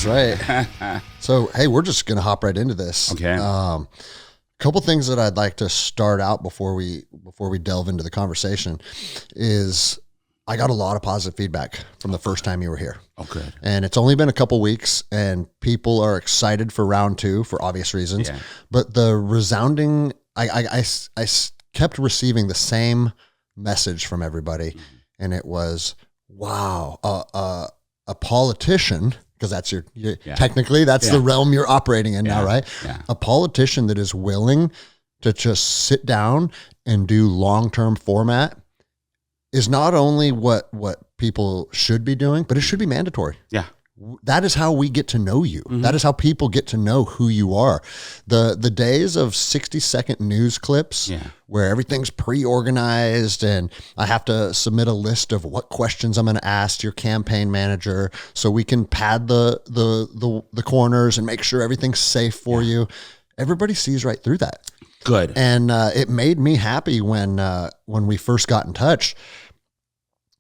That's right. So, hey, we're just going to hop right into this. Okay. Couple things that I'd like to start out before we delve into the conversation is I got a lot of positive feedback from the first time you were here. Oh, good. And it's only been a couple weeks and people are excited for round 2 for obvious reasons. Yeah. But the resounding, I kept receiving the same message from everybody. And it was, wow, a politician, because that's technically that's the realm you're operating in now, right? Yeah. A politician that is willing to just sit down and do long-term format is not only what people should be doing, but it should be mandatory. Yeah. That is how we get to know you. Mm-hmm. That is how people get to know who you are. The days of 60-second news clips where everything's pre-organized and I have to submit a list of what questions I'm going to ask your campaign manager so we can pad the corners and make sure everything's safe for you. Everybody sees right through that. Good. And it made me happy when we first got in touch,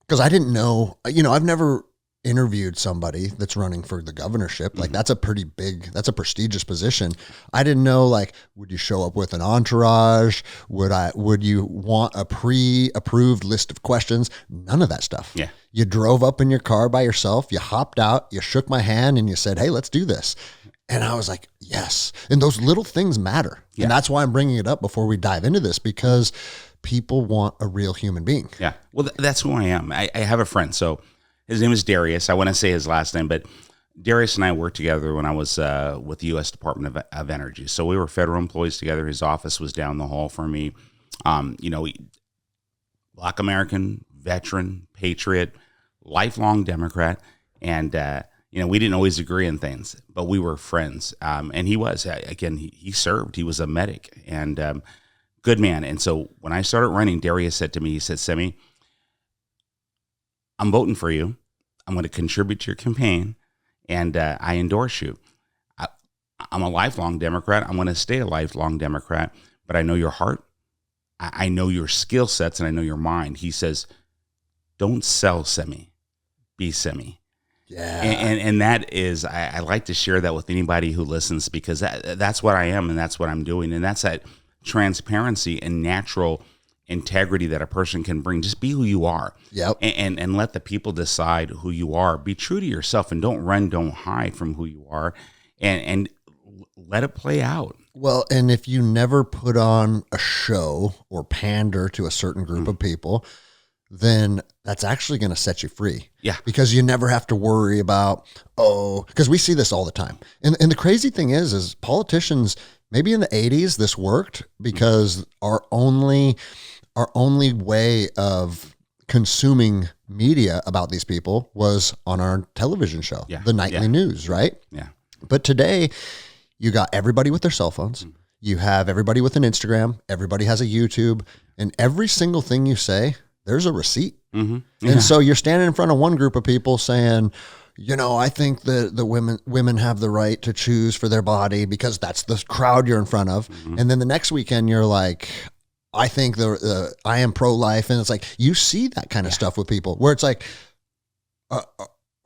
because I didn't know, I've never interviewed somebody that's running for the governorship. Like that's a prestigious position. I didn't know, like, would you show up with an entourage? Would you want a pre-approved list of questions? None of that stuff. Yeah. You drove up in your car by yourself, you hopped out, you shook my hand and you said, hey, let's do this. And I was like, yes. And those little things matter. Yeah. And that's why I'm bringing it up before we dive into this, because people want a real human being. Yeah. Well, that's who I am. I have a friend. So his name is Darius. I want to say his last name, but Darius and I worked together when I was with the U.S. Department of Energy. So we were federal employees together. His office was down the hall from me. Black American, veteran, patriot, lifelong Democrat. And, we didn't always agree on things, but we were friends. And he was, again, he served. He was a medic and good man. And so when I started running, Darius said to me, he said, Semi, I'm voting for you. I'm going to contribute to your campaign, and I endorse you. I'm a lifelong Democrat. I'm going to stay a lifelong Democrat, but I know your heart. I know your skill sets, and I know your mind. He says, don't sell Semi, be Semi. Yeah. And that is, I like to share that with anybody who listens, because that's what I am, and that's what I'm doing. And that's that transparency and natural integrity that a person can bring. Just be who you are. Yep. And let the people decide who you are. Be true to yourself and don't run, don't hide from who you are, and let it play out. Well, and if you never put on a show or pander to a certain group of people, then that's actually going to set you free. Yeah. Because you never have to worry about, because we see this all the time. And the crazy thing is politicians, maybe in the 80s, this worked because our only way of consuming media about these people was on our television show, the nightly news, right? Yeah. But today, you got everybody with their cell phones. You have everybody with an Instagram. Everybody has a YouTube. And every single thing you say, there's a receipt. Mm-hmm. Yeah. And so you're standing in front of one group of people saying, I think that the women have the right to choose for their body because that's the crowd you're in front of. Mm-hmm. And then the next weekend you're like, I think I am pro-life. And it's like, you see that kind of stuff with people where it's like,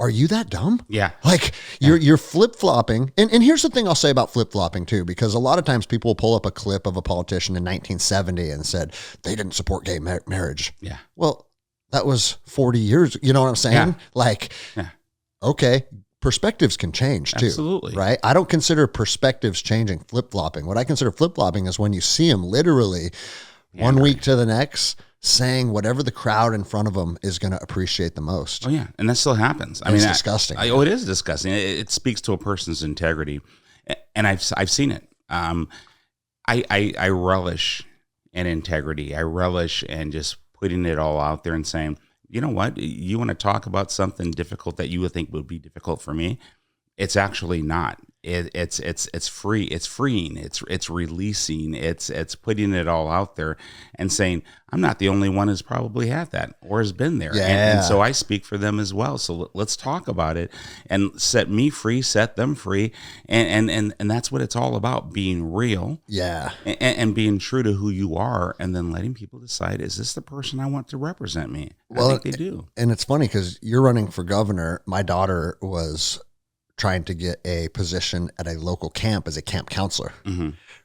are you that dumb? Yeah. Like you're flip-flopping. And here's the thing I'll say about flip-flopping too, because a lot of times people will pull up a clip of a politician in 1970 and said they didn't support gay marriage. Yeah. Well, that was 40 years. You know what I'm saying? Yeah. Okay. Perspectives can change too. Absolutely. Right. I don't consider perspectives changing flip-flopping. What I consider flip-flopping is when you see them literally one week to the next saying whatever the crowd in front of them is going to appreciate the most. Oh yeah. And that still happens. It's disgusting. It is disgusting. It speaks to a person's integrity. And I've seen it. I relish in integrity. I relish in just putting it all out there and saying, you know what, you want to talk about something difficult that you would think would be difficult for me? It's actually not. It's free. It's freeing. It's releasing. It's putting it all out there and saying, I'm not the only one who's probably had that or has been there. Yeah. And so I speak for them as well. So let's talk about it and set me free, set them free. And that's what it's all about, being real. Yeah. And being true to who you are, and then letting people decide, is this the person I want to represent me? Well, I think they do. And it's funny because you're running for governor. My daughter was trying to get a position at a local camp as a camp counselor,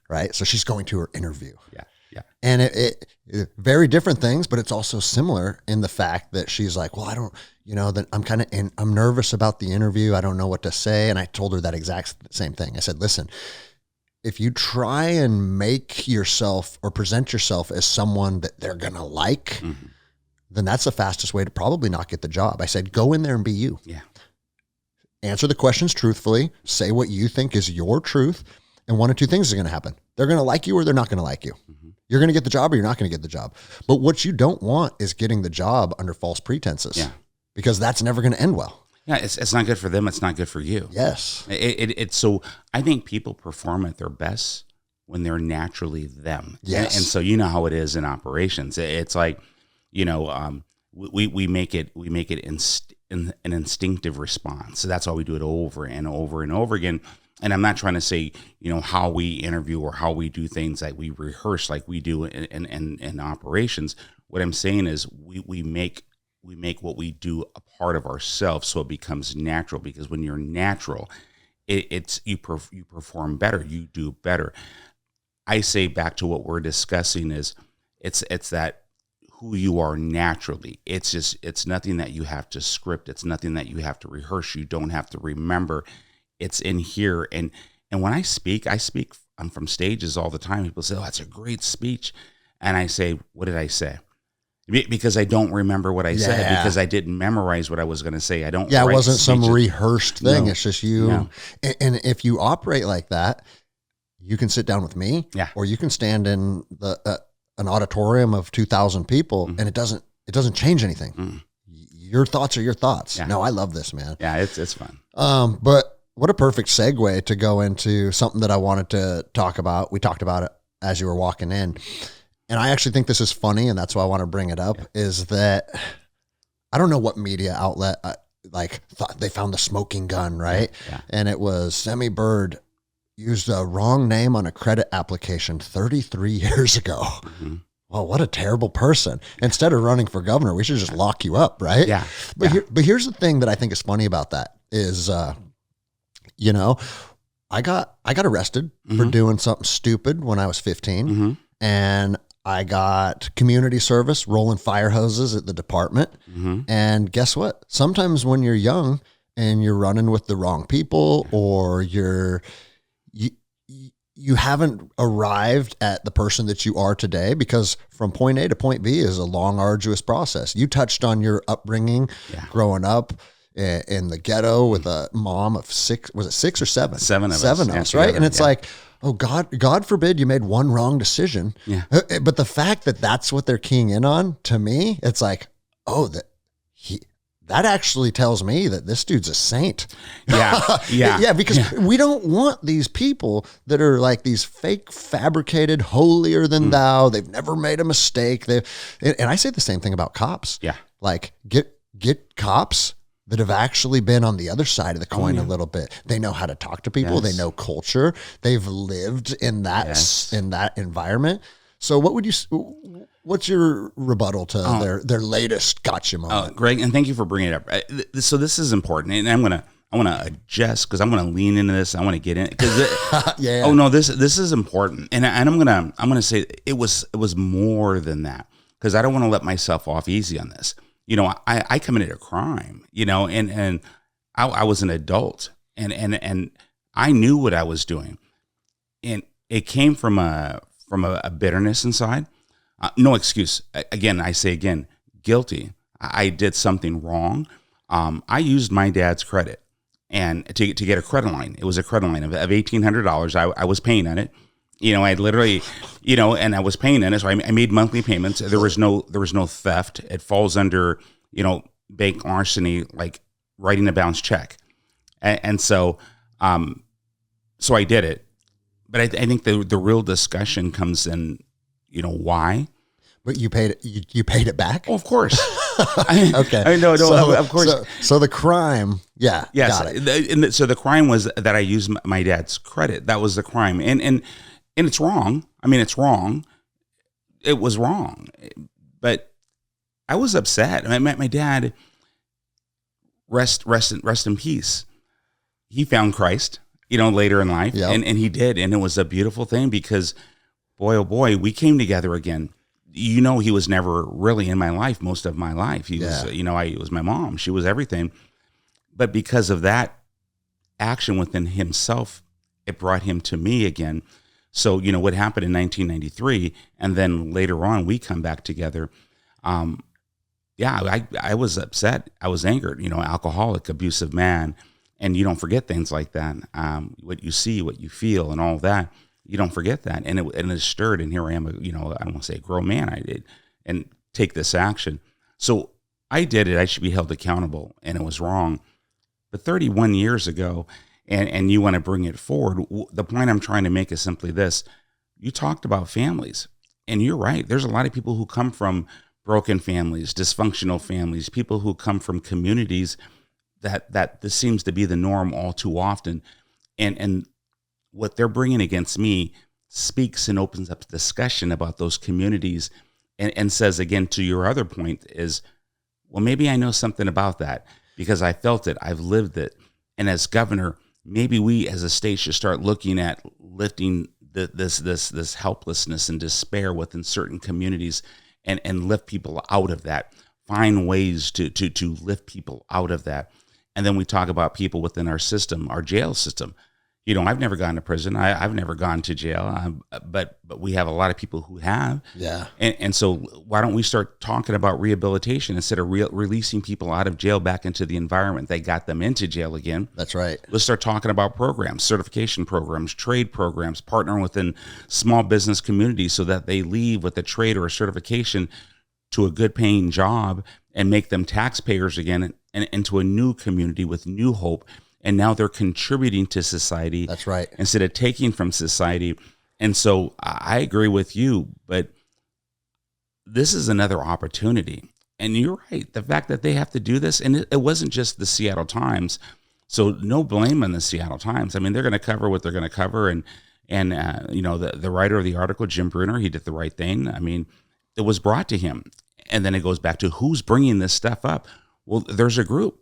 right? So she's going to her interview. Yeah. Yeah. And it very different things, but it's also similar in the fact that she's like, well, I don't, that I'm nervous about the interview. I don't know what to say. And I told her that exact same thing. I said, listen, if you try and make yourself or present yourself as someone that they're going to like, then that's the fastest way to probably not get the job. I said, go in there and be you. Yeah. Answer the questions truthfully, say what you think is your truth. And one of two things are going to happen. They're going to like you or they're not going to like you. You're going to get the job or you're not going to get the job. But what you don't want is getting the job under false pretenses. Yeah. Because that's never going to end well. Yeah, it's not good for them. It's not good for you. Yes. It's so I think people perform at their best when they're naturally them. Yes. And so you know how it is in operations. It's like, we make it an instinctive response. So that's why we do it over and over and over again. And I'm not trying to say, how we interview or how we do things like we rehearse like we do in operations. What I'm saying is we make what we do a part of ourselves, so it becomes natural. Because when you're natural, you perform better, you do better. I say back to what we're discussing is it's that who you are naturally. It's nothing that you have to script. It's nothing that you have to rehearse. You don't have to remember. It's in here. And when I speak, I'm from stages all the time. People say, oh, that's a great speech. And I say, what did I say? Because I don't remember what I said, because I didn't memorize what I was going to say. I don't. Yeah, it wasn't some rehearsed thing. No. It's just you. No. And if you operate like that, you can sit down with me, or you can stand in an auditorium of 2,000 people, and it doesn't change anything. Your thoughts are your thoughts. Yeah. No, I love this, man. Yeah, it's fun. But what a perfect segue to go into something that I wanted to talk about. We talked about it as you were walking in. And I actually think this is funny, and that's why I want to bring it up, is that I don't know what media outlet thought they found the smoking gun, right? Yeah. And it was Semi Bird used a wrong name on a credit application 33 years ago. Well, what a terrible person. Instead of running for governor, we should just lock you up, right? Yeah. But here's the thing that I think is funny about that is, I got arrested for doing something stupid when I was 15, and I got community service rolling fire hoses at the department. And guess what? Sometimes when you're young and you're running with the wrong people, or you haven't arrived at the person that you are today, because from point A to point B is a long, arduous process. You touched on your upbringing growing up in the ghetto with a mom of six. Was it 6 or 7? 7 of us. Seven of us, right? And it's like, oh, God forbid you made one wrong decision. Yeah. But the fact that that's what they're keying in on, to me, it's like, oh, that actually tells me that this dude's a saint. Yeah. Because we don't want these people that are like these fake, fabricated, holier than thou. They've never made a mistake. And I say the same thing about cops. Yeah. Like get cops that have actually been on the other side of the coin a little bit. They know how to talk to people. They know culture. They've lived in that environment. So what's your rebuttal to their latest gotcha moment? Greg, and thank you for bringing it up. So this is important, and I want to adjust, because I'm going to lean into this. I want to get in because oh no, this is important, and I'm gonna say it was more than that, because I don't want to let myself off easy on this. I committed a crime, and I was an adult, and I knew what I was doing, and it came from a bitterness inside. No excuse. Again, I say again, guilty. I did something wrong. I used my dad's credit and to get a credit line. It was a credit line of $1,800. I was paying on it. I literally, and I was paying on it. So I made monthly payments. There was no theft. It falls under, bank larceny, like writing a bounced check. And so, so I did it. But I think the real discussion comes in, why? But you paid it back? Oh, of course. Okay. I know. Of course. So the crime, yes. Got it. So the crime was that I used my dad's credit. That was the crime. And it's wrong. I mean, it's wrong. It was wrong. But I was upset. My dad, rest in peace. he found Christ, later in life. Yep. And he did. And it was a beautiful thing because, boy, oh boy, we came together again. He was never really in my life most of my life. He was, it was my mom. She was everything. But because of that action within himself, it brought him to me again. So, what happened in 1993, and then later on, we come back together. I was upset. I was angered, alcoholic, abusive man. And you don't forget things like that. What you see, what you feel, and all that, you don't forget that. And it stirred. And here I am, I don't want to say a grown man. I did and take this action. So I did it. I should be held accountable, and it was wrong. But 31 years ago, and you want to bring it forward, the point I'm trying to make is simply this. You talked about families, and you're right. There's a lot of people who come from broken families, dysfunctional families, people who come from communities that this seems to be the norm all too often. And what they're bringing against me speaks and opens up discussion about those communities and says, again, to your other point is, well, maybe I know something about that because I felt it, I've lived it. And as governor, maybe we as a state should start looking at lifting this helplessness and despair within certain communities and lift people out of that, find ways to lift people out of that. And then we talk about people within our system, our jail system. I've never gone to prison. I've never gone to jail, but we have a lot of people who have. Yeah. And so why don't we start talking about rehabilitation instead of releasing people out of jail back into the environment that got them into jail again? That's right. Let's start talking about programs, certification programs, trade programs, partnering within small business communities so that they leave with a trade or a certification to a good paying job and make them taxpayers again and into a new community with new hope. And now they're contributing to society. That's right. Instead of taking from society. And so I agree with you, but this is another opportunity. And you're right. The fact that they have to do this, and it wasn't just the Seattle Times. So no blame on the Seattle Times. I mean, they're going to cover what they're going to cover. And the writer of the article, Jim Bruner, he did the right thing. I mean, it was brought to him. And then it goes back to who's bringing this stuff up. Well, there's a group.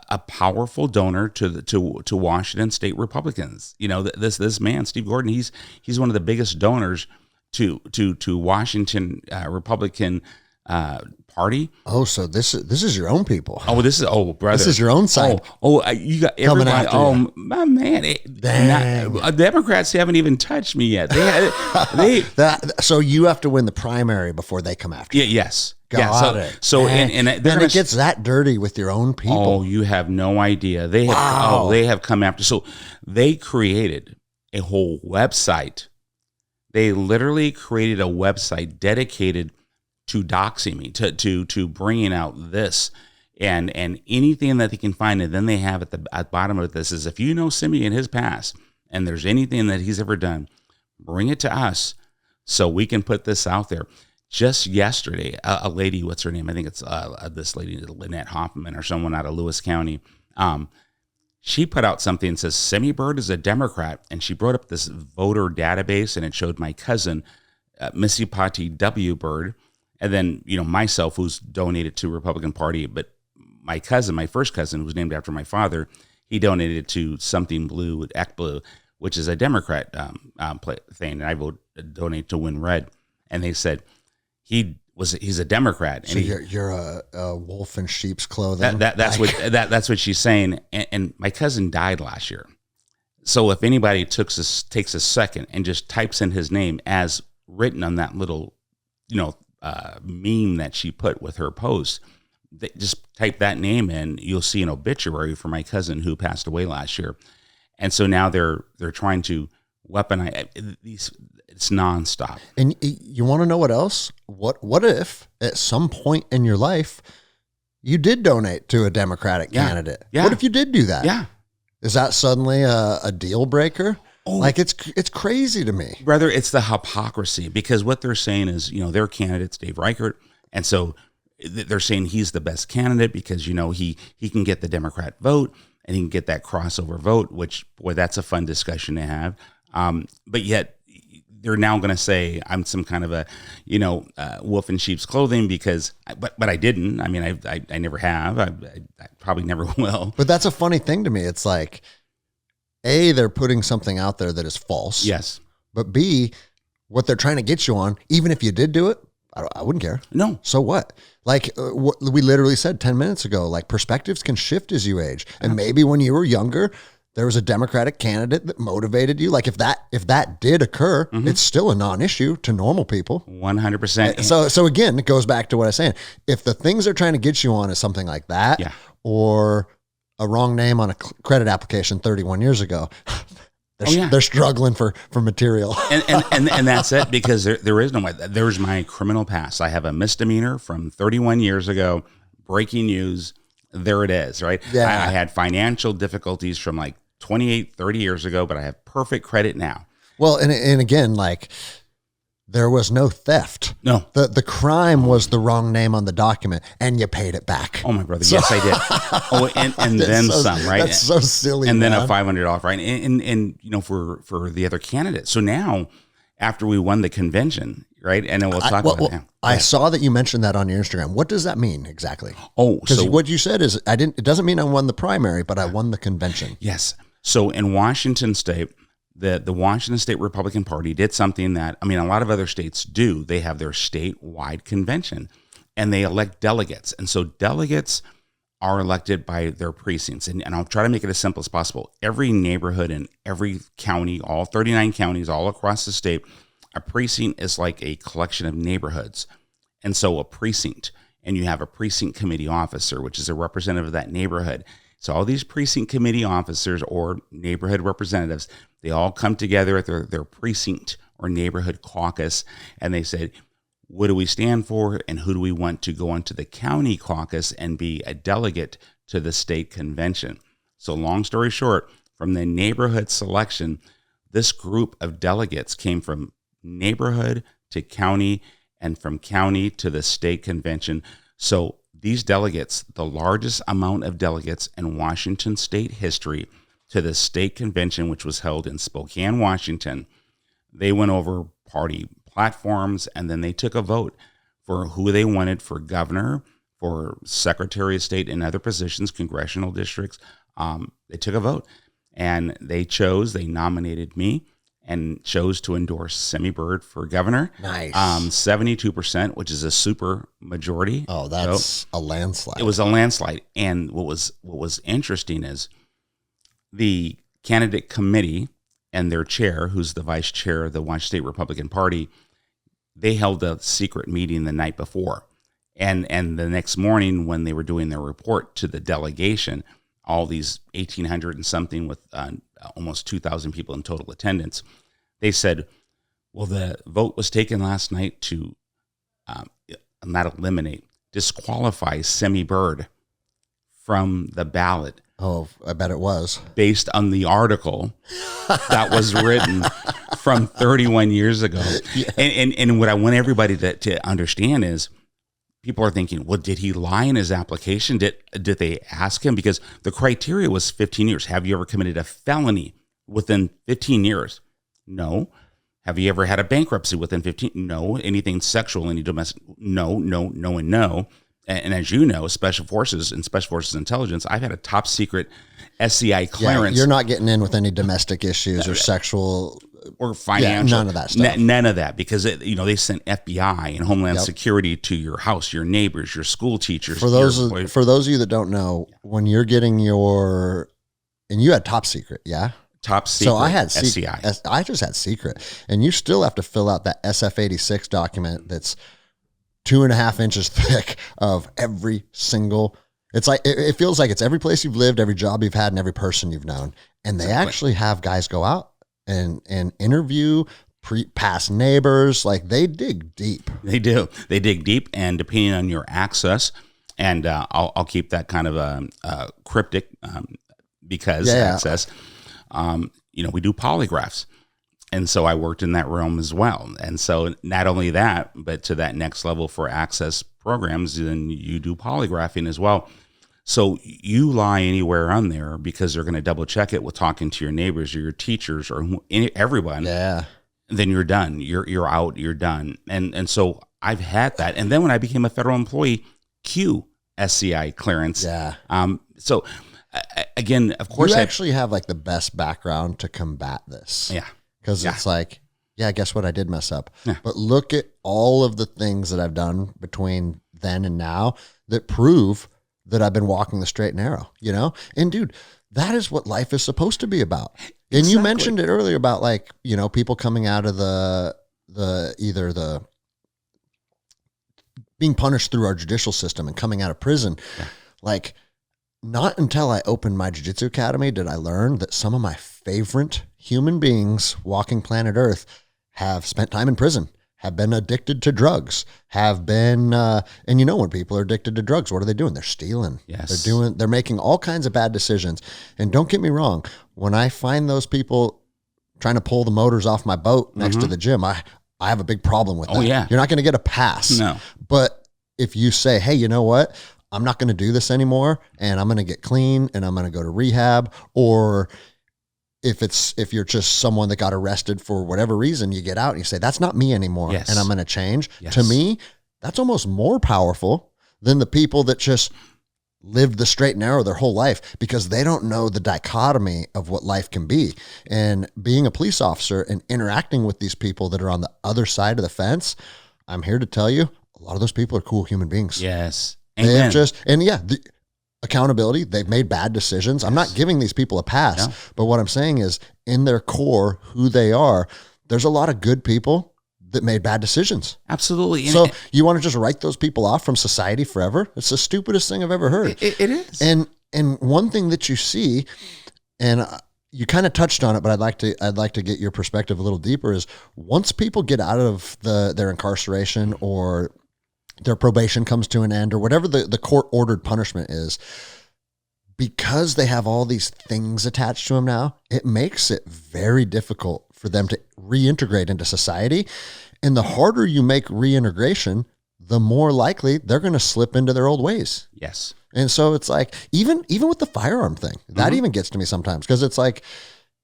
A powerful donor to Washington State Republicans. This man, Steve Gordon, he's one of the biggest donors to Washington Republican Party. Oh, so this is your own people. Brother, this is your own side. You got everybody. Oh, my man, Democrats haven't even touched me yet. So you have to win the primary before they come after you. Yes. Got it. So and it gets that dirty with your own people. Oh, you have no idea. They have come after. So they created a whole website. They literally created a website dedicated to doxing me, to bringing out this and anything that they can find. And then they have at the bottom of this is, if you know Simi in his past and there's anything that he's ever done, bring it to us so we can put this out there. Just yesterday, a lady, what's her name? I think it's this lady, Lynette Hoffman or someone out of Lewis County. She put out something that says Semi Bird is a Democrat. And she brought up this voter database and it showed my cousin, Missy Patti W. Bird. And then, myself, who's donated to Republican Party. But my cousin, my first cousin, who's named after my father, he donated to Something Blue, Act Blue, which is a Democrat thing. And I donate to Win Red. And they said, he's a Democrat. So and you're a wolf in sheep's clothing. That's what she's saying. And my cousin died last year. So if anybody takes a second and just types in his name as written on that little, meme that she put with her post, just type that name in, you'll see an obituary for my cousin who passed away last year. And so now they're trying to weaponize these. It's nonstop. And you want to know what else? What if at some point in your life you did donate to a Democratic candidate? Yeah. What if you did do that? Yeah. Is that suddenly a deal breaker? Oh. Like it's crazy to me. Brother, it's the hypocrisy because what they're saying is, their candidate's Dave Reichert. And so they're saying he's the best candidate because, he can get the Democrat vote and he can get that crossover vote, which, boy, that's a fun discussion to have. But yet they're now going to say I'm some kind of a, wolf in sheep's clothing because, but I didn't. I mean, I never have. I probably never will. But that's a funny thing to me. It's like A, they're putting something out there that is false. Yes. But B, what they're trying to get you on, even if you did do it, I wouldn't care. No. So what? Like what we literally said 10 minutes ago, like perspectives can shift as you age. And maybe when you were younger, there was a Democratic candidate that motivated you. Like if that did occur, it's still a non-issue to normal people. 100%. So again, it goes back to what I was saying. If the things they're trying to get you on is something like that, or a wrong name on a credit application 31 years ago, they're struggling for material. and that's it, because there is no way. There's my criminal past. I have a misdemeanor from 31 years ago, breaking news. There it is, right? Yeah. I had financial difficulties from like 28, 30 years ago, but I have perfect credit now. Well, and again, like there was no theft. No. The crime was the wrong name on the document, and you paid it back. Oh, my brother. Yes, I did. Oh, and then some, right? That's so silly. And man. then a $500, right? And you know, for the other candidates. So now, after we won the convention, right? And then we'll talk about it now. I saw that you mentioned that on your Instagram. What does that mean exactly? Oh, because what you said is it doesn't mean I won the primary, but I won the convention. Yes. So in Washington State, the Washington State Republican Party did something that, I mean, a lot of other states do. They have their statewide convention and they elect delegates. And so delegates are elected by their precincts. And I'll try to make it as simple as possible. Every neighborhood in every county, all 39 counties all across the state, a precinct is like a collection of neighborhoods. And so a precinct, and you have a precinct committee officer, which is a representative of that neighborhood. So all these precinct committee officers or neighborhood representatives, they all come together at their precinct or neighborhood caucus, and they said, what do we stand for, and who do we want to go into the county caucus and be a delegate to the state convention? So long story short, from the neighborhood selection, this group of delegates came from neighborhood to county and from county to the state convention. So these delegates, the largest amount of delegates in Washington state history to the state convention, which was held in Spokane, Washington, they went over party platforms, and then they took a vote for who they wanted for governor, for secretary of state, and other positions, congressional districts. They took a vote, and they nominated me and chose to endorse Semi Bird for governor. Nice. 72%, which is a super majority. Oh, that's a landslide. It was a landslide. And what was interesting is the candidate committee and their chair, who's the vice chair of the Washington State Republican Party, they held a secret meeting the night before. And the next morning, when they were doing their report to the delegation, all these 1,800 and something with almost 2,000 people in total attendance, they said, well, the vote was taken last night to not eliminate, disqualify Semi Bird from the ballot. Oh, I bet it was. Based on the article that was written from 31 years ago. Yeah. And what I want everybody to understand is, people are thinking, well, did he lie in his application? Did they ask him? Because the criteria was 15 years. Have you ever committed a felony within 15 years? No. Have you ever had a bankruptcy within 15? No. Anything sexual, any domestic? No, and no. And as you know, Special Forces and Special Forces Intelligence, I've had a top secret SCI clearance. Yeah, you're not getting in with any domestic issues or sexual or financial. Yeah, none of that stuff. None of that, because they sent FBI and Homeland Security to your house, your neighbors, your school teachers. For those of you that don't know, when you're getting and you had top secret, yeah? Top secret. So I had SCI. I just had secret, and you still have to fill out that SF-86 document that's 2.5 inches thick of every single. It's like it feels like it's every place you've lived, every job you've had, and every person you've known. And they actually have guys go out and interview past neighbors. Like, they dig deep. They do. They dig deep, and depending on your access, and I'll keep that kind of cryptic because access. We do polygraphs. And so I worked in that realm as well. And so not only that, but to that next level for access programs, then you do polygraphing as well. So you lie anywhere on there because they're going to double check it with talking to your neighbors or your teachers or everyone. Yeah. Then you're done. You're out. You're done. And so I've had that. And then when I became a federal employee, SCI clearance. Yeah. So again, of course, you actually have like the best background to combat this. Yeah. Because it's like, yeah, guess what? I did mess up. Yeah. But look at all of the things that I've done between then and now that prove that I've been walking the straight and narrow, you know? And dude, that is what life is supposed to be about. And Exactly. you mentioned it earlier about like, you know, people coming out of the being punished through our judicial system and coming out of prison. Yeah. Like, not until I opened my jiu-jitsu academy did I learn that some of my favorite human beings walking planet Earth have spent time in prison, have been addicted to drugs, have been, and you know, when people are addicted to drugs, what are they doing? They're stealing. Yes. They're making all kinds of bad decisions. And don't get me wrong, when I find those people trying to pull the motors off my boat next to the gym, I have a big problem with that. Oh, yeah. You're not going to get a pass. No. But if you say, hey, you know what? I'm not going to do this anymore and I'm going to get clean and I'm going to go to rehab, or if you're just someone that got arrested for whatever reason, you get out and you say, that's not me anymore. Yes. And I'm going to change. Yes. To me, that's almost more powerful than the people that just lived the straight and narrow their whole life, because they don't know the dichotomy of what life can be. And being a police officer and interacting with these people that are on the other side of the fence, I'm here to tell you, a lot of those people are cool human beings. Yes. They have the accountability, they've made bad decisions. I'm not giving these people a pass, but what I'm saying is, in their core, who they are, there's a lot of good people that made bad decisions. Absolutely. So you want to just write those people off from society forever? It's the stupidest thing I've ever heard. It is. And one thing that you see, and you kind of touched on it, but I'd like to get your perspective a little deeper, is once people get out of their incarceration, or their probation comes to an end, or whatever the court ordered punishment is, because they have all these things attached to them now, it makes it very difficult for them to reintegrate into society. And the harder you make reintegration, the more likely they're going to slip into their old ways. Yes. And so it's like, even with the firearm thing, that even gets to me sometimes, because it's like,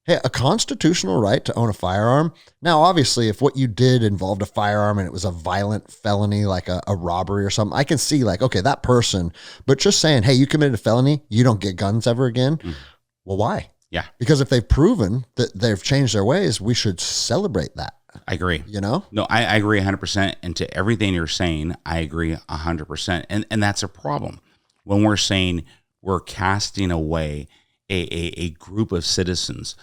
hey, a constitutional right to own a firearm. Now, obviously, if what you did involved a firearm and it was a violent felony, like a robbery or something, I can see like, okay, that person, but just saying, hey, you committed a felony, you don't get guns ever again. Well, why? Yeah. Because if they've proven that they've changed their ways, we should celebrate that. I agree. You know? No, I agree 100%. And to everything you're saying, I agree 100%. And that's a problem. When we're saying we're casting away a group of citizens,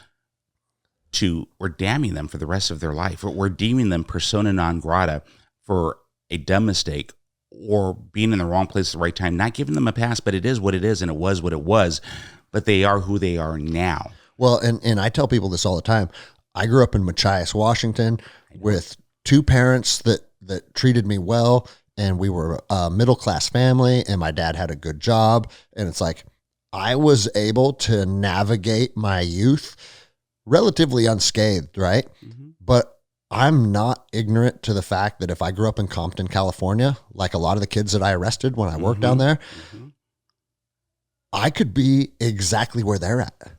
we're damning them for the rest of their life. We're deeming them persona non grata for a dumb mistake or being in the wrong place at the right time, not giving them a pass, but it is what it is, and it was what it was, but they are who they are now. Well, and I tell people this all the time. I grew up in Machias, Washington, with two parents that treated me well, and we were a middle-class family, and my dad had a good job, and it's like I was able to navigate my youth relatively unscathed, right? But I'm not ignorant to the fact that if I grew up in Compton, California, like a lot of the kids that I arrested when I worked down there, I could be exactly where they're at.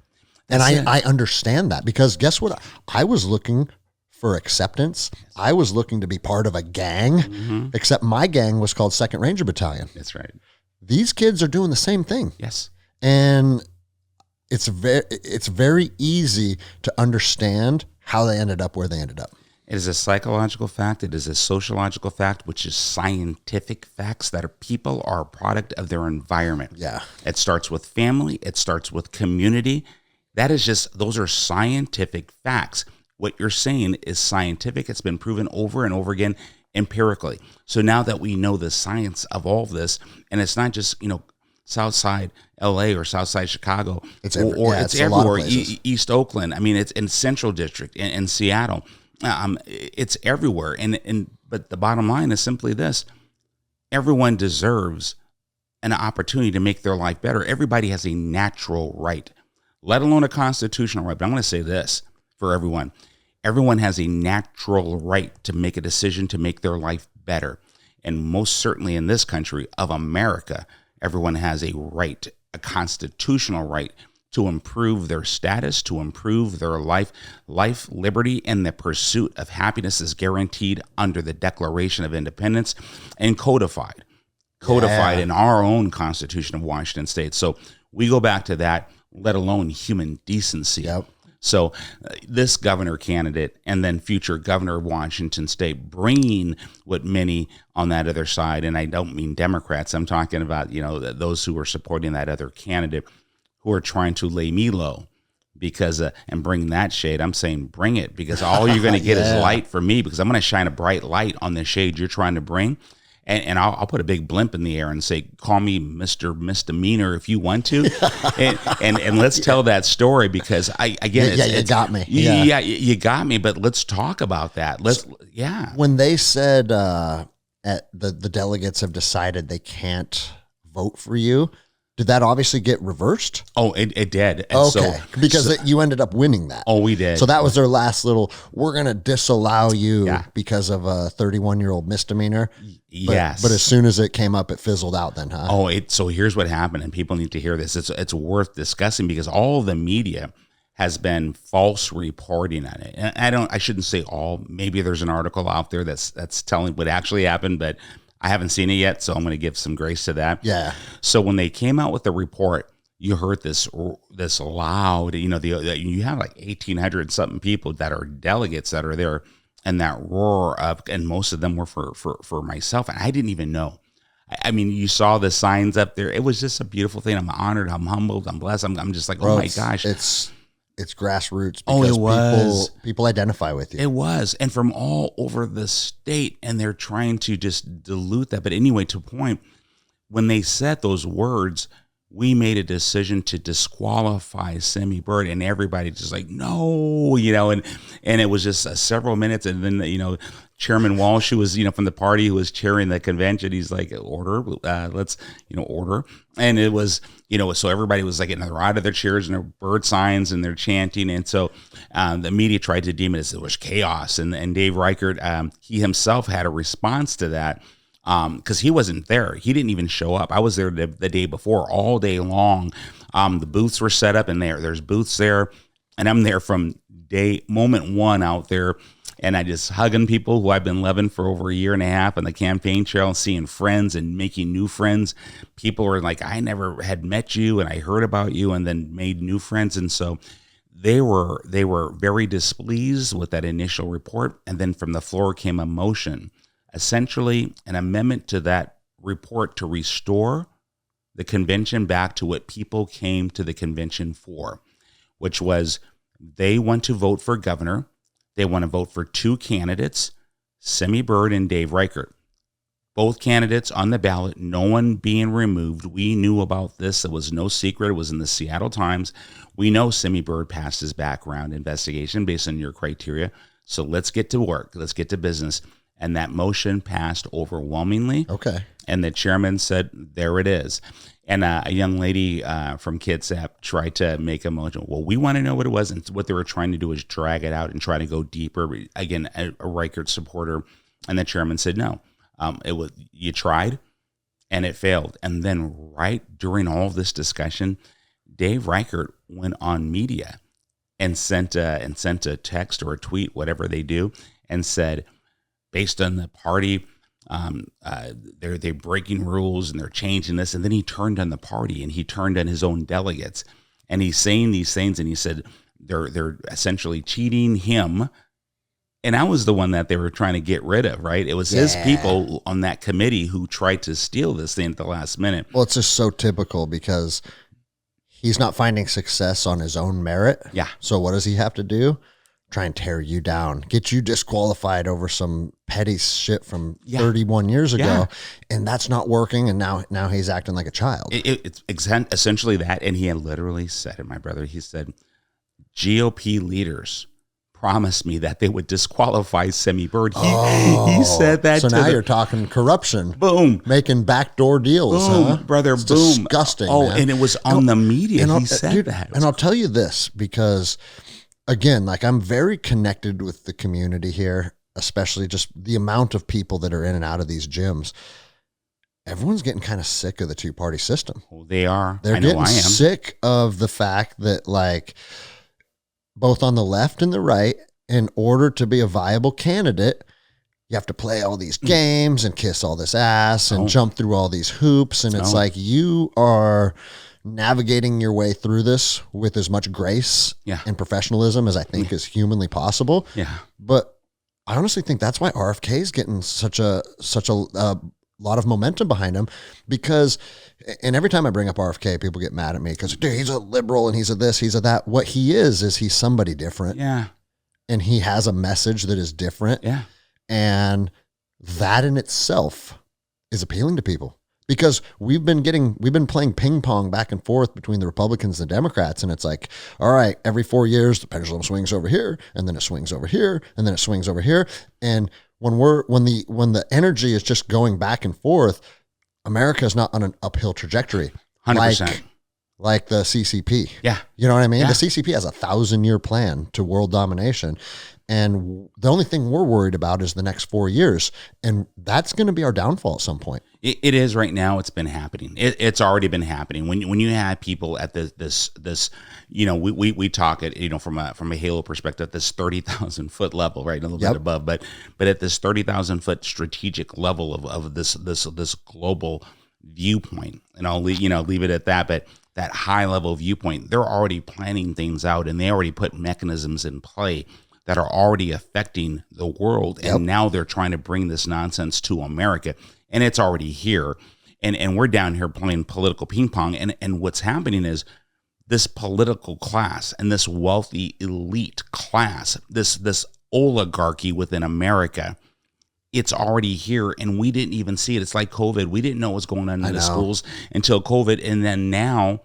And I understand that, because guess what? I was looking for acceptance. I was looking to be part of a gang, except my gang was called 2nd Ranger Battalion. That's right. These kids are doing the same thing. Yes. And it's very easy to understand how they ended up where they ended up. It is a psychological fact. It is a sociological fact, which is scientific facts that people are a product of their environment. Yeah. It starts with family. It starts with community. Those are scientific facts. What you're saying is scientific. It's been proven over and over again empirically. So now that we know the science of all of this, and it's not just, Southside LA or Southside Chicago, it's everywhere. East Oakland. I mean, it's in Central District in Seattle. It's everywhere. But the bottom line is simply this: everyone deserves an opportunity to make their life better. Everybody has a natural right, let alone a constitutional right. But I'm going to say this for everyone: everyone has a natural right to make a decision to make their life better. And most certainly in this country of America, everyone has a right, a constitutional right, to improve their status, to improve their life. Life, liberty, and the pursuit of happiness is guaranteed under the Declaration of Independence and codified in our own Constitution of Washington State. So We go back to that, let alone human decency. Yep. So this governor candidate and then future governor of Washington State bringing what many on that other side, and I don't mean Democrats, I'm talking about, those who are supporting that other candidate who are trying to lay me low because, and bring that shade. I'm saying bring it, because all you're going to get is light for me, because I'm going to shine a bright light on the shade you're trying to bring. And I'll put a big blimp in the air and say, call me Mr. Misdemeanor if you want to. and let's tell that story, because you got me. Yeah, you got me. But let's talk about that. When they said the delegates have decided they can't vote for you, did that obviously get reversed? Oh, it did. And okay, because you ended up winning that. Oh, we did. So that was their last little, we're going to disallow you because of a 31-year-old misdemeanor. Yes. But as soon as it came up, it fizzled out then, huh? Oh, so here's what happened, and people need to hear this. It's worth discussing, because all the media has been false reporting on it. And I shouldn't say all. Maybe there's an article out there that's telling what actually happened, but I haven't seen it yet, so I'm going to give some grace to that. Yeah. So when they came out with the report, you heard this loud, you have like 1,800 something people that are delegates that are there, and that roar of, and most of them were for myself, and I didn't even know. I mean, you saw the signs up there. It was just a beautiful thing. I'm honored. I'm humbled. I'm blessed. I'm just like, oh my gosh. It's grassroots, because people identify with you. It was. And from all over the state, and they're trying to just dilute that. But anyway, to a point, when they said those words, we made a decision to disqualify Semi Bird, and everybody just like, no, and it was just several minutes. And then, Chairman Walsh, who was, from the party, who was chairing the convention, he's like, order, let's, order. And it was, so everybody was like getting out of their chairs and their bird signs, and they're chanting. And so the media tried to deem it as it was chaos. And Dave Reichert, he himself had a response to that. Because he wasn't there. He didn't even show up. I was there the day before, all day long. The booths were set up, and there's booths there. And I'm there from moment one out there. And I just hugging people who I've been loving for over a year and a half on the campaign trail, seeing friends and making new friends. People were like, I never had met you, and I heard about you, and then made new friends. And so they were very displeased with that initial report. And then from the floor came a motion, essentially an amendment to that report to restore the convention back to what people came to the convention for, which was they want to vote for governor. They want to vote for two candidates, Semi Bird and Dave Reichert. Both candidates on the ballot, no one being removed. We knew about this. It was no secret. It was in the Seattle Times. We know Semi Bird passed his background investigation based on your criteria. So let's get to work. Let's get to business. And that motion passed overwhelmingly. Okay. And the chairman said, there it is. And a young lady from Kitsap tried to make a motion. Well, we want to know what it was. And what they were trying to do is drag it out and try to go deeper. Again, a Reichert supporter. And the chairman said, no, you tried and it failed. And then right during all this discussion, Dave Reichert went on media and sent a text or a tweet, whatever they do, and said, based on the party, they're breaking rules and they're changing this. And then he turned on the party, and he turned on his own delegates, and he's saying these things. And he said they're essentially cheating him. And I was the one that they were trying to get rid of, right? It was his people on that committee who tried to steal this thing at the last minute. Well, it's just so typical, because he's not finding success on his own merit. Yeah. So what does he have to do? Try and tear you down, get you disqualified over some petty shit from 31 years ago. Yeah. And that's not working. And now he's acting like a child. It's essentially that. And he had literally said it, my brother. He said, GOP leaders promised me that they would disqualify Semi Bird. He said that. So now you're talking corruption. Boom. Making backdoor deals. Boom, huh? brother. It's boom. Disgusting. Oh, man. and it was on the media. He said that. And I'll tell you this, because again, like, I'm very connected with the community here, especially just the amount of people that are in and out of these gyms. Everyone's getting kind of sick of the two-party system. Well, they are. They're getting sick of the fact that, like, both on the left and the right, in order to be a viable candidate, you have to play all these games and kiss all this ass and jump through all these hoops. And it's like, you are navigating your way through this with as much grace and professionalism as I think is humanly possible. Yeah. But I honestly think that's why RFK is getting such a lot of momentum behind him, because, and every time I bring up RFK, people get mad at me because, dude, he's a liberal and he's a this, he's a that. What he is he's somebody different. Yeah. And he has a message that is different. Yeah. And that in itself is appealing to people, because we've been playing ping pong back and forth between the Republicans and the Democrats. And it's like, all right, every 4 years, the pendulum swings over here, and then it swings over here, and then it swings over here. And when the energy is just going back and forth, America is not on an uphill trajectory. 100%. Like the CCP. Yeah. You know what I mean? Yeah. The CCP has a 1,000-year plan to world domination. And the only thing we're worried about is the next 4 years. And that's going to be our downfall at some point. It is right now. It's been happening. It's already been happening. When you have people at this, we talk it, from a halo perspective, this 30,000 foot level, right? A little bit above, but at this 30,000 foot strategic level of this global viewpoint, and I'll leave it at that. But that high level viewpoint, they're already planning things out, and they already put mechanisms in play that are already affecting the world. And now they're trying to bring this nonsense to America, and it's already here. And we're down here playing political ping pong. And what's happening is this political class and this wealthy elite class, this oligarchy within America, it's already here, and we didn't even see it. It's like COVID. We didn't know what was going on in the schools until COVID. And then now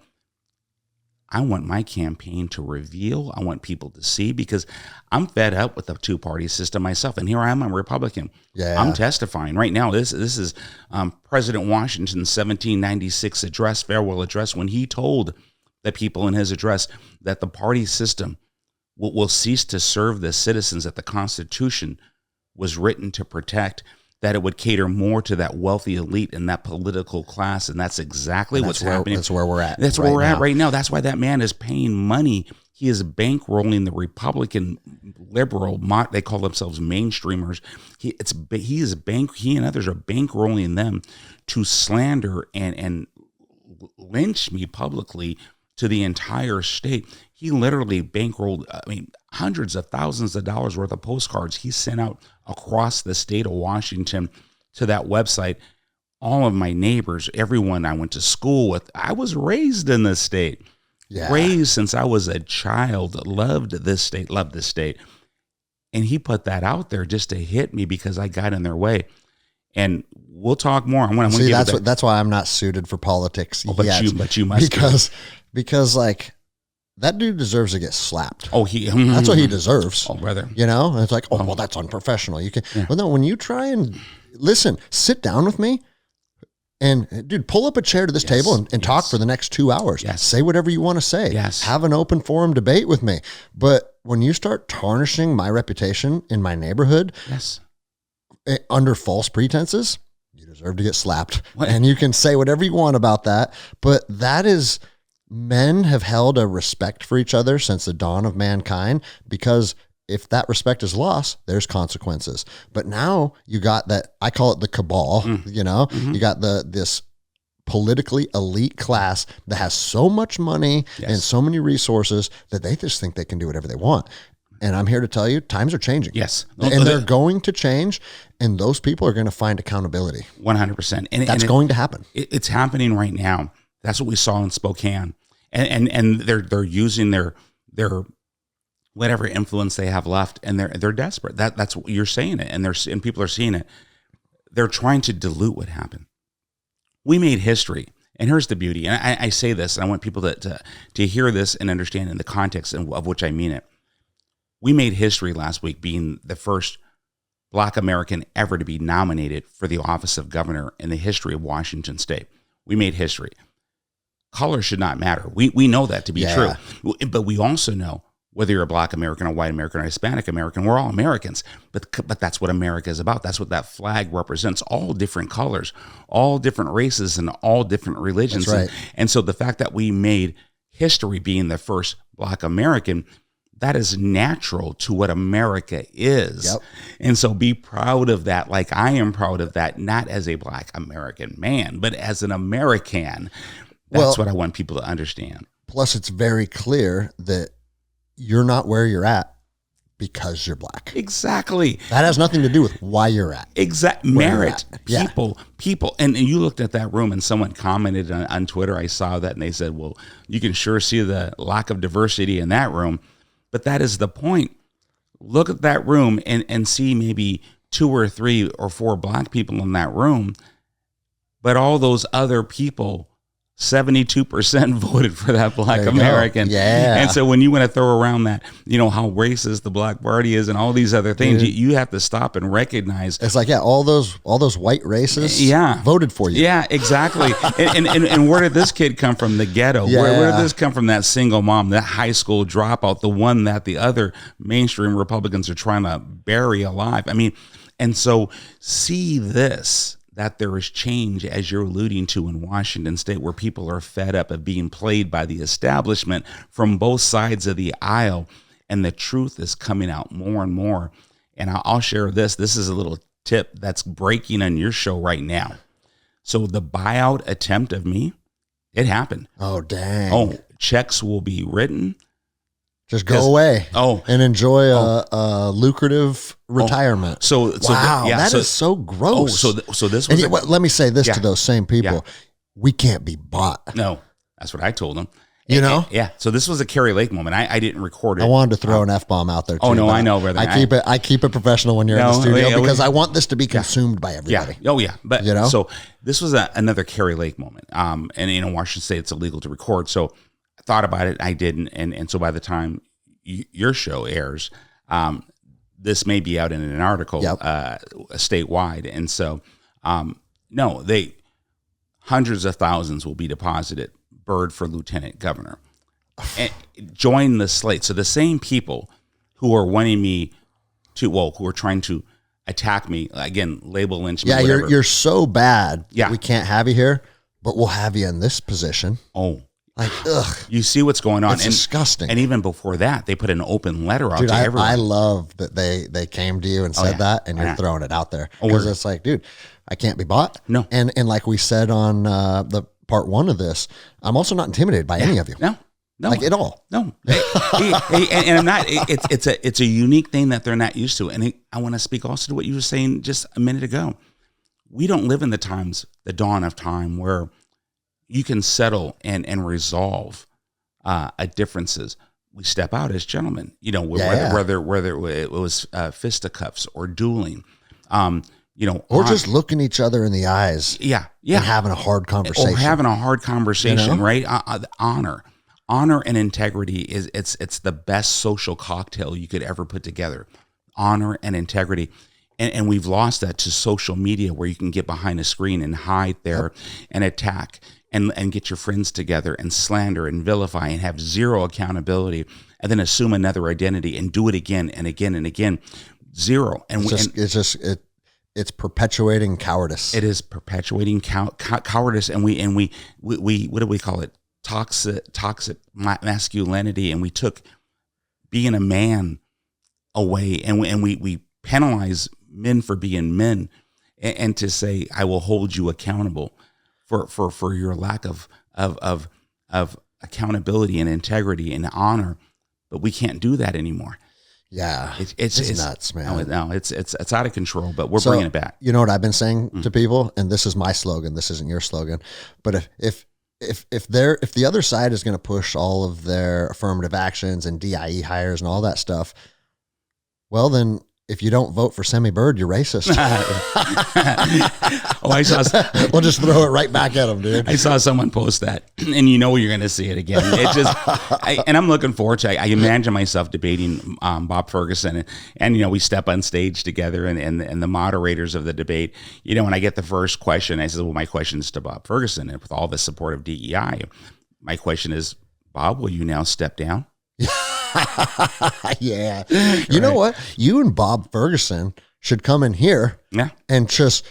I want my campaign to reveal. I want people to see, because I'm fed up with the two-party system myself. And here I am, I'm a Republican. Yeah. I'm testifying right now. This is President Washington's 1796 address, farewell address, when he told the people in his address that the party system will cease to serve the citizens that the Constitution was written to protect, that it would cater more to that wealthy elite and that political class. And that's exactly what's happening. That's where we're at. That's where we're at right now. That's why that man is paying money. He is bankrolling the Republican liberal, they call themselves mainstreamers. He and others are bankrolling them to slander and lynch me publicly to the entire state. He literally bankrolled, hundreds of thousands of dollars worth of postcards he sent out across the state of Washington to that website. All of my neighbors, everyone I went to school with, I was raised in this state. Yeah. Raised since I was a child, loved this state. And he put that out there just to hit me because I got in their way. And we'll talk more. That's why I'm not suited for politics yet. But you must because like, that dude deserves to get slapped. Oh, that's what he deserves. Oh, brother. And it's like, well, that's unprofessional. You can, well, no, when you try and listen, sit down with me and, dude, pull up a chair to this table and talk for the next 2 hours. Yes. Say whatever you want to say. Yes. Have an open forum debate with me. But when you start tarnishing my reputation in my neighborhood, under false pretenses, you deserve to get slapped. What? And you can say whatever you want about that. But that is... Men have held a respect for each other since the dawn of mankind, because if that respect is lost, there's consequences. But now you got that, I call it the cabal, you got this politically elite class that has so much money and so many resources that they just think they can do whatever they want. And I'm here to tell you, times are changing. Yes. And they're going to change, and those people are going to find accountability. 100%. And that's going to happen. It's happening right now. That's what we saw in Spokane. And they're using their whatever influence they have left, and they're desperate. That's what you're saying it, and people are seeing it. They're trying to dilute what happened. We made history, and here's the beauty. And I say this, and I want people to hear this and understand in the context of which I mean it. We made history last week, being the first Black American ever to be nominated for the office of governor in the history of Washington State. We made history. Color should not matter. We know that to be true. But we also know whether you're a Black American or white American or Hispanic American, we're all Americans. But that's what America is about. That's what that flag represents. All different colors, all different races, and all different religions. That's right. And so the fact that we made history being the first Black American, that is natural to what America is. Yep. And so be proud of that. Like I am proud of that, not as a Black American man, but as an American. That's what I want people to understand. Plus, it's very clear that you're not where you're at because you're black. Exactly. That has nothing to do with why you're at. Merit. People. And you looked at that room and someone commented on Twitter. I saw that and they said, well, you can sure see the lack of diversity in that room. But that is the point. Look at that room and see maybe 2 or 3 or 4 black people in that room. But all those other people, 72% voted for that black American. Yeah. And so when you want to throw around that, how racist the Black Party is and all these other things, you have to stop and recognize. It's like, all those white racists voted for you. Yeah, exactly. and where did this kid come from? The ghetto. Yeah. Where did this come from? That single mom, that high school dropout, the one that the other mainstream Republicans are trying to bury alive. I mean, and so see this, that there is change, as you're alluding to, in Washington State, where people are fed up of being played by the establishment from both sides of the aisle, and the truth is coming out more and more. And I'll share this. This is a little tip that's breaking on your show right now. So the buyout attempt of me, it happened. Oh, dang. Oh, checks will be written. Just go away. Oh, and enjoy a lucrative retirement. Wow, that is so gross. So this was. Let me say this to those same people: we can't be bought. No, that's what I told them. Yeah. So this was a Carrie Lake moment. I didn't record it. I wanted to throw an F-bomb out there too. Oh no, I know, brother. I keep it professional when you're in the studio because I want this to be consumed by everybody. Yeah. Oh yeah. But so this was another Carrie Lake moment. And in Washington State, it's illegal to record. So I thought about it. I didn't. And so by the time your show airs, this may be out in an article statewide. And so, no, hundreds of thousands will be deposited. Bird for lieutenant governor. And join the slate. So the same people who are wanting me who are trying to attack me, again, label lynch me. Yeah, you're so bad that we can't have you here, but we'll have you in this position. Oh. Like, ugh. You see what's going on. It's disgusting. And even before that, they put an open letter out to everyone. I love that they came to you and said that, and you're throwing it out there. Because it's like, dude, I can't be bought. No. And like we said on the part 1 of this, I'm also not intimidated by any of you. No. Like at all. No. And I'm not. It's a unique thing that they're not used to. And I want to speak also to what you were saying just a minute ago. We don't live in the dawn of time where you can settle and resolve differences. We step out as gentlemen, whether it was fisticuffs or dueling, or just looking each other in the eyes. Yeah. And having a hard conversation. Right? Honor and integrity it's the best social cocktail you could ever put together. Honor and integrity. And we've lost that to social media, where you can get behind a screen and hide there and attack. And get your friends together and slander and vilify and have zero accountability, and then assume another identity and do it again and again and again. Zero. And it's perpetuating cowardice. It is perpetuating cowardice, and we what do we call it? Toxic masculinity, and we took being a man away, and we penalize men for being men, and to say, I will hold you accountable for your lack of accountability and integrity and honor, but we can't do that anymore. Yeah, it's nuts, man. No, it's out of control, but we're bringing it back. You know what I've been saying to people, and this is my slogan. This isn't your slogan, but if the other side is going to push all of their affirmative actions and DIE hires and all that stuff, well then, if you don't vote for Semi Bird, you're racist. I saw. We'll just throw it right back at them, dude. I saw someone post that, and you're going to see it again. It just, and I'm looking forward to it. I imagine myself debating Bob Ferguson, and we step on stage together, and the moderators of the debate. When I get the first question, I said, "Well, my question is to Bob Ferguson, and with all the support of DEI, my question is, Bob, will you now step down?" Yeah. You know what? You and Bob Ferguson should come in here and just,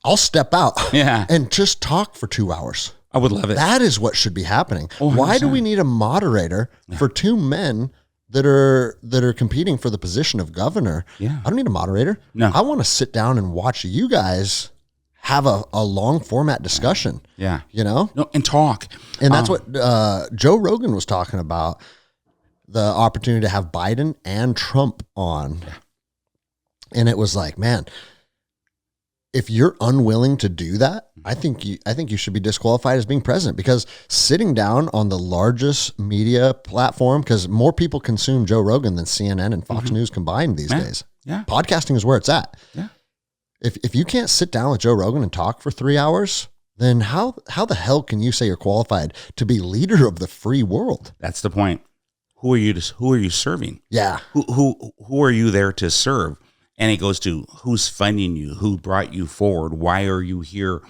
I'll step out and just talk for 2 hours. I would love it. That is what should be happening. Oh, why do we need a moderator for 2 men that are competing for the position of governor? Yeah. I don't need a moderator. No. I want to sit down and watch you guys have a long format discussion. Yeah. You know? No, and talk. And that's what Joe Rogan was talking about, the opportunity to have Biden and Trump on. Yeah. And it was like, man, if you're unwilling to do that, I think you should be disqualified as being president, because sitting down on the largest media platform, because more people consume Joe Rogan than CNN and Fox News combined these days. Yeah. Podcasting is where it's at. Yeah. If you can't sit down with Joe Rogan and talk for 3 hours, then how the hell can you say you're qualified to be leader of the free world? That's the point. Who are you serving? Yeah. Who are you there to serve? And it goes to who's funding you, who brought you forward, why are you here?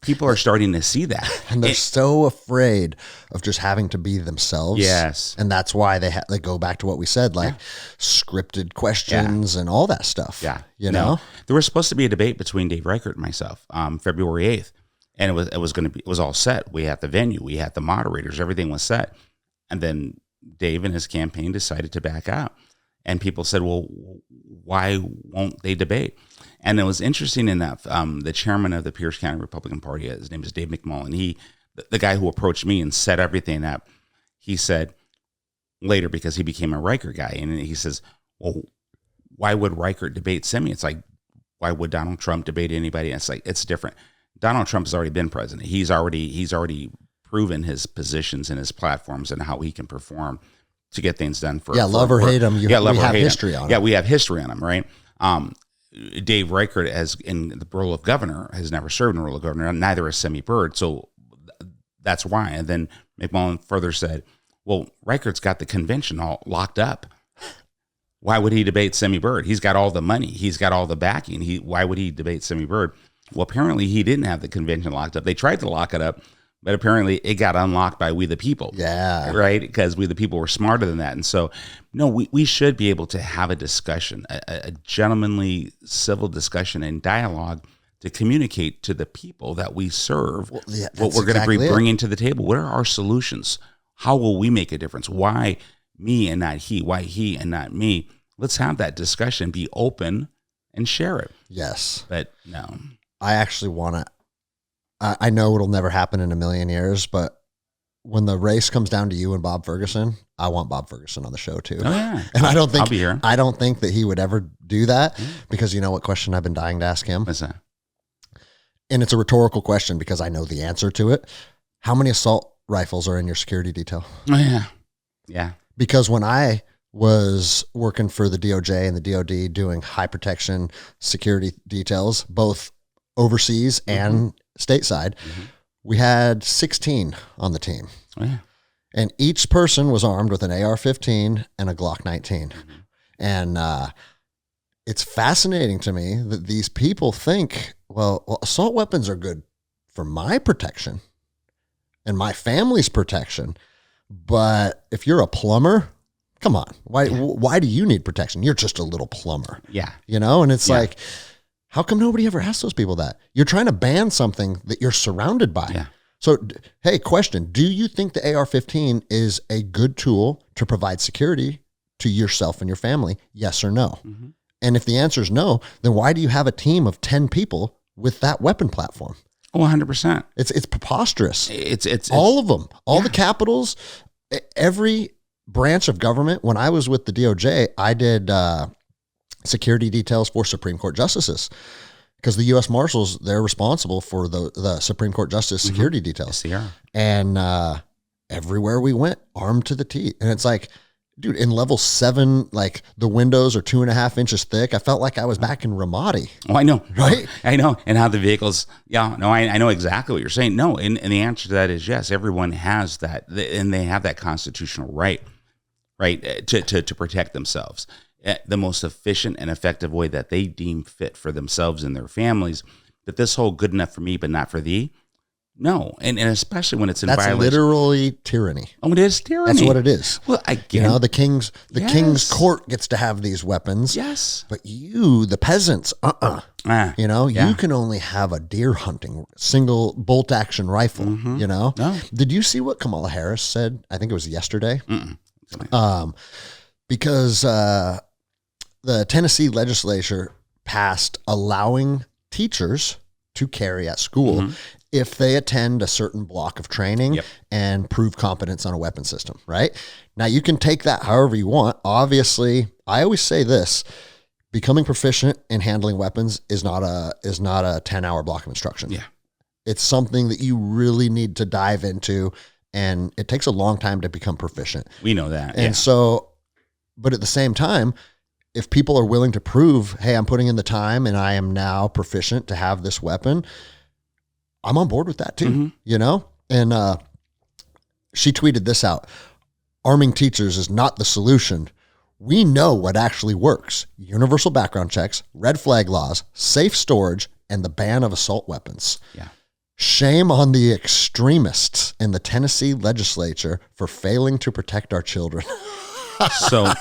People are starting to see that, and they're so afraid of just having to be themselves. Yes, and that's why they go back to what we said, like scripted questions and all that stuff. Yeah, you know, there was supposed to be a debate between Dave Reichert and myself, February 8th, and it was all set. We had the venue, we had the moderators, everything was set, and then Dave and his campaign decided to back out. And people said, well, why won't they debate? And it was interesting in that the chairman of the Pierce County Republican Party, his name is Dave McMullen, the guy who approached me and set everything up, he said later, because he became a Reichert guy, and he says, well, why would Reichert debate Semi? It's like, why would Donald Trump debate anybody? And it's like, it's different. Donald Trump has already been president. He's already proven his positions and his platforms and how he can perform to get things done love or hate him. We have history on him. Yeah, we have history on him, right? Dave Reichert, as in the role of governor, has never served in the role of governor. Neither has Semi Bird, so that's why. And then McMullen further said, "Well, Reichert's got the convention all locked up. Why would he debate Semi Bird? He's got all the money. He's got all the backing. Why would he debate Semi Bird?" Well, apparently he didn't have the convention locked up. They tried to lock it up, but apparently it got unlocked by We the People. Yeah. Right? Because We the People were smarter than that. And so, no, we should be able to have a discussion, a gentlemanly civil discussion and dialogue to communicate to the people that we serve what we're going to be bringing to the table. What are our solutions? How will we make a difference? Why me and not he? Why he and not me? Let's have that discussion, be open, and share it. Yes. But no. I actually want to, I know it'll never happen in a million years, but when the race comes down to you and Bob Ferguson, I want Bob Ferguson on the show too. Oh yeah. And I'll be here. I don't think that he would ever do that, because you know what question I've been dying to ask him? What's that? And it's a rhetorical question because I know the answer to it. How many assault rifles are in your security detail? Oh yeah. Yeah. Because when I was working for the DOJ and the DOD doing high protection security details, both overseas and stateside, we had 16 on the team. Oh, yeah. And each person was armed with an AR-15 and a Glock 19. And it's fascinating to me that these people think, well, assault weapons are good for my protection and my family's protection. But if you're a plumber, come on, why do you need protection? You're just a little plumber. Yeah. You know, and it's like, how come nobody ever asks those people that? You're trying to ban something that you're surrounded by. Yeah. So, hey, question, do you think the AR-15 is a good tool to provide security to yourself and your family? Yes or no? And if the answer is no, then why do you have a team of 10 people with that weapon platform? Oh, 100%. It's preposterous. It's all of them, all the capitals, every branch of government. When I was with the DOJ, I did security details for Supreme Court justices, because the U.S. Marshals, they're responsible for the Supreme Court justice security details. Yes, they are. And everywhere we went, armed to the teeth. And it's like, dude, in level 7, like the windows are 2.5 inches thick. I felt like I was back in Ramadi. Oh, I know. Right? I know. And how the vehicles, I know exactly what you're saying. No, and the answer to that is yes, everyone has that, and they have that constitutional right to protect themselves. The most efficient and effective way that they deem fit for themselves and their families. But this whole good enough for me, but not for thee, no. And especially when it's in violation. That's literally tyranny. Oh, it is tyranny. That's what it is. Well, again, you know, the king's court gets to have these weapons. Yes. But you, the peasants, you know, you can only have a deer hunting single bolt action rifle, you know? No. Did you see what Kamala Harris said? I think it was yesterday. Because the Tennessee legislature passed allowing teachers to carry at school if they attend a certain block of training and prove competence on a weapon system, right? Now, you can take that however you want. Obviously, I always say this, becoming proficient in handling weapons is not a 10-hour block of instruction. Yeah. It's something that you really need to dive into, and it takes a long time to become proficient. We know that. And so, but at the same time, if people are willing to prove, hey, I'm putting in the time and I am now proficient to have this weapon, I'm on board with that too, you know? And she tweeted this out. Arming teachers is not the solution. We know what actually works. Universal background checks, red flag laws, safe storage, and the ban of assault weapons. Yeah. Shame on the extremists in the legislature for failing to protect our children. So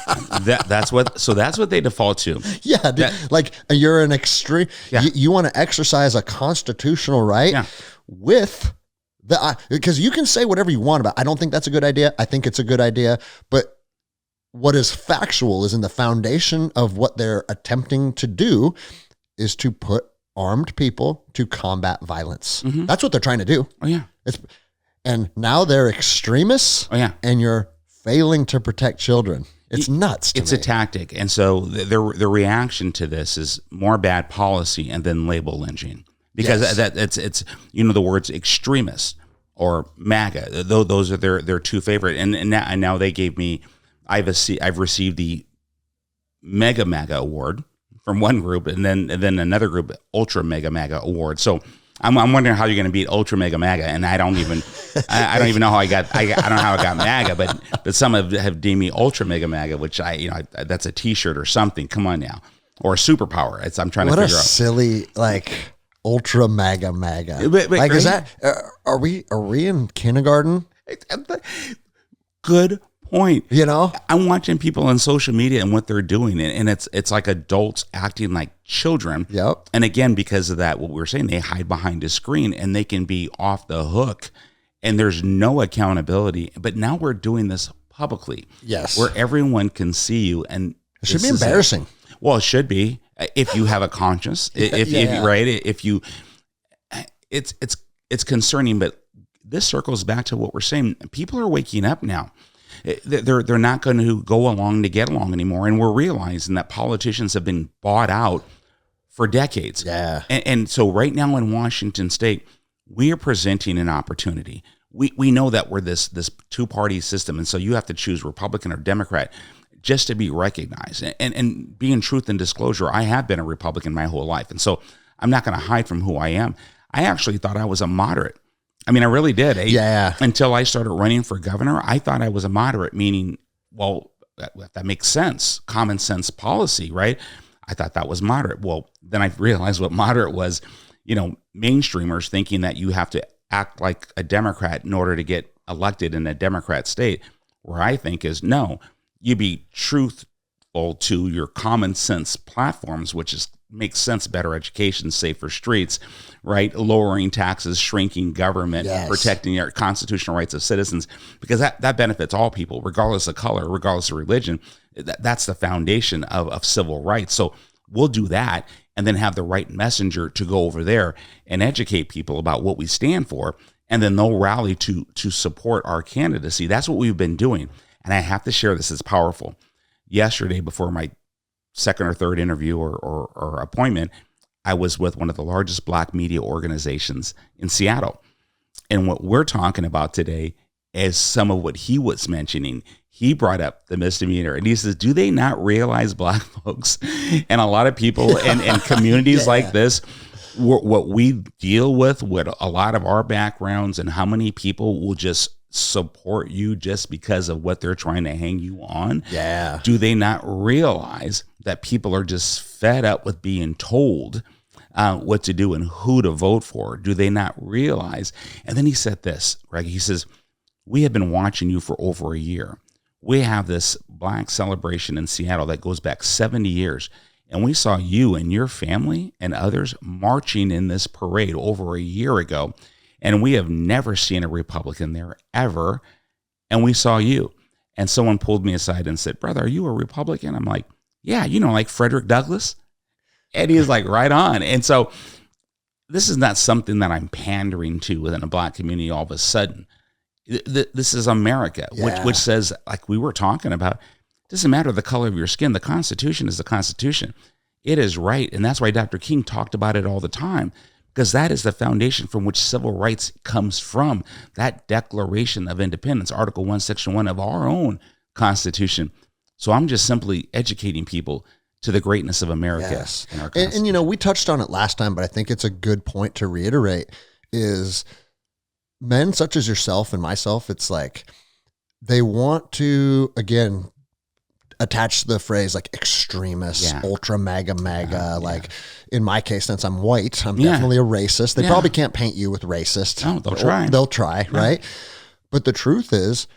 that's what they default to. Yeah, dude, like you're an extreme. Yeah. You want to exercise a constitutional right with the because you can say whatever you want about. I don't think that's a good idea. I think it's a good idea, but what is factual is in the foundation of what they're attempting to do is to put armed people to combat violence. That's what they're trying to do. Oh yeah, and now they're extremists. Oh yeah, and you're failing to protect children. It's nuts to It's me. a tactic. And so the reaction to this is more bad policy and then label lynching. Because it's the words extremist or MAGA. Those are their two favorite. And now they gave me, I've received the Mega MAGA award from one group and then another group, Ultra Mega MAGA award. So I'm wondering how you're going to beat Ultra Mega MAGA, and I don't even know how I don't know how I got MAGA, but some have deemed me Ultra Mega MAGA, which that's a T-shirt or something. Come on now, or a superpower. I'm trying to figure out. What a silly Ultra Mega MAGA. But is that are we in kindergarten? Good point. I'm watching people on social media and what they're doing, and it's like adults acting like children. Yep. And again, because of that, what we were saying, they hide behind a screen and they can be off the hook, and there's no accountability. But now we're doing this publicly. Yes. Where everyone can see you, and it should be embarrassing. Well, it should be if you have a conscience. If you, it's concerning, but this circles back to what we're saying. People are waking up now. They're not going to go along to get along anymore, and we're realizing that politicians have been bought out for decades. Yeah, and so right now in Washington State, we are presenting an opportunity. We know that we're this two-party system, and so you have to choose Republican or Democrat just to be recognized. And being truth and disclosure, I have been a Republican my whole life, and so I'm not going to hide from who I am. I actually thought I was a moderate. I mean, I really did. Until I started running for governor, I thought I was a moderate, meaning, well, that makes sense. Common sense policy, right? I thought that was moderate. Well, then I realized what moderate was, mainstreamers thinking that you have to act like a Democrat in order to get elected in a Democrat state, where I think is, no, you be truthful to your common sense platforms, which makes sense, better education, safer streets, right? Lowering taxes, shrinking government, protecting your constitutional rights of citizens, because that benefits all people, regardless of color, regardless of religion. That's the foundation of civil rights. So we'll do that and then have the right messenger to go over there and educate people about what we stand for, and then they'll rally to support our candidacy. That's what we've been doing. And I have to share this, it's powerful. Yesterday, before my second or third interview or appointment, I was with one of the largest Black media organizations in Seattle. And what we're talking about today is some of what he was mentioning. He brought up the misdemeanor, and he says, do they not realize, Black folks and a lot of people in communities like this, what we deal with a lot of our backgrounds, and how many people will just support you just because of what they're trying to hang you on? Yeah. Do they not realize that people are just fed up with being told what to do and who to vote for? Do they not realize? And then he said this, right? He says, we have been watching you for over a year. We have this Black celebration in Seattle that goes back 70 years. And we saw you and your family and others marching in this parade over a year ago. And we have never seen a Republican there ever. And we saw you. And someone pulled me aside and said, brother, are you a Republican? I'm like, yeah, like Frederick Douglass. And he was like, right on. And so this is not something that I'm pandering to within a Black community all of a sudden. This is America, which says, like we were talking about, it doesn't matter the color of your skin. The Constitution is the Constitution. It is right. And that's why Dr. King talked about it all the time, because that is the foundation from which civil rights comes from. That Declaration of Independence, Article 1, Section 1 of our own Constitution. So I'm just simply educating people to the greatness of America. Yes. And, you know, we touched on it last time, but I think it's a good point to reiterate is men such as yourself and myself, it's like they want to, again, attach the phrase like extremist, ultra MAGA, like in my case, since I'm white, I'm definitely a racist. They probably can't paint you with racist. No, they'll try. They'll try, right? But the truth is,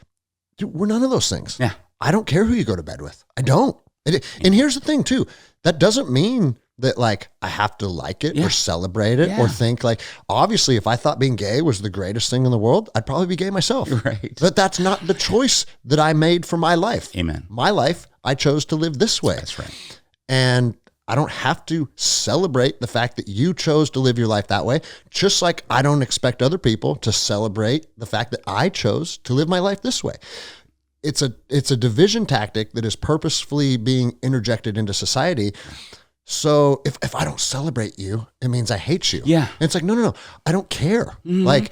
dude, we're none of those things. Yeah. I don't care who you go to bed with. I don't. And here's the thing too, that doesn't mean that like I have to like it or celebrate it or think like, obviously if I thought being gay was the greatest thing in the world, I'd probably be gay myself. Right. But that's not the choice that I made for my life. Amen. My life, I chose to live this way. That's right. And I don't have to celebrate the fact that you chose to live your life that way, just like I don't expect other people to celebrate the fact that I chose to live my life this way. It's a division tactic that is purposefully being interjected into society. So if I don't celebrate you, it means I hate you. Yeah. And it's like, no, I don't care. Mm-hmm. Like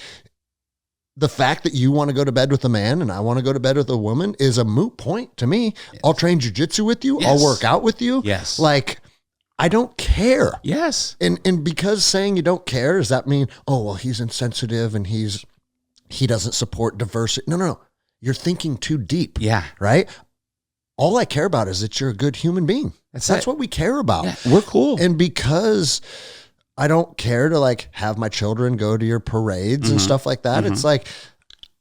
the fact that you want to go to bed with a man and I want to go to bed with a woman is a moot point to me. Yes. I'll train jujitsu with you. Yes. I'll work out with you. Yes. Like I don't care. Yes. And because saying you don't care, does that mean, oh, well, he's insensitive and he doesn't support diversity? No. You're thinking too deep. Yeah. Right? All I care about is that you're a good human being. That's what we care about. Yeah, we're cool. And because I don't care to like have my children go to your parades and stuff like that, it's like,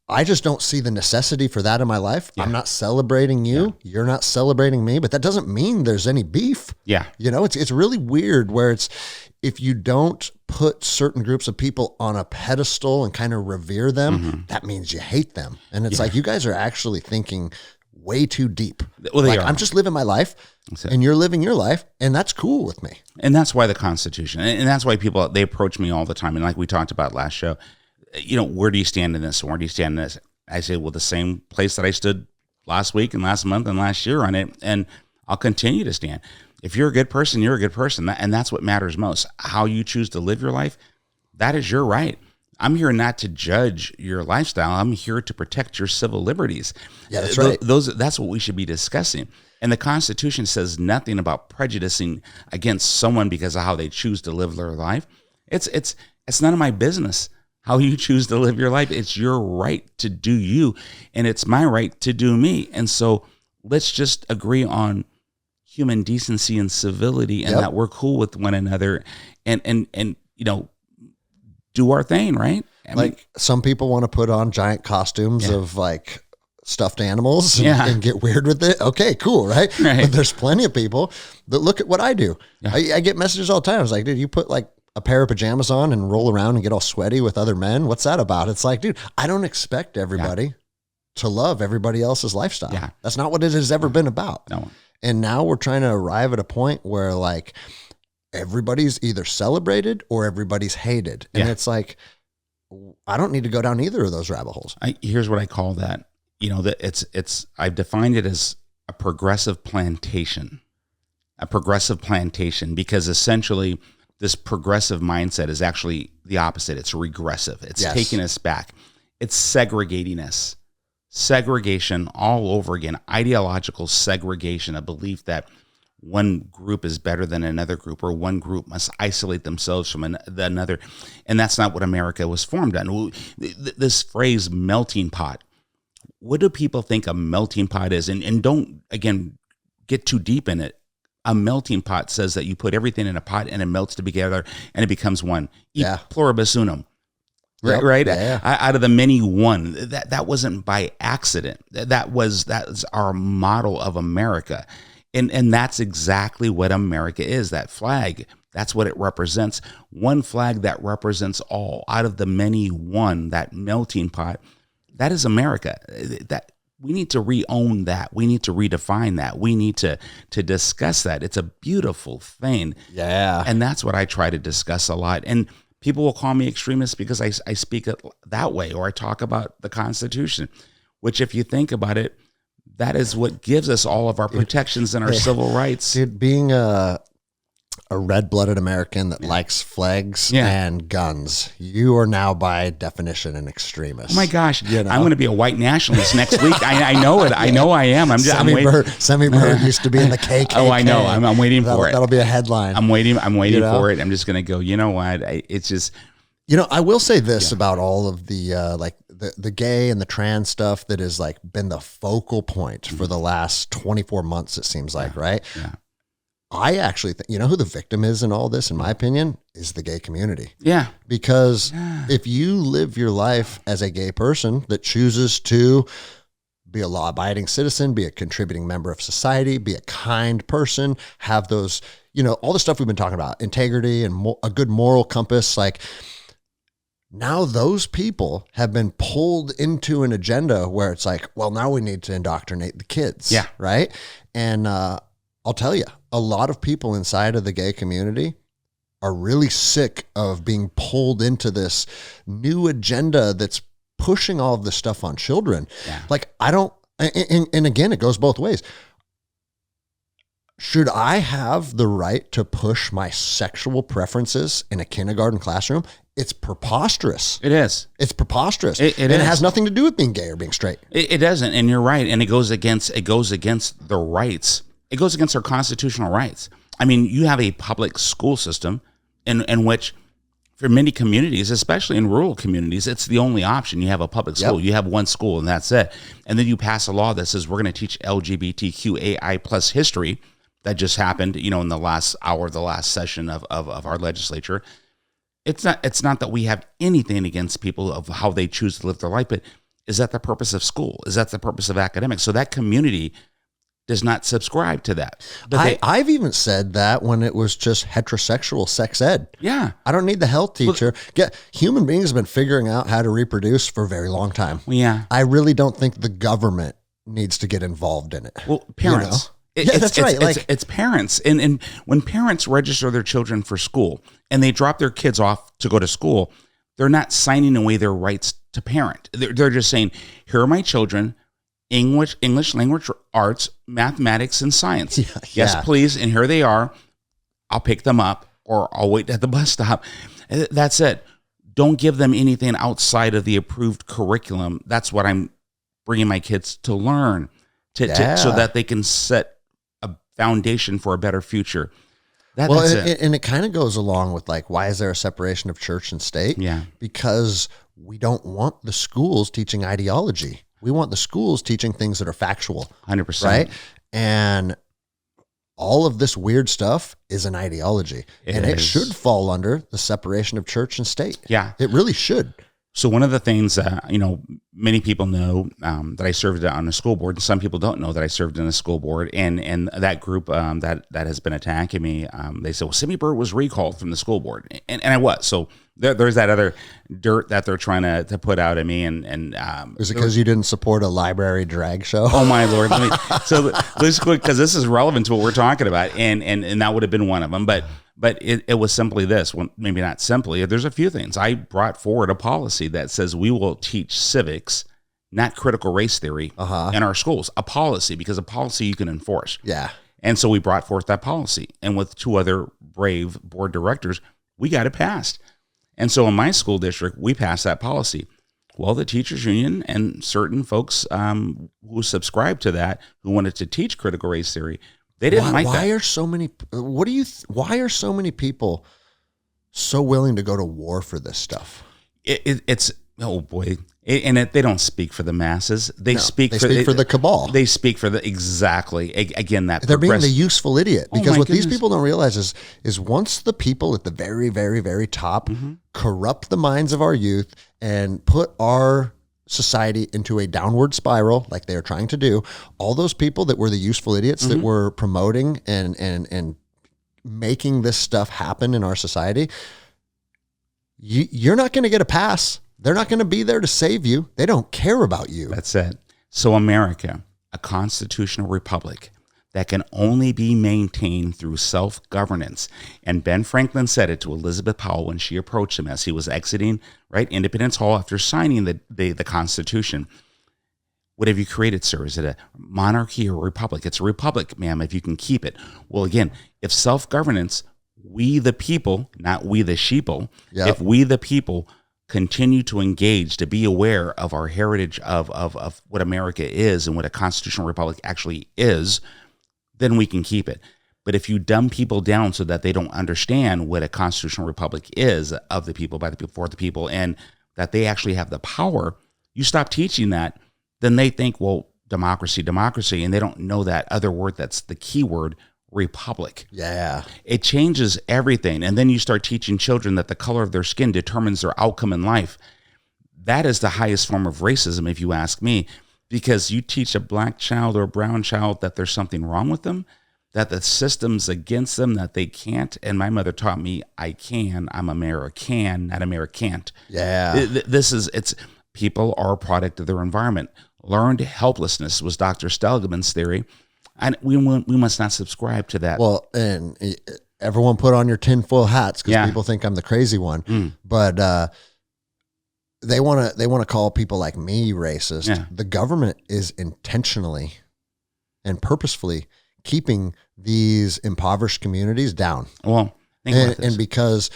I just don't see the necessity for that in my life. Yeah. I'm not celebrating you. Yeah. You're not celebrating me, but that doesn't mean there's any beef. Yeah. You know, it's really weird where it's, if you don't put certain groups of people on a pedestal and kind of revere them, that means you hate them. And it's like, you guys are actually thinking way too deep. Well, like, I'm just living my life and you're living your life, and that's cool with me. And that's why the Constitution, and that's why people, they approach me all the time. And like we talked about last show, you know, where do you stand in this? Where do you stand in this? I say, well, the same place that I stood last week and last month and last year on it. And I'll continue to stand. If you're a good person, you're a good person. And that's what matters most. How you choose to live your life, that is your right. I'm here not to judge your lifestyle. I'm here to protect your civil liberties. Yeah, that's right. That's what we should be discussing. And the Constitution says nothing about prejudicing against someone because of how they choose to live their life. It's none of my business how you choose to live your life. It's your right to do you, and it's my right to do me. And so let's just agree on human decency and civility, and that we're cool with one another, and you know, do our thing, right? I mean, some people want to put on giant costumes of like stuffed animals and get weird with it. Okay, cool, right? But there's plenty of people that look at what I do. I get messages all the time. I was like, dude, you put like a pair of pajamas on and roll around and get all sweaty with other men. What's that about? It's like, dude, I don't expect everybody to love everybody else's lifestyle. Yeah. That's not what it has ever been about. No. And now we're trying to arrive at a point where like everybody's either celebrated or everybody's hated. And it's like, I don't need to go down either of those rabbit holes. Here's what I call that. You know, that it's I've defined it as a progressive plantation. A progressive plantation, because essentially this progressive mindset is actually the opposite. It's regressive. It's taking us back. It's segregating us. Segregation all over again. Ideological segregation, a belief that one group is better than another group, or one group must isolate themselves from another. And that's not what America was formed on. This phrase, melting pot. What do people think a melting pot is? And don't, again, get too deep in it. A melting pot says that you put everything in a pot and it melts together and it becomes one. E pluribus unum. Right? Yeah. Out of the many, one. That wasn't by accident. That's our model of America. And that's exactly what America is, that flag. That's what it represents. One flag that represents all. Out of the many, one, that melting pot. That is America. That we need to re-own that. We need to redefine that. We need to discuss that. It's a beautiful thing. Yeah. And that's what I try to discuss a lot. And People will call me extremist because I speak it that way, or I talk about the Constitution, which if you think about it, that is what gives us all of our protections and our civil rights. Dude, being a red-blooded American that likes flags and guns, you are now by definition an extremist. Oh my gosh, I'm going to be a white nationalist next week. I know it. I know I am. Semi Bird used to be in the KKK. Oh, I know. I'm waiting for it. That'll be a headline. I'm waiting for it. I'm just going to go, you know what? It's just... I will say this about all of the the gay and the trans stuff that has like been the focal point for the last 24 months, it seems like, right? Yeah. I actually think, who the victim is in all this, in my opinion, is the gay community. Yeah. Because if you live your life as a gay person that chooses to be a law-abiding citizen, be a contributing member of society, be a kind person, have those, all the stuff we've been talking about, integrity and a good moral compass, like now those people have been pulled into an agenda where it's like, well, now we need to indoctrinate the kids. Yeah. Right. And, I'll tell you, a lot of people inside of the gay community are really sick of being pulled into this new agenda that's pushing all of this stuff on children. Yeah. Like, and again, it goes both ways. Should I have the right to push my sexual preferences in a kindergarten classroom? It's preposterous. It is. It's preposterous. It has nothing to do with being gay or being straight. It doesn't. And you're right. And it goes against the rights. It goes against our constitutional rights. I mean, you have a public school system in which, for many communities, especially in rural communities, it's the only option. You have a public school. Yep. You have one school, and that's it. And then you pass a law that says we're going to teach LGBTQAI plus history. That just happened, in the last hour, the last session of our legislature. It's not that we have anything against people of how they choose to live their life, but is that the purpose of school? Is that the purpose of academics? So that community does not subscribe to that. I've even said that when it was just heterosexual sex ed. Yeah. I don't need the health teacher. Human beings have been figuring out how to reproduce for a very long time. Yeah. I really don't think the government needs to get involved in it. Well, parents. That's right. It's parents. And when parents register their children for school and they drop their kids off to go to school, they're not signing away their rights to parent. They're just saying, here are my children, English language arts, mathematics, and science. Yes, please. And here they are. I'll pick them up or I'll wait at the bus stop. That's it. Don't give them anything outside of the approved curriculum. That's what I'm bringing my kids to learn so that they can set a foundation for a better future. That's it. And it kind of goes along with like, why is there a separation of church and state? Yeah. Because we don't want the schools teaching ideology. We want the schools teaching things that are factual. 100%. Right? And all of this weird stuff is an ideology. It should fall under the separation of church and state. Yeah. It really should. So one of the things, many people know that I served on a school board, and some people don't know that I served in a school board. And that group that has been attacking me, they said, well, Simi Bird was recalled from the school board. And I was. So there's that other dirt that they're trying to put out at me. And is it because you didn't support a library drag show? Oh, my Lord. So let's quick, because this is relevant to what we're talking about. And that would have been one of them. But it was simply this, well, maybe not simply. There's a few things. I brought forward a policy that says we will teach civics, not critical race theory, in our schools. A policy, because a policy you can enforce. Yeah. And so we brought forth that policy. And with two other brave board directors, we got it passed. And so in my school district, we passed that policy. Well, the teachers union and certain folks who subscribed to that, who wanted to teach critical race theory, they didn't like that. Why are so many? Why are so many people so willing to go to war for this stuff? It's oh boy, they don't speak for the masses. They speak for the cabal. They speak for the exactly again that they're being the useful idiot, because what goodness. These people don't realize is once the people at the very, very, very top corrupt the minds of our youth and put our society into a downward spiral like they're trying to do, all those people that were the useful idiots that were promoting and making this stuff happen in our society, you're not going to get a pass. They're not going to be there to save you. They don't care about you. That's it. So America, a constitutional republic, that can only be maintained through self-governance. And Ben Franklin said it to Elizabeth Powell when she approached him as he was exiting, right, Independence Hall after signing the Constitution. What have you created, sir? Is it a monarchy or a republic? It's a republic, ma'am, if you can keep it. Well, again, if self-governance, we the people, not we the sheeple, if we the people continue to engage, to be aware of our heritage of what America is and what a constitutional republic actually is, then we can keep it. But if you dumb people down so that they don't understand what a constitutional republic is, of the people, by the people, for the people, and that they actually have the power, you stop teaching that, then they think, well, democracy, and they don't know that other word that's the key word, republic. Yeah. It changes everything. And then you start teaching children that the color of their skin determines their outcome in life. That is the highest form of racism, if you ask me, because you teach a black child or a brown child that there's something wrong with them, that the system's against them, that they can't. And my mother taught me, I can, I'm American, not American't. Yeah. It's people are a product of their environment. Learned helplessness was Dr. Stelgman's theory. And we must not subscribe to that. Well, and everyone put on your tinfoil hats because people think I'm the crazy one. But they want to call people like me racist. Yeah. The government is intentionally and purposefully keeping these impoverished communities down. Well, and because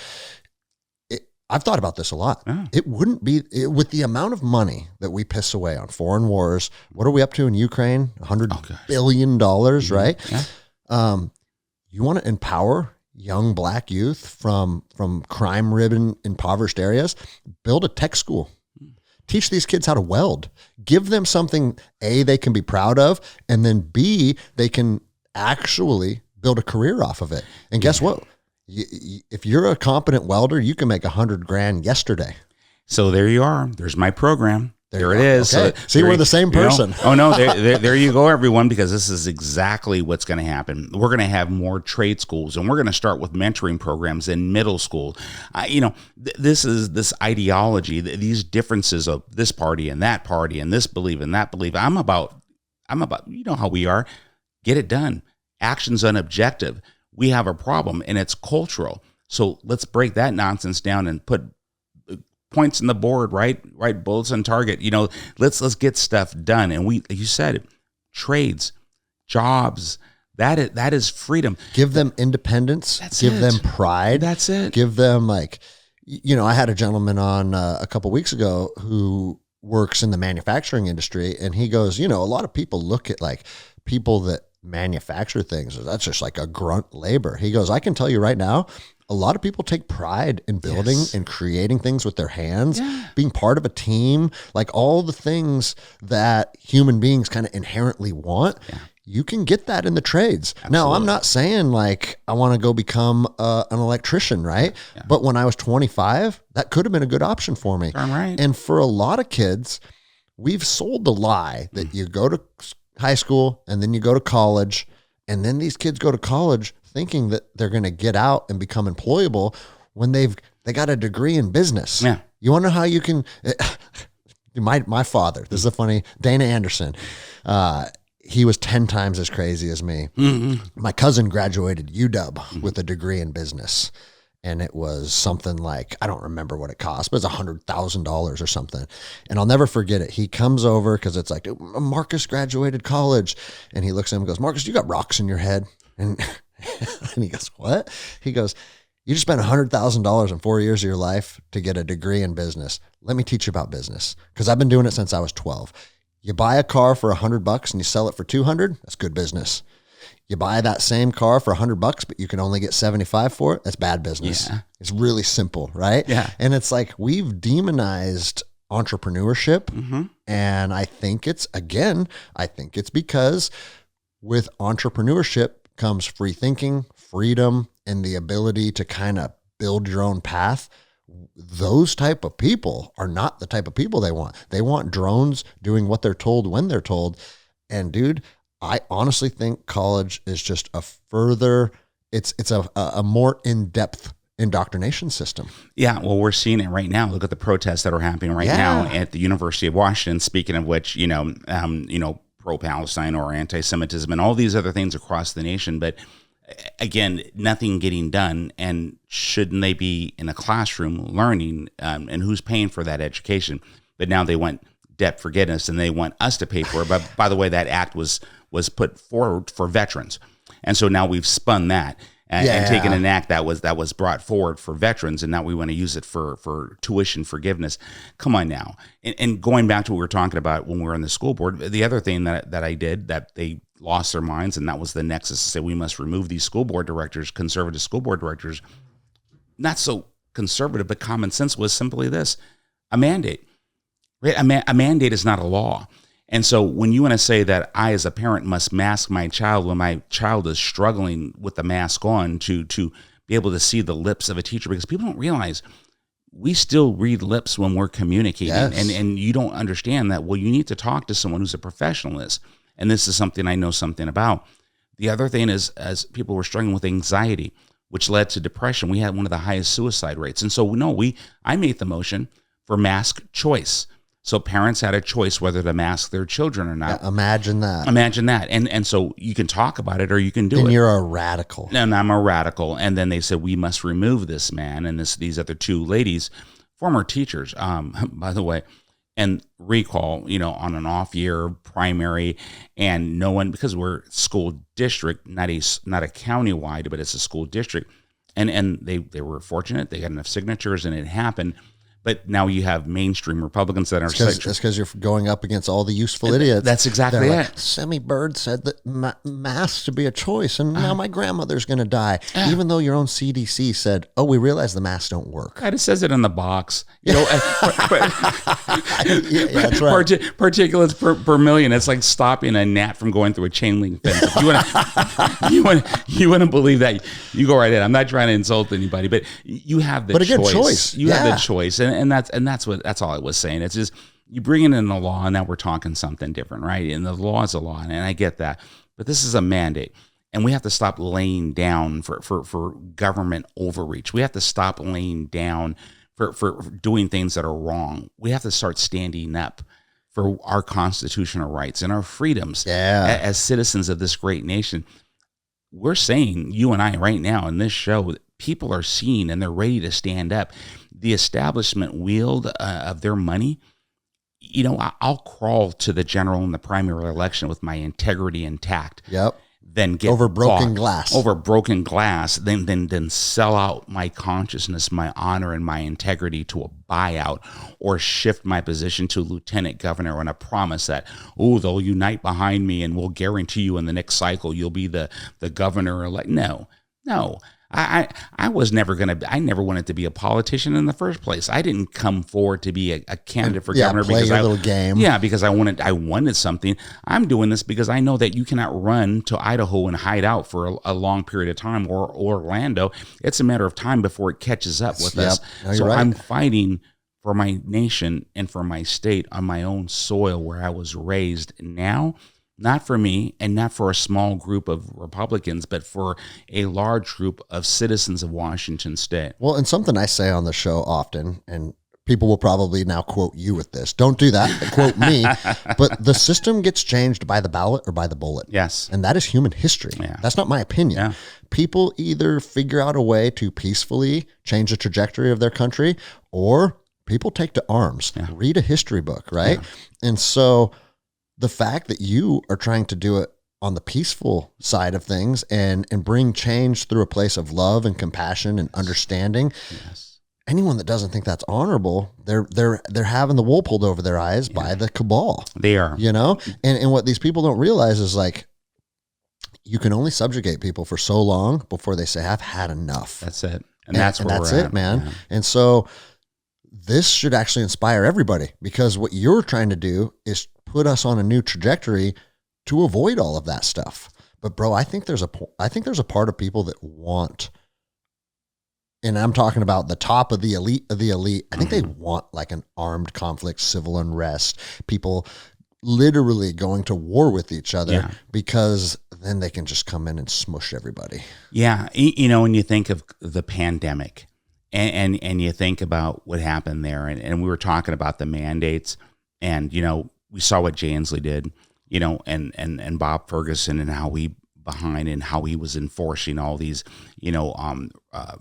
I've thought about this a lot. Oh. It wouldn't be with the amount of money that we piss away on foreign wars. What are we up to in Ukraine? $100 billion, right? Yeah. You want to empower young black youth from crime-ridden, impoverished areas? Build a tech school. Teach these kids how to weld. Give them something, A, they can be proud of, and then B, they can actually build a career off of it. And guess what? If you're a competent welder, you can make $100,000 yesterday. So there you are. There's my program. There it is. Okay. So see, we're the same person. Oh no, there you go, everyone, because this is exactly what's going to happen. We're going to have more trade schools, and we're going to start with mentoring programs in middle school. This is this ideology, these differences of this party and that party and this belief and that belief. I'm about, you know how we are. Get it done. Action's unobjective. We have a problem, and it's cultural. So let's break that nonsense down and put points on the board, right? Bullets on target. Let's get stuff done. And you said it, trades, jobs, that is freedom. Give them independence. Give them pride. That's it. Give them I had a gentleman on a couple weeks ago who works in the manufacturing industry, and he goes, a lot of people look at like people that manufacture things, that's just like a grunt labor. He goes, I can tell you right now, a lot of people take pride in building and creating things with their hands, being part of a team, like all the things that human beings kind of inherently want. Yeah. You can get that in the trades. Absolutely. Now, I'm not saying like I want to go become an electrician, right? Yeah. But when I was 25, that could have been a good option for me. Right. And for a lot of kids, we've sold the lie that you go to high school and then you go to college, and then these kids go to college thinking that they're going to get out and become employable when they got a degree in business. Yeah. You want to know how you can, my father, this is a funny, Dana Anderson, he was 10 times as crazy as me. Mm-hmm. My cousin graduated UW with a degree in business. And it was something like, I don't remember what it cost, but it's $100,000 or something. And I'll never forget it. He comes over because it's like, Marcus graduated college. And he looks at him and goes, Marcus, you got rocks in your head. And he goes, what? He goes, you just spent $100,000 in 4 years of your life to get a degree in business. Let me teach you about business, because I've been doing it since I was 12. You buy a car for $100 and you sell it for $200. That's good business. You buy that same car for $100, but you can only get 75 for it. That's bad business. Yeah. It's really simple, right? Yeah. And it's like we've demonized entrepreneurship. Mm-hmm. And I think it's because with entrepreneurship comes free thinking, freedom, and the ability to kind of build your own path. Those type of people are not the type of people they want. They want drones doing what they're told when they're told. And dude, I honestly think college is just it's a more in-depth indoctrination system. Yeah, well, we're seeing it right now. Look at the protests that are happening right now at the University of Washington. Speaking of which, pro-Palestine or anti-Semitism and all these other things across the nation. But again, nothing getting done. And shouldn't they be in a classroom learning? And who's paying for that education? But now they want debt forgiveness and they want us to pay for it. But by the way, that act was put forward for veterans. And so now we've spun that and taken an act that was brought forward for veterans, and now we want to use it for tuition forgiveness. Come on now. And going back to what we were talking about when we were on the school board, the other thing that I did that they lost their minds, and that was the nexus to say we must remove these school board directors, conservative school board directors. Not so conservative, but common sense was simply this: a mandate. Right? A mandate is not a law. And so when you want to say that I, as a parent, must mask my child when my child is struggling with the mask on to be able to see the lips of a teacher, because people don't realize we still read lips when we're communicating. Yes. And you don't understand that. Well, you need to talk to someone who's a professional in this. And this is something I know something about. The other thing is, as people were struggling with anxiety, which led to depression, we had one of the highest suicide rates. And so, I made the motion for mask choice. So parents had a choice whether to mask their children or not. Yeah, imagine that. And so you can talk about it or you can do it. And you're a radical. And I'm a radical. And then they said, we must remove this man and these other two ladies, former teachers, by the way, and recall, on an off year primary, and no one, because we're school district, not a county-wide, but it's a school district. And they were fortunate. They got enough signatures and it happened. But now you have mainstream Republicans that are... That's because you're going up against all the useful idiots. That's exactly it. Sammy Bird said that masks should be a choice, and now my grandmother's going to die. Even though your own CDC said, we realize the masks don't work. It says it in the box. That's right. Particulates per million. It's like stopping a gnat from going through a chain link fence. If you want to believe that, you go right in. I'm not trying to insult anybody, but you have the choice. But a good choice. You have the choice. And that's all I was saying. It's just you bring it in the law, and now we're talking something different, right? And the law is a law, and I get that, but this is a mandate, and we have to stop laying down for government overreach. We have to stop laying down for doing things that are wrong. We have to start standing up for our constitutional rights and our freedoms as citizens of this great nation. We're saying, you and I right now in this show, people are seeing and they're ready to stand up. The establishment wield of their money, I'll crawl to the general and the primary election with my integrity intact. Yep. Then get over broken glass, then sell out my consciousness, my honor, and my integrity to a buyout, or shift my position to lieutenant governor on a promise that, they'll unite behind me and we'll guarantee you in the next cycle you'll be the governor elect. No. I never wanted to be a politician in the first place. I didn't come forward to be a candidate for governor because little game. Yeah, because I wanted something. I'm doing this because I know that you cannot run to Idaho and hide out for a long period of time, or Orlando. It's a matter of time before it catches up with us. No, so right. I'm fighting for my nation and for my state on my own soil where I was raised. Now, not for me and not for a small group of Republicans, but for a large group of citizens of Washington State. Well, and something I say on the show often, and people will probably now quote you with this. Don't do that. Quote me. But the system gets changed by the ballot or by the bullet. Yes. And that is human history. Yeah. That's not my opinion. Yeah. People either figure out a way to peacefully change the trajectory of their country, or people take to arms. Yeah. Read a history book, right? Yeah. And so the fact that you are trying to do it on the peaceful side of things and bring change through a place of love and compassion and understanding. Yes. Anyone that doesn't think that's honorable, they're having the wool pulled over their eyes by the cabal. They are. And what these people don't realize is, like, you can only subjugate people for so long before they say, I've had enough. That's it. And that's it, at, man. Yeah. And so this should actually inspire everybody, because what you're trying to do is put us on a new trajectory to avoid all of that stuff. But bro, I think there's a part of people that want, and I'm talking about the top of the elite of the elite. I think they want like an armed conflict, civil unrest, people literally going to war with each other, because then they can just come in and smush everybody. Yeah. When you think of the pandemic and you think about what happened there, and we were talking about the mandates, and, we saw what Jay Inslee did. and Bob Ferguson and how he was enforcing all these,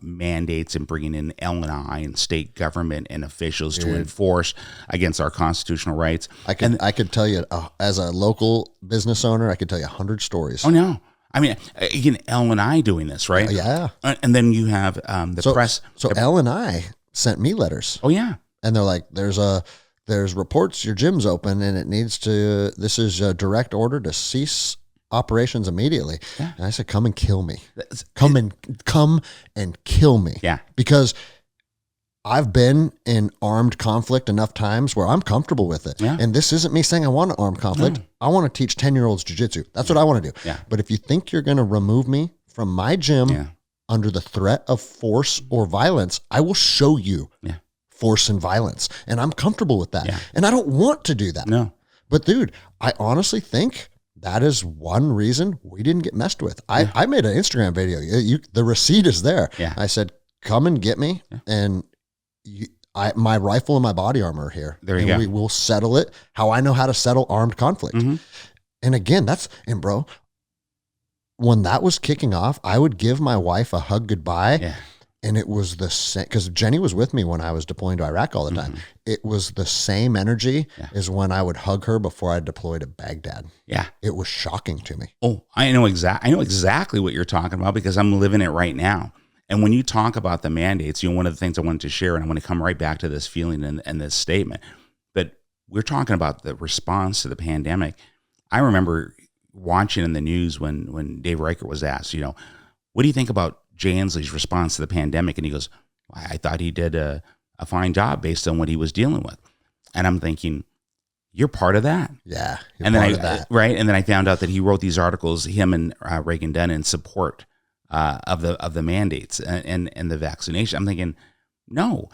mandates and bringing in L&I and state government and officials to enforce against our constitutional rights. I could tell you, as a local business owner, I could tell you 100 stories. Oh no. I mean, again, L&I doing this, right? Yeah. And then you have the press. So L&I sent me letters. Oh yeah. And they're like, there's reports your gym's open and this is a direct order to cease operations immediately. Yeah. And I said, come and kill me. Come and kill me. Yeah. Because I've been in armed conflict enough times where I'm comfortable with it. Yeah. And this isn't me saying I want an armed conflict. No. I want to teach 10-year-olds jiu-jitsu. That's what I want to do. Yeah. But if you think you're going to remove me from my gym under the threat of force or violence, I will show you force and violence. And I'm comfortable with that. Yeah. And I don't want to do that. No. But dude, I honestly think that is one reason we didn't get messed with. I made an Instagram video. The receipt is there. Yeah. I said, come and get me. Yeah. And my rifle and my body armor are here. There you go. We will settle it how I know how to settle armed conflict. Mm-hmm. And again, bro, when that was kicking off, I would give my wife a hug goodbye. Yeah. And it was the same, because Jenny was with me when I was deploying to Iraq all the time. Mm-hmm. It was the same energy as when I would hug her before I deployed to Baghdad. Yeah. It was shocking to me. Oh, I know exactly what you're talking about because I'm living it right now. And when you talk about the mandates, one of the things I wanted to share, and I want to come right back to this feeling and this statement, but we're talking about the response to the pandemic. I remember watching in the news when Dave Reichert was asked, what do you think about Jay Inslee's response to the pandemic? And he goes, I thought he did a fine job based on what he was dealing with. And I'm thinking, you're part of that. Yeah. And then right. And then I found out that he wrote these articles, him and Reagan Dunn, in support of the mandates and the vaccination. I'm thinking, no.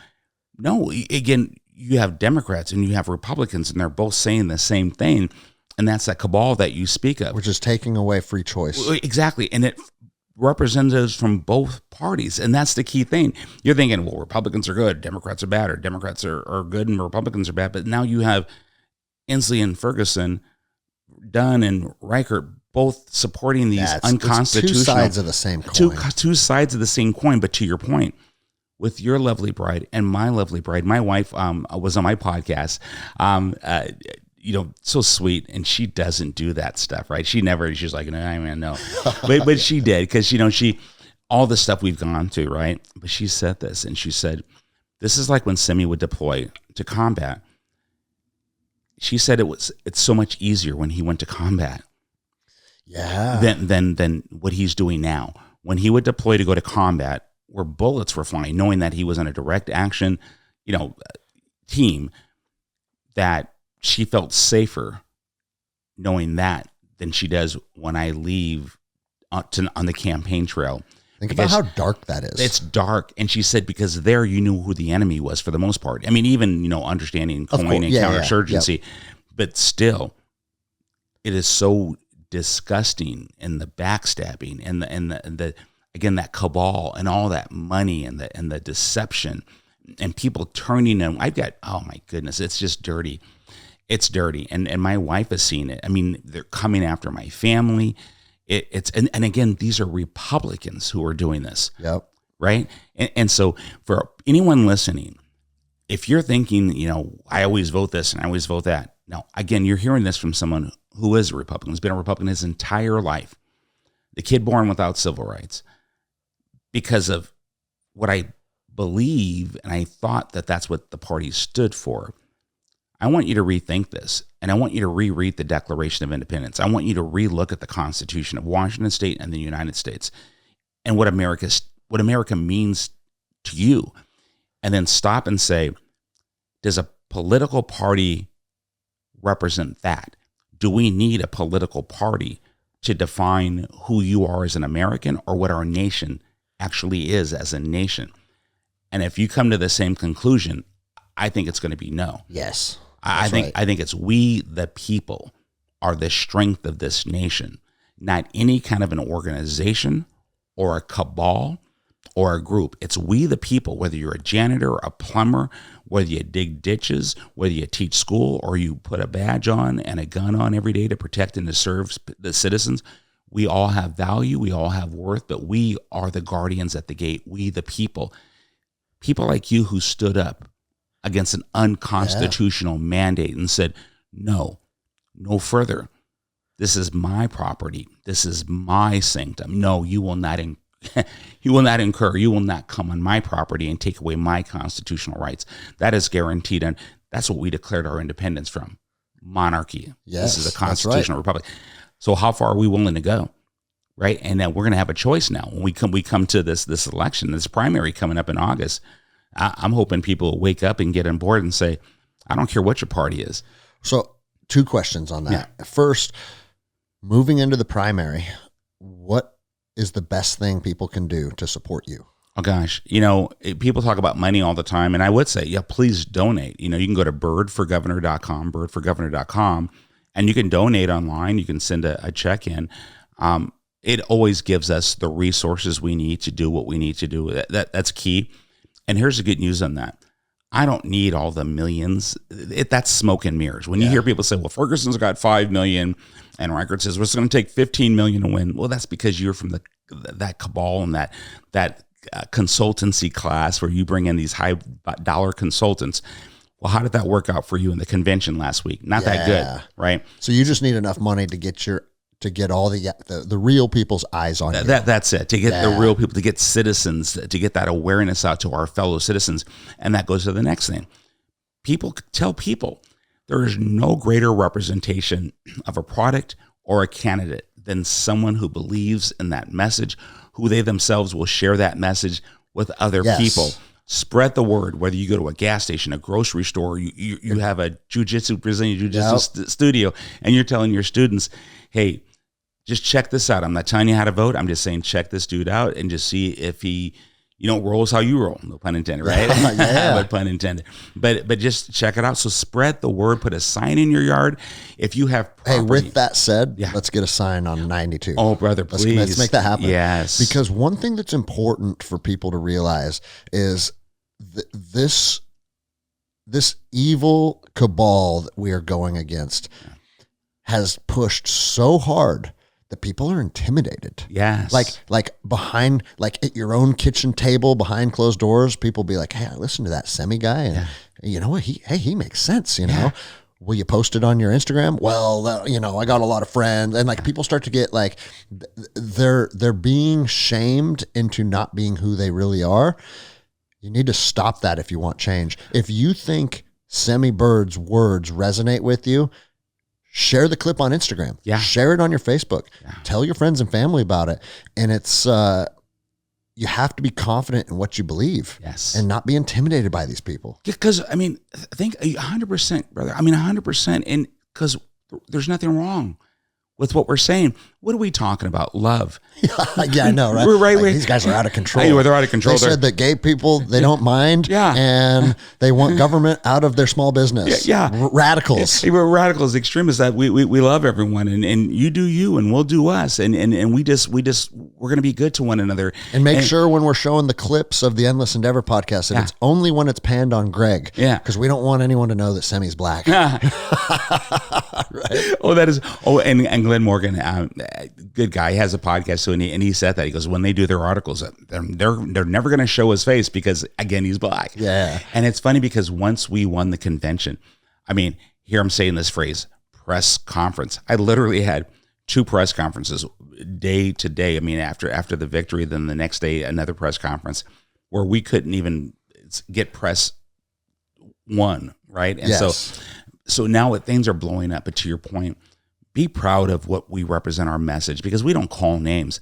Again, you have Democrats and you have Republicans, and they're both saying the same thing. And that's that cabal that you speak of. Which is taking away free choice. Exactly. And it representatives from both parties. And that's the key thing. You're thinking, well, Republicans are good, Democrats are bad, or Democrats are good and Republicans are bad. But now you have Inslee and Ferguson, Dunn and Reichert both supporting these unconstitutional. It's two sides of the same coin. Two sides of the same coin. But to your point, with your lovely bride and my lovely bride, my wife was on my podcast. So sweet, and she doesn't do that stuff, right? She's like, no, but she did, because all the stuff we've gone to, right? But she said this, and she said, this is like when Simi would deploy to combat. She said it's so much easier when he went to combat, than what he's doing now. When he would deploy to go to combat, where bullets were flying, knowing that he was on a direct action, team, that she felt safer knowing that than she does when I leave on the campaign trail. Think about how dark that is. It's dark. And she said, because there you knew who the enemy was for the most part. I mean, even, understanding coin and counterinsurgency, but still, it is so disgusting, and the backstabbing and the again, that cabal and all that money and the deception and people turning them. Oh my goodness, it's just dirty. It's dirty. And my wife has seen it. I mean, they're coming after my family. And again, these are Republicans who are doing this. Yep. Right. And so for anyone listening, if you're thinking, I always vote this and I always vote that. Now, again, you're hearing this from someone who is a Republican, who's been a Republican his entire life. The kid born without civil rights, because of what I believe. And I thought that that's what the party stood for. I want you to rethink this, and I want you to reread the Declaration of Independence. I want you to relook at the Constitution of Washington State and the United States, and what America means to you, and then stop and say, does a political party represent that? Do we need a political party to define who you are as an American, or what our nation actually is as a nation? And if you come to the same conclusion, I think it's going to be no. Yes. I think it's we, the people, are the strength of this nation, not any kind of an organization or a cabal or a group. It's we the people, whether you're a janitor, a plumber, whether you dig ditches, whether you teach school, or you put a badge on and a gun on every day to protect and to serve the citizens. We all have value. We all have worth, but we are the guardians at the gate. We the people. People like you who stood up against an unconstitutional mandate and said, no further. This is my property. This is my sanctum. No, you will not you will not come on my property and take away my constitutional rights. That is guaranteed. And that's what we declared our independence from. Monarchy. Yes, this is a constitutional republic. So how far are we willing to go? Right. And then we're going to have a choice now. When we come to this election, this primary coming up in August, I'm hoping people will wake up and get on board and say, I don't care what your party is. So 2 questions on that. Yeah. First, moving into the primary, what is the best thing people can do to support you? Oh gosh, people talk about money all the time, and I would say, please donate. You can go to birdforgovernor.com, and you can donate online. You can send a check in. It always gives us the resources we need to do what we need to do. That's key. And here's the good news on that. I don't need all the millions. That's smoke and mirrors. When you hear people say, well, Ferguson's got 5 million and Reichert says, well, it's going to take 15 million to win. Well, that's because you're from that cabal and that consultancy class where you bring in these high dollar consultants. Well, how did that work out for you in the convention last week? Not that good, right? So you just need enough money to get all the real people's eyes on you. That's it. To get the real people, to get citizens, to get that awareness out to our fellow citizens. And that goes to the next thing. Tell people there is no greater representation of a product or a candidate than someone who believes in that message, who they themselves will share that message with other people. Spread the word, whether you go to a gas station, a grocery store, you have a Brazilian jiu-jitsu studio, and you're telling your students, hey, just check this out. I'm not telling you how to vote. I'm just saying check this dude out and just see if he, rolls how you roll. No pun intended, right? But pun intended. But just check it out. So spread the word. Put a sign in your yard. If you have property. Hey, with that said, let's get a sign on 92. Oh, brother, please. Let's make that happen. Yes. Because one thing that's important for people to realize is this evil cabal that we are going against has pushed so hard that people are intimidated. Yes. Like behind, like at your own kitchen table, behind closed doors, people be like, hey, I listened to that Semi guy and you know what? He makes sense, know? Will you post it on your Instagram? Well, I got a lot of friends, and like people start to get like, they're being shamed into not being who they really are. You need to stop that if you want change. If you think Semi Bird's words resonate with you, share the clip on Instagram. Yeah. Share it on your Facebook. Yeah. Tell your friends and family about it. And it's, you have to be confident in what you believe. Yes. And not be intimidated by these people. Because, I think 100%, brother. 100%. And because there's nothing wrong with what we're saying. What are we talking about? Love. Yeah, I know, right? We're right. Like, these guys are out of control. They're out of control. They said that gay people, they don't mind. And they want government out of their small business. Radicals. We're radicals, extremists. That we love everyone, and you do you, and we'll do us, and we're going to be good to one another. And make sure when we're showing the clips of the Endless Endeavor podcast that it's only when it's panned on Greg. Yeah. Because we don't want anyone to know that Semi's black. Right. Oh, that is. Oh, and Glenn Morgan, good guy, he has a podcast too, and he said that he goes, when they do their articles, they're never going to show his face because again he's black. Yeah. And it's funny because once we won the convention, here I'm saying this phrase, press conference. I literally had 2 press conferences day to day. After the victory, then the next day another press conference where we couldn't even get press one, right? And so now things are blowing up. But to your point, be proud of what we represent, our message, because we don't call names.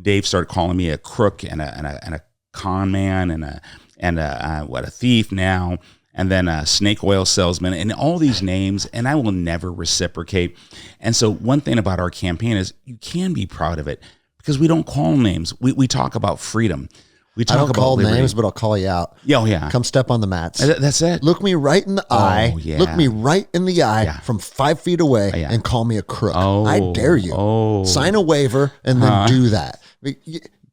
Dave started calling me a crook and a con man and a thief now, and then a snake oil salesman, and all these names, and I will never reciprocate. And so one thing about our campaign is you can be proud of it because we don't call names. We talk about freedom. We talk I don't about call liberty. names, but I'll call you out. Yeah. Come step on the mats. That's it. Look me right in the eye. Yeah. Look me right in the eye from 5 feet away and call me a crook. I dare you. Sign a waiver and then do that.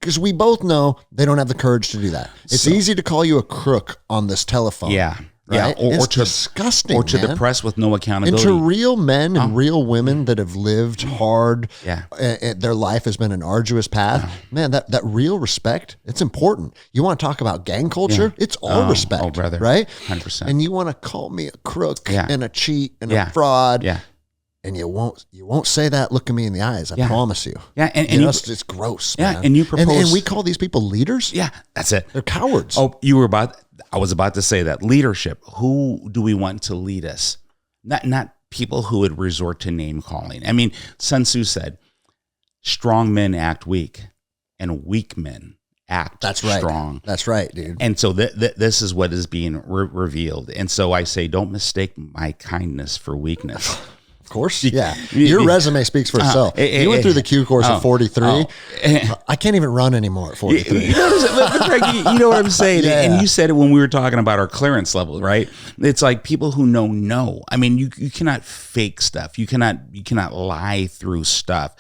Because we both know they don't have the courage to do that. It's easy to call you a crook on this telephone. Yeah. Right? Yeah, or to disgusting, or to the press with no accountability. And to real men and real women that have lived hard, and their life has been an arduous path. Man, that real respect, it's important. You want to talk about gang culture? It's all respect, brother, right? 100%. And you want to call me a crook and a cheat and a fraud, and you won't say that. Look at me in the eyes. I promise you. Yeah, and it's gross. Yeah, man. and you propose, and we call these people leaders. Yeah, that's it. They're cowards. Oh, I was about to say that. Leadership. Who do we want to lead us? Not people who would resort to name calling. I mean, Sun Tzu said, "Strong men act weak, and weak men act strong." That's right, dude. And so this is what is being revealed. And so I say, don't mistake my kindness for weakness. Of course, yeah. Your resume speaks for itself. You went through the Q course at 43. I can't even run anymore at 43. You know what I'm saying? And you said it when we were talking about our clearance level, right? It's like people who know. I mean, you cannot fake stuff. You cannot lie through stuff.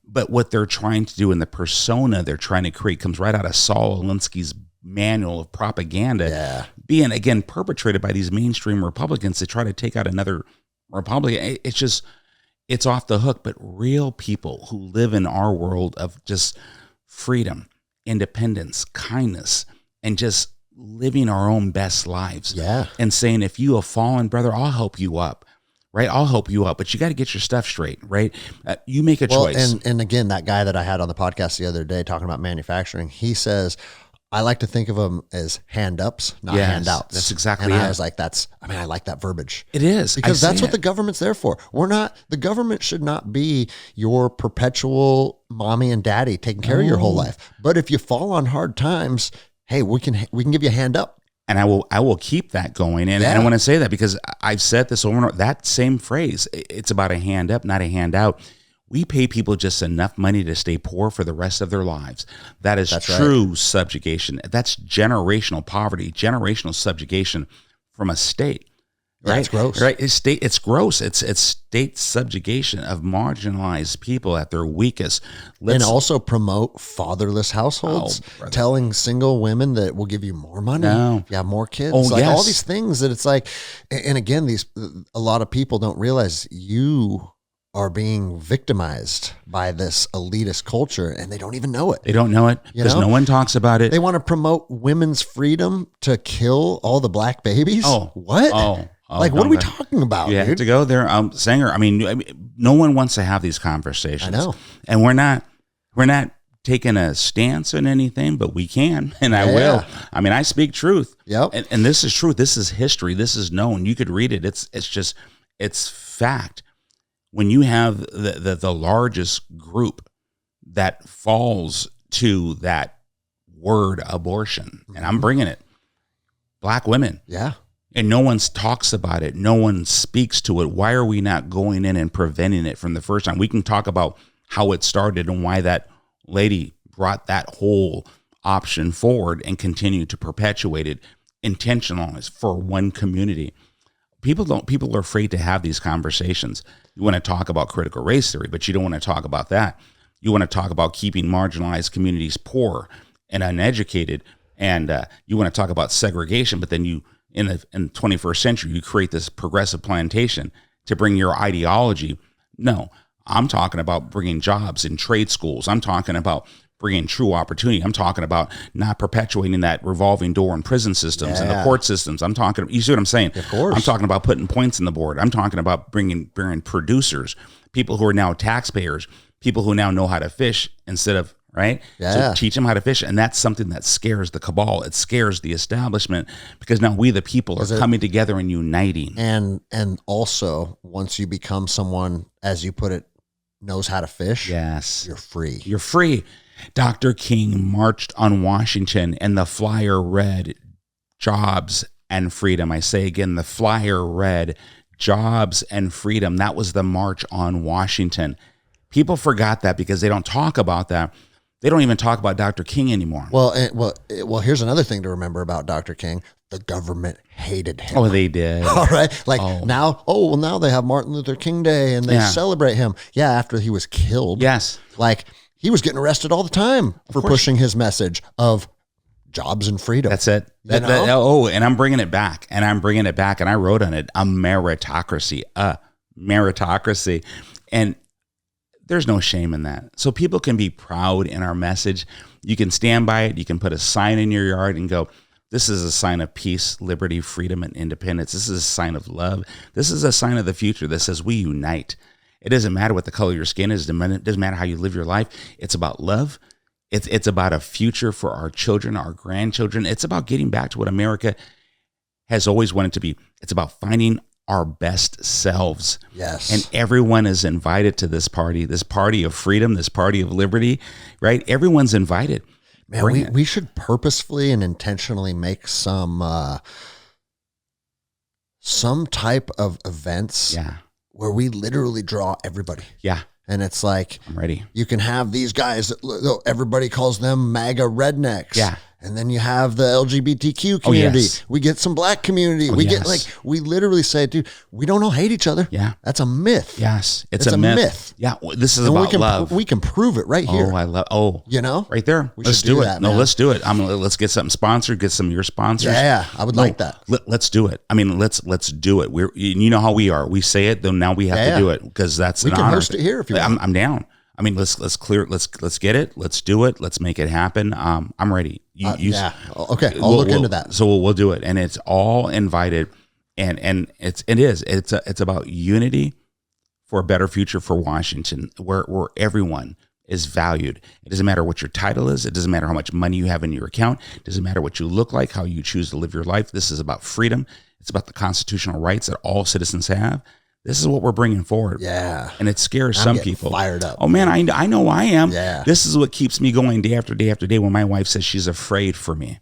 But what they're trying to do in the persona they're trying to create comes right out of Saul Alinsky's manual of propaganda, being again perpetrated by these mainstream Republicans to try to take out another Republican. It's off the hook. But real people who live in our world of just freedom, independence, kindness, and just living our own best lives. Yeah. And saying, if you have fallen, brother, I'll help you up. Right, I'll help you up, but you got to get your stuff straight. Right, you make a choice. And again, that guy that I had on the podcast the other day talking about manufacturing, he says, I like to think of them as hand ups, not handouts. That's exactly it. And I was like, I like that verbiage. It is. Because that's what the government's there for. The government should not be your perpetual mommy and daddy taking care of your whole life. But if you fall on hard times, hey, we can give you a hand up. And I will keep that going. And I want to say that because I've said this over and over, that same phrase, it's about a hand up, not a handout. We pay people just enough money to stay poor for the rest of their lives. That's true subjugation. That's generational poverty, generational subjugation from a state. Right? That's gross. Right? It's gross. It's state subjugation of marginalized people at their weakest. And also promote fatherless households, telling single women that we'll give you more money. You have more kids. All these things that it's like, and again, a lot of people don't realize you are being victimized by this elitist culture and they don't even know it. They don't know it because no one talks about it. They want to promote women's freedom to kill all the black babies. Oh, what? Like, what are we talking about? You have to go there. Sanger, I mean, no one wants to have these conversations. I know. And we're not taking a stance on anything, but we can, and I will. I mean, I speak truth. Yep. And this is truth. This is history. This is known. You could read it. It's fact. When you have the largest group that falls to that word abortion, and I'm bringing it, black women. Yeah. And no one talks about it. No one speaks to it. Why are we not going in and preventing it from the first time? We can talk about how it started and why that lady brought that whole option forward and continue to perpetuate it intentionally for one community. People are afraid to have these conversations. You want to talk about critical race theory, but you don't want to talk about that. You want to talk about keeping marginalized communities poor and uneducated, and you want to talk about segregation, but then you, in the 21st century, you create this progressive plantation to bring your ideology. No, I'm talking about bringing jobs in trade schools. I'm talking about bringing true opportunity. I'm talking about not perpetuating that revolving door in prison systems and the court systems. You see what I'm saying? Of course. I'm talking about putting points in the board. I'm talking about bringing producers, people who are now taxpayers, people who now know how to fish instead of, right? So teach them how to fish. And that's something that scares the cabal. It scares the establishment because now we, the people, are coming together and uniting. And also, once you become someone, as you put it, knows how to fish, you're free. You're free. Dr. King marched on Washington and the flyer read jobs and freedom. I say again, the flyer read jobs and freedom. That was the march on Washington. People forgot that because they don't talk about that. They don't even talk about Dr. King anymore. Well, here's another thing to remember about Dr. King. The government hated him. Oh, they did. All right. Now they have Martin Luther King Day and they celebrate him. Yeah, after he was killed. Yes. Like, he was getting arrested all the time for pushing his message of jobs and freedom. That's it. And I'm bringing it back. And I wrote on it, a meritocracy. And there's no shame in that. So people can be proud in our message. You can stand by it. You can put a sign in your yard and go, this is a sign of peace, liberty, freedom, and independence. This is a sign of love. This is a sign of the future that says we unite. It doesn't matter what the color of your skin is. It doesn't matter how you live your life. It's about love. It's about a future for our children, our grandchildren. It's about getting back to what America has always wanted to be. It's about finding our best selves. Yes. And everyone is invited to this party of freedom, this party of liberty, right? Everyone's invited. Man, we should purposefully and intentionally make some type of events where we literally draw everybody. Yeah. And it's like, I'm ready. You can have these guys that everybody calls them MAGA rednecks. Yeah. And then you have the LGBTQ community. Yes. We get some black community. We literally say, dude, we don't all hate each other. Yeah. That's a myth. Yes. It's a myth. Yeah. This is about love. We can prove it right here. You know? Right there. Let's do it. Let's do it. Let's get something sponsored, get some of your sponsors. Yeah. I would like that. Let's do it. I mean, let's do it. You know how we are. We say it, though now we have to do it because that's an honor. We can host it here if you want. I'm down. I mean, let's get it. Let's do it. Let's make it happen. I'm ready. Okay. I'll look into that. So we'll do it. And it's all invited. And it's about unity for a better future for Washington, where everyone is valued. It doesn't matter what your title is. It doesn't matter how much money you have in your account. It doesn't matter what you look like, how you choose to live your life. This is about freedom. It's about the constitutional rights that all citizens have. This is what we're bringing forward. Yeah. And it scares some people. Fired up. Oh, man, I know I am. Yeah. This is what keeps me going day after day after day when my wife says she's afraid for me,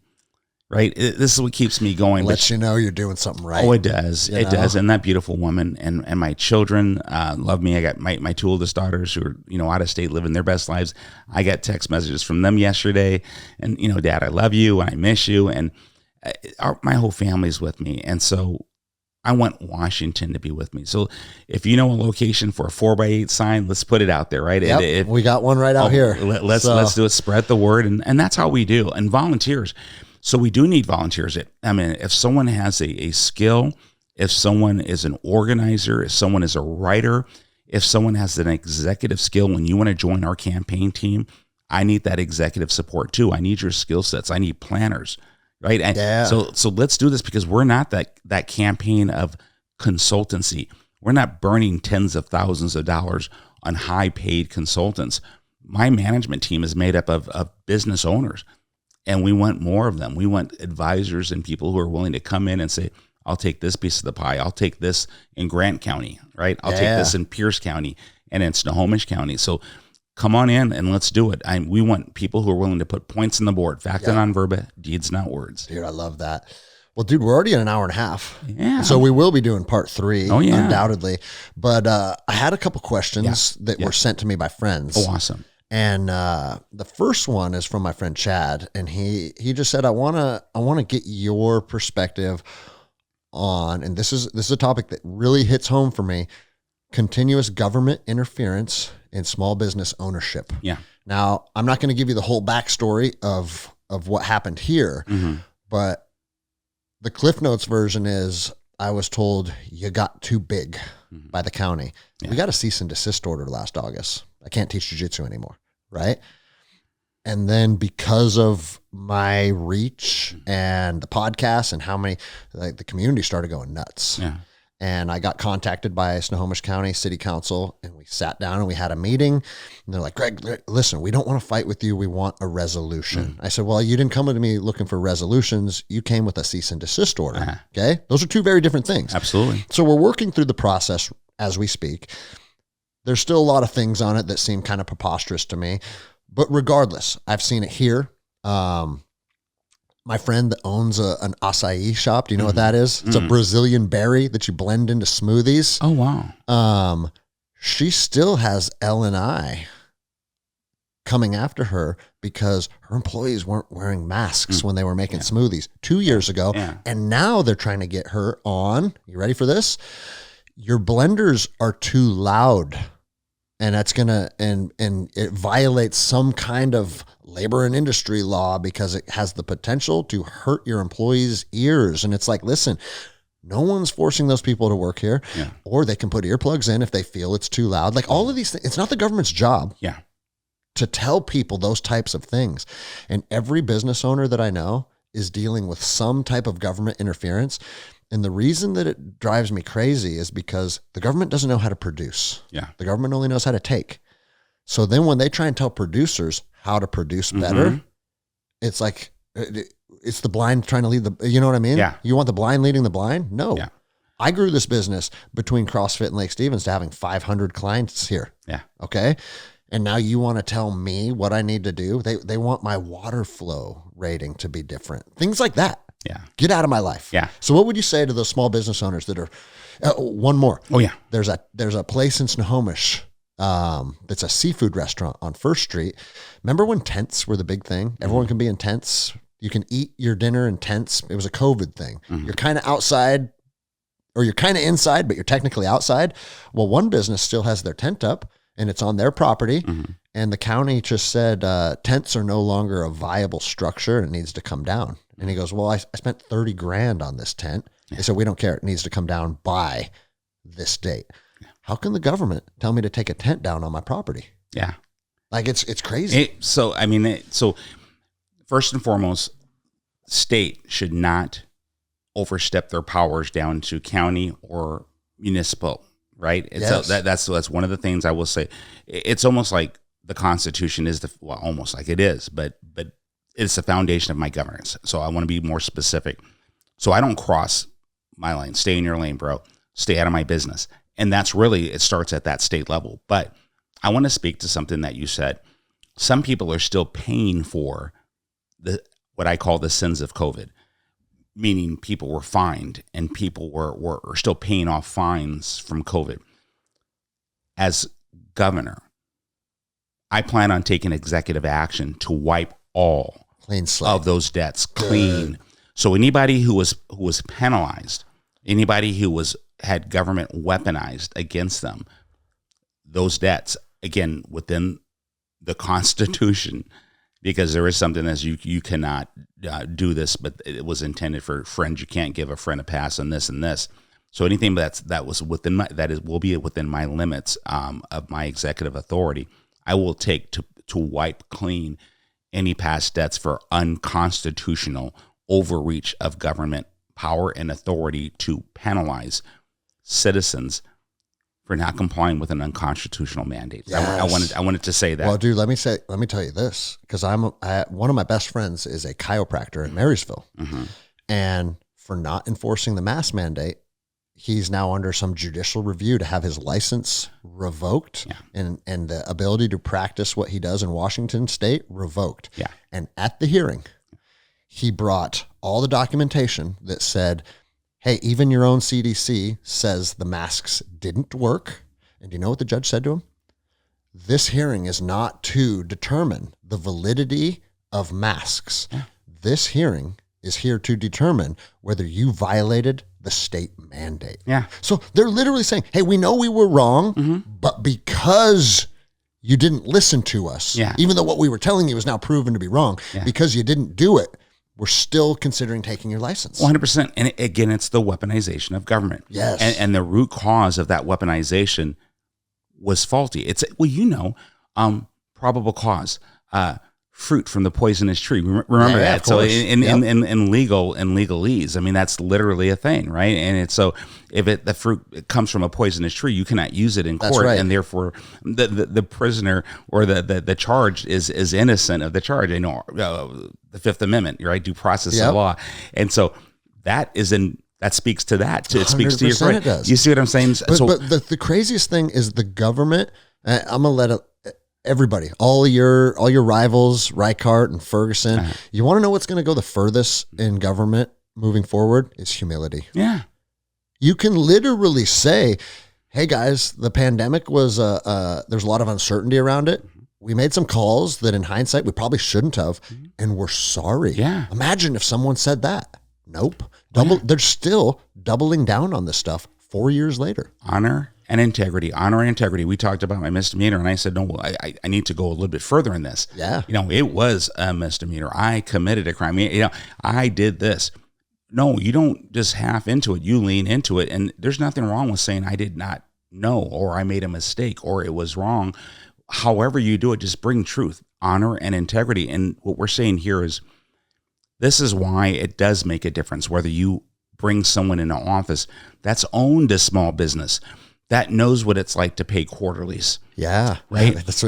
right? This is what keeps me going. Lets you know you're doing something right. Oh, it does. It does. And that beautiful woman and my children love me. I got my two oldest daughters who are, out of state living their best lives. I got text messages from them yesterday and, Dad, I love you and I miss you. And my whole family's with me. And so I want Washington to be with me. So if you know a location for a 4x8 sign, let's put it out there, right? Yep, we got one right out here. Let's do it. Spread the word. And that's how we do. And volunteers. So we do need volunteers. I mean, if someone has a skill, if someone is an organizer, if someone is a writer, if someone has an executive skill, when you want to join our campaign team, I need that executive support too. I need your skill sets. I need planners. Right. And so let's do this because we're not that campaign of consultancy. We're not burning tens of thousands of dollars on high paid consultants. My management team is made up of business owners, and we want more of them. We want advisors and people who are willing to come in and say, I'll take this piece of the pie. I'll take this in Grant County. Right. I'll take this in Pierce County and in Snohomish County. So come on in and let's do it. We want people who are willing to put points on the board. Fact and non-verba, deeds, not words. Dude, I love that. Well, dude, we're already in an hour and a half. Yeah. So we will be doing part 3, undoubtedly. But I had a couple questions that were sent to me by friends. Oh, awesome. And the first one is from my friend Chad, and he just said, I want to get your perspective on, and this is a topic that really hits home for me, continuous government interference in small business ownership. Yeah. Now, I'm not going to give you the whole backstory of what happened here, but the Cliff Notes version is I was told you got too big by the county. Yeah. We got a cease and desist order last August. I can't teach jiu-jitsu anymore, right? And then because of my reach and the podcast and how many, the community started going nuts. Yeah. And I got contacted by Snohomish County City Council, and we sat down and we had a meeting. And they're like, Greg, listen, we don't want to fight with you. We want a resolution. I said, well, you didn't come to me looking for resolutions. You came with a cease and desist order. Okay. Those are two very different things. Absolutely. So we're working through the process as we speak. There's still a lot of things on it that seem kind of preposterous to me. But regardless, I've seen it here. My friend that owns an acai shop, do you know what that is? It's a Brazilian berry that you blend into smoothies. Oh, wow. She still has L&I coming after her because her employees weren't wearing masks when they were making smoothies 2 years ago. Yeah. And now they're trying to get her on. You ready for this? Your blenders are too loud and that's gonna and it violates some kind of labor and industry law because it has the potential to hurt your employees' ears. And it's like, listen, no one's forcing those people to work here, or they can put earplugs in if they feel it's too loud. Like all of these things, it's not the government's job to tell people those types of things. And every business owner that I know is dealing with some type of government interference. And the reason that it drives me crazy is because the government doesn't know how to produce. The government only knows how to take. So then when they try and tell producers how to produce better, it's like, it's the blind trying to lead the, you know what I mean? You want the blind leading the blind? No. I grew this business between CrossFit and Lake Stevens to having 500 clients here. Okay. And now you want to tell me what I need to do? They want my water flow rating to be different. Things like that. Get out of my life. So what would you say to those small business owners that are, one more. There's a place in Snohomish. It's a seafood restaurant on First Street. Remember when tents were the big thing? Everyone can be in tents. You can eat your dinner in tents. It was a COVID thing. You're kind of outside, or you're kind of inside, but you're technically outside. Well, one business still has their tent up and it's on their property. And the county just said, tents are no longer a viable structure and it needs to come down. And he goes, well, I spent 30 grand on this tent. They said, we don't care. It needs to come down by this date. How can the government tell me to take a tent down on my property? Like it's crazy. So first and foremost, state should not overstep their powers down to county or municipal, right? That's one of the things I will say. It's almost like the Constitution is almost like it is, but it's the foundation of my governance. So I want to be more specific. So I don't cross my lane. Stay in your lane, bro. Stay out of my business. And that's really, it starts at that state level. But I want to speak to something that you said. Some people are still paying for what I call the sins of COVID, meaning people were fined and people were still paying off fines from COVID. As governor, I plan on taking executive action to wipe all clean slate of those debts clean. So anybody who was penalized, anybody who had government weaponized against them, those debts, again, within the Constitution, because there is something as you cannot do this, but it was intended for friends. You can't give a friend a pass on this and this. So anything that was within will be within my limits of my executive authority, I will take to wipe clean any past debts for unconstitutional overreach of government power and authority to penalize citizens for not complying with an unconstitutional mandate. Yes. I wanted to say that. Well, dude, let me tell you this, because one of my best friends is a chiropractor in Marysville, and for not enforcing the mask mandate, he's now under some judicial review to have his license revoked and the ability to practice what he does in Washington State revoked. And at the hearing, he brought all the documentation that said, hey, even your own CDC says the masks didn't work. And you know what the judge said to him? This hearing is not to determine the validity of masks. This hearing is here to determine whether you violated the state mandate. So they're literally saying, hey, we know we were wrong, but because you didn't listen to us, even though what we were telling you is now proven to be wrong, because you didn't do it, we're still considering taking your license. 100%. And again, it's the weaponization of government. Yes. And the root cause of that weaponization was faulty. It's, probable cause, fruit from the poisonous tree. Remember that? So in legalese, I mean, that's literally a thing, right? And it's so if the fruit comes from a poisonous tree, you cannot use it in court, and therefore the prisoner or the charged is innocent of the charge. You know, the Fifth Amendment, right? Due process of law, and so that speaks to that. It speaks to your right. It does. You see what I'm saying? But the craziest thing is the government. I'm gonna let everybody, all your rivals, Reichert and Ferguson. You want to know what's going to go the furthest in government moving forward? Is humility. You can literally say, hey guys, the pandemic was, there's a lot of uncertainty around it. We made some calls that in hindsight, we probably shouldn't have. And we're sorry. Imagine if someone said that. Nope. They're still doubling down on this stuff 4 years later. Honor and integrity, honor and integrity. We talked about my misdemeanor, and I said, no, I need to go a little bit further in this. Yeah. It was a misdemeanor. I committed a crime. I did this. No, you don't just half into it. You lean into it. And there's nothing wrong with saying I did not know, or I made a mistake, or it was wrong. However you do it, just bring truth, honor, and integrity. And what we're saying here is this is why it does make a difference whether you bring someone in an office that's owned a small business, that knows what it's like to pay quarterlies. Yeah. Right. That's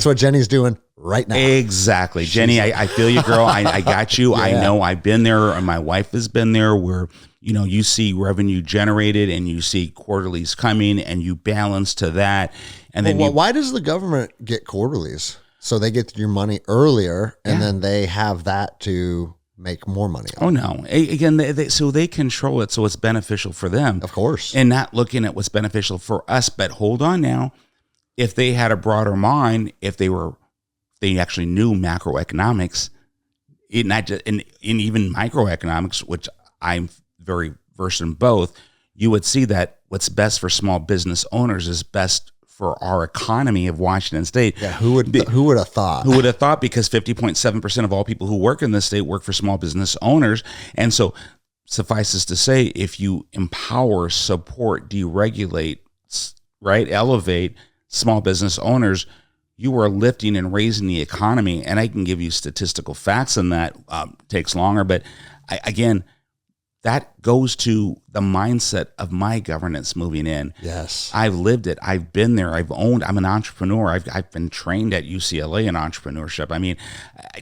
what Jenny's doing right now. Exactly. Jenny, I feel you, girl. I got you. Yeah. I know I've been there, and my wife has been there, where, you see revenue generated and you see quarterlies coming and you balance to that. And then why does the government get quarterlies? So they get your money earlier, and then they have that to make more money on. Oh, no. Again, so they control it so it's beneficial for them. Of course. And not looking at what's beneficial for us. But hold on now. If they had a broader mind, if they actually knew macroeconomics, and even microeconomics, which I'm very versed in both, you would see that what's best for small business owners is best for our economy of Washington State. Yeah, who would have thought? Who would have thought? Because 50.7% of all people who work in this state work for small business owners. And so suffices to say, if you empower, support, deregulate, right, elevate small business owners, you are lifting and raising the economy. And I can give you statistical facts on that. Takes longer, but again, that goes to the mindset of my governance moving in. Yes. I've lived it. I've been there. I'm an entrepreneur. I've been trained at UCLA in entrepreneurship. I mean,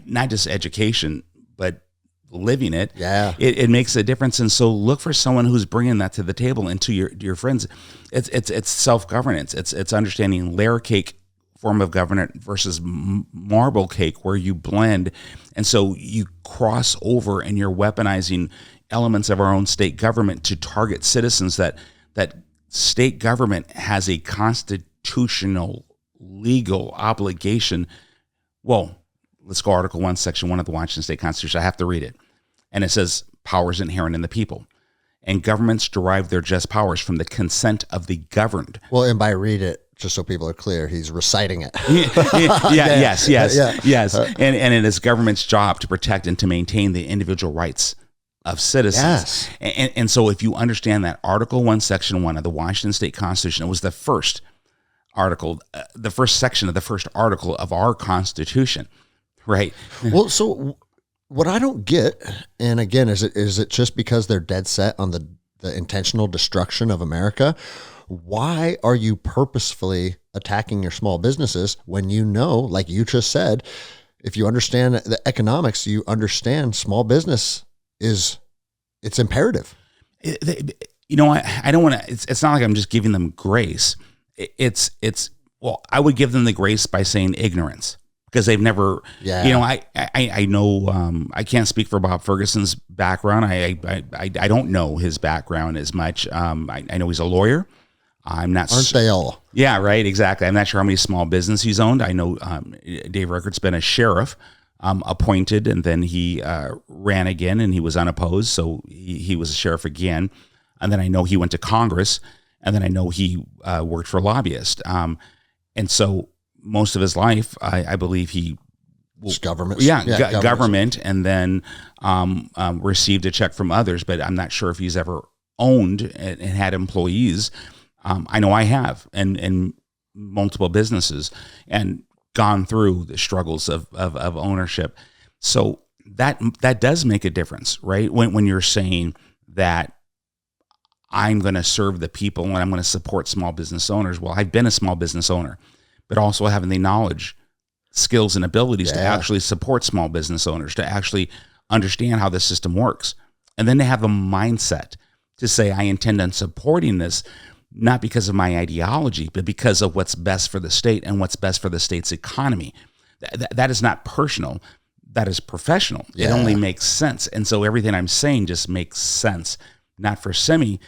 not just education, but living it. Yeah. It makes a difference. And so look for someone who's bringing that to the table and to your friends. It's self-governance. It's understanding layer cake form of governance versus marble cake, where you blend. And so you cross over and you're weaponizing elements of our own state government to target citizens that state government has a constitutional legal obligation. Well, let's go Article 1, Section 1 of the Washington State Constitution. I have to read it. And it says, powers inherent in the people. And governments derive their just powers from the consent of the governed. Well, and by read it, just so people are clear, he's reciting it. Yes. And it is government's job to protect and to maintain the individual rights of citizens. Yes. And so if you understand that Article 1, Section 1 of the Washington State Constitution, it was the first article, the first section of the first article of our Constitution, right? Well, so what I don't get, and again, is it just because they're dead set on the intentional destruction of America? Why are you purposefully attacking your small businesses when you know, like you just said, if you understand the economics, you understand small business it's imperative. I don't want to, it's not like I'm just giving them grace. Well, I would give them the grace by saying ignorance, because they've never, I know, I can't speak for Bob Ferguson's background. I don't know his background as much. I know he's a lawyer. I'm not. Aren't they all? Yeah, right. Exactly. I'm not sure how many small business he's owned. I know Dave Reichert's been a sheriff, appointed, and then he ran again, and he was unopposed, so he was a sheriff again. And then I know he went to Congress, and then I know he worked for a lobbyist. And so most of his life, I believe he was government. Government, and then received a check from others. But I'm not sure if he's ever owned and had employees. I know I have, and multiple businesses, and gone through the struggles of ownership. So that does make a difference, right? When you're saying that I'm going to serve the people and I'm going to support small business owners. Well, I've been a small business owner, but also having the knowledge, skills, and abilities to actually support small business owners, to actually understand how the system works. And then to have a mindset to say, I intend on supporting this, not because of my ideology, but because of what's best for the state and what's best for the state's economy. That is not personal. That is professional. Yeah. It only makes sense. And so everything I'm saying just makes sense, not for Semi,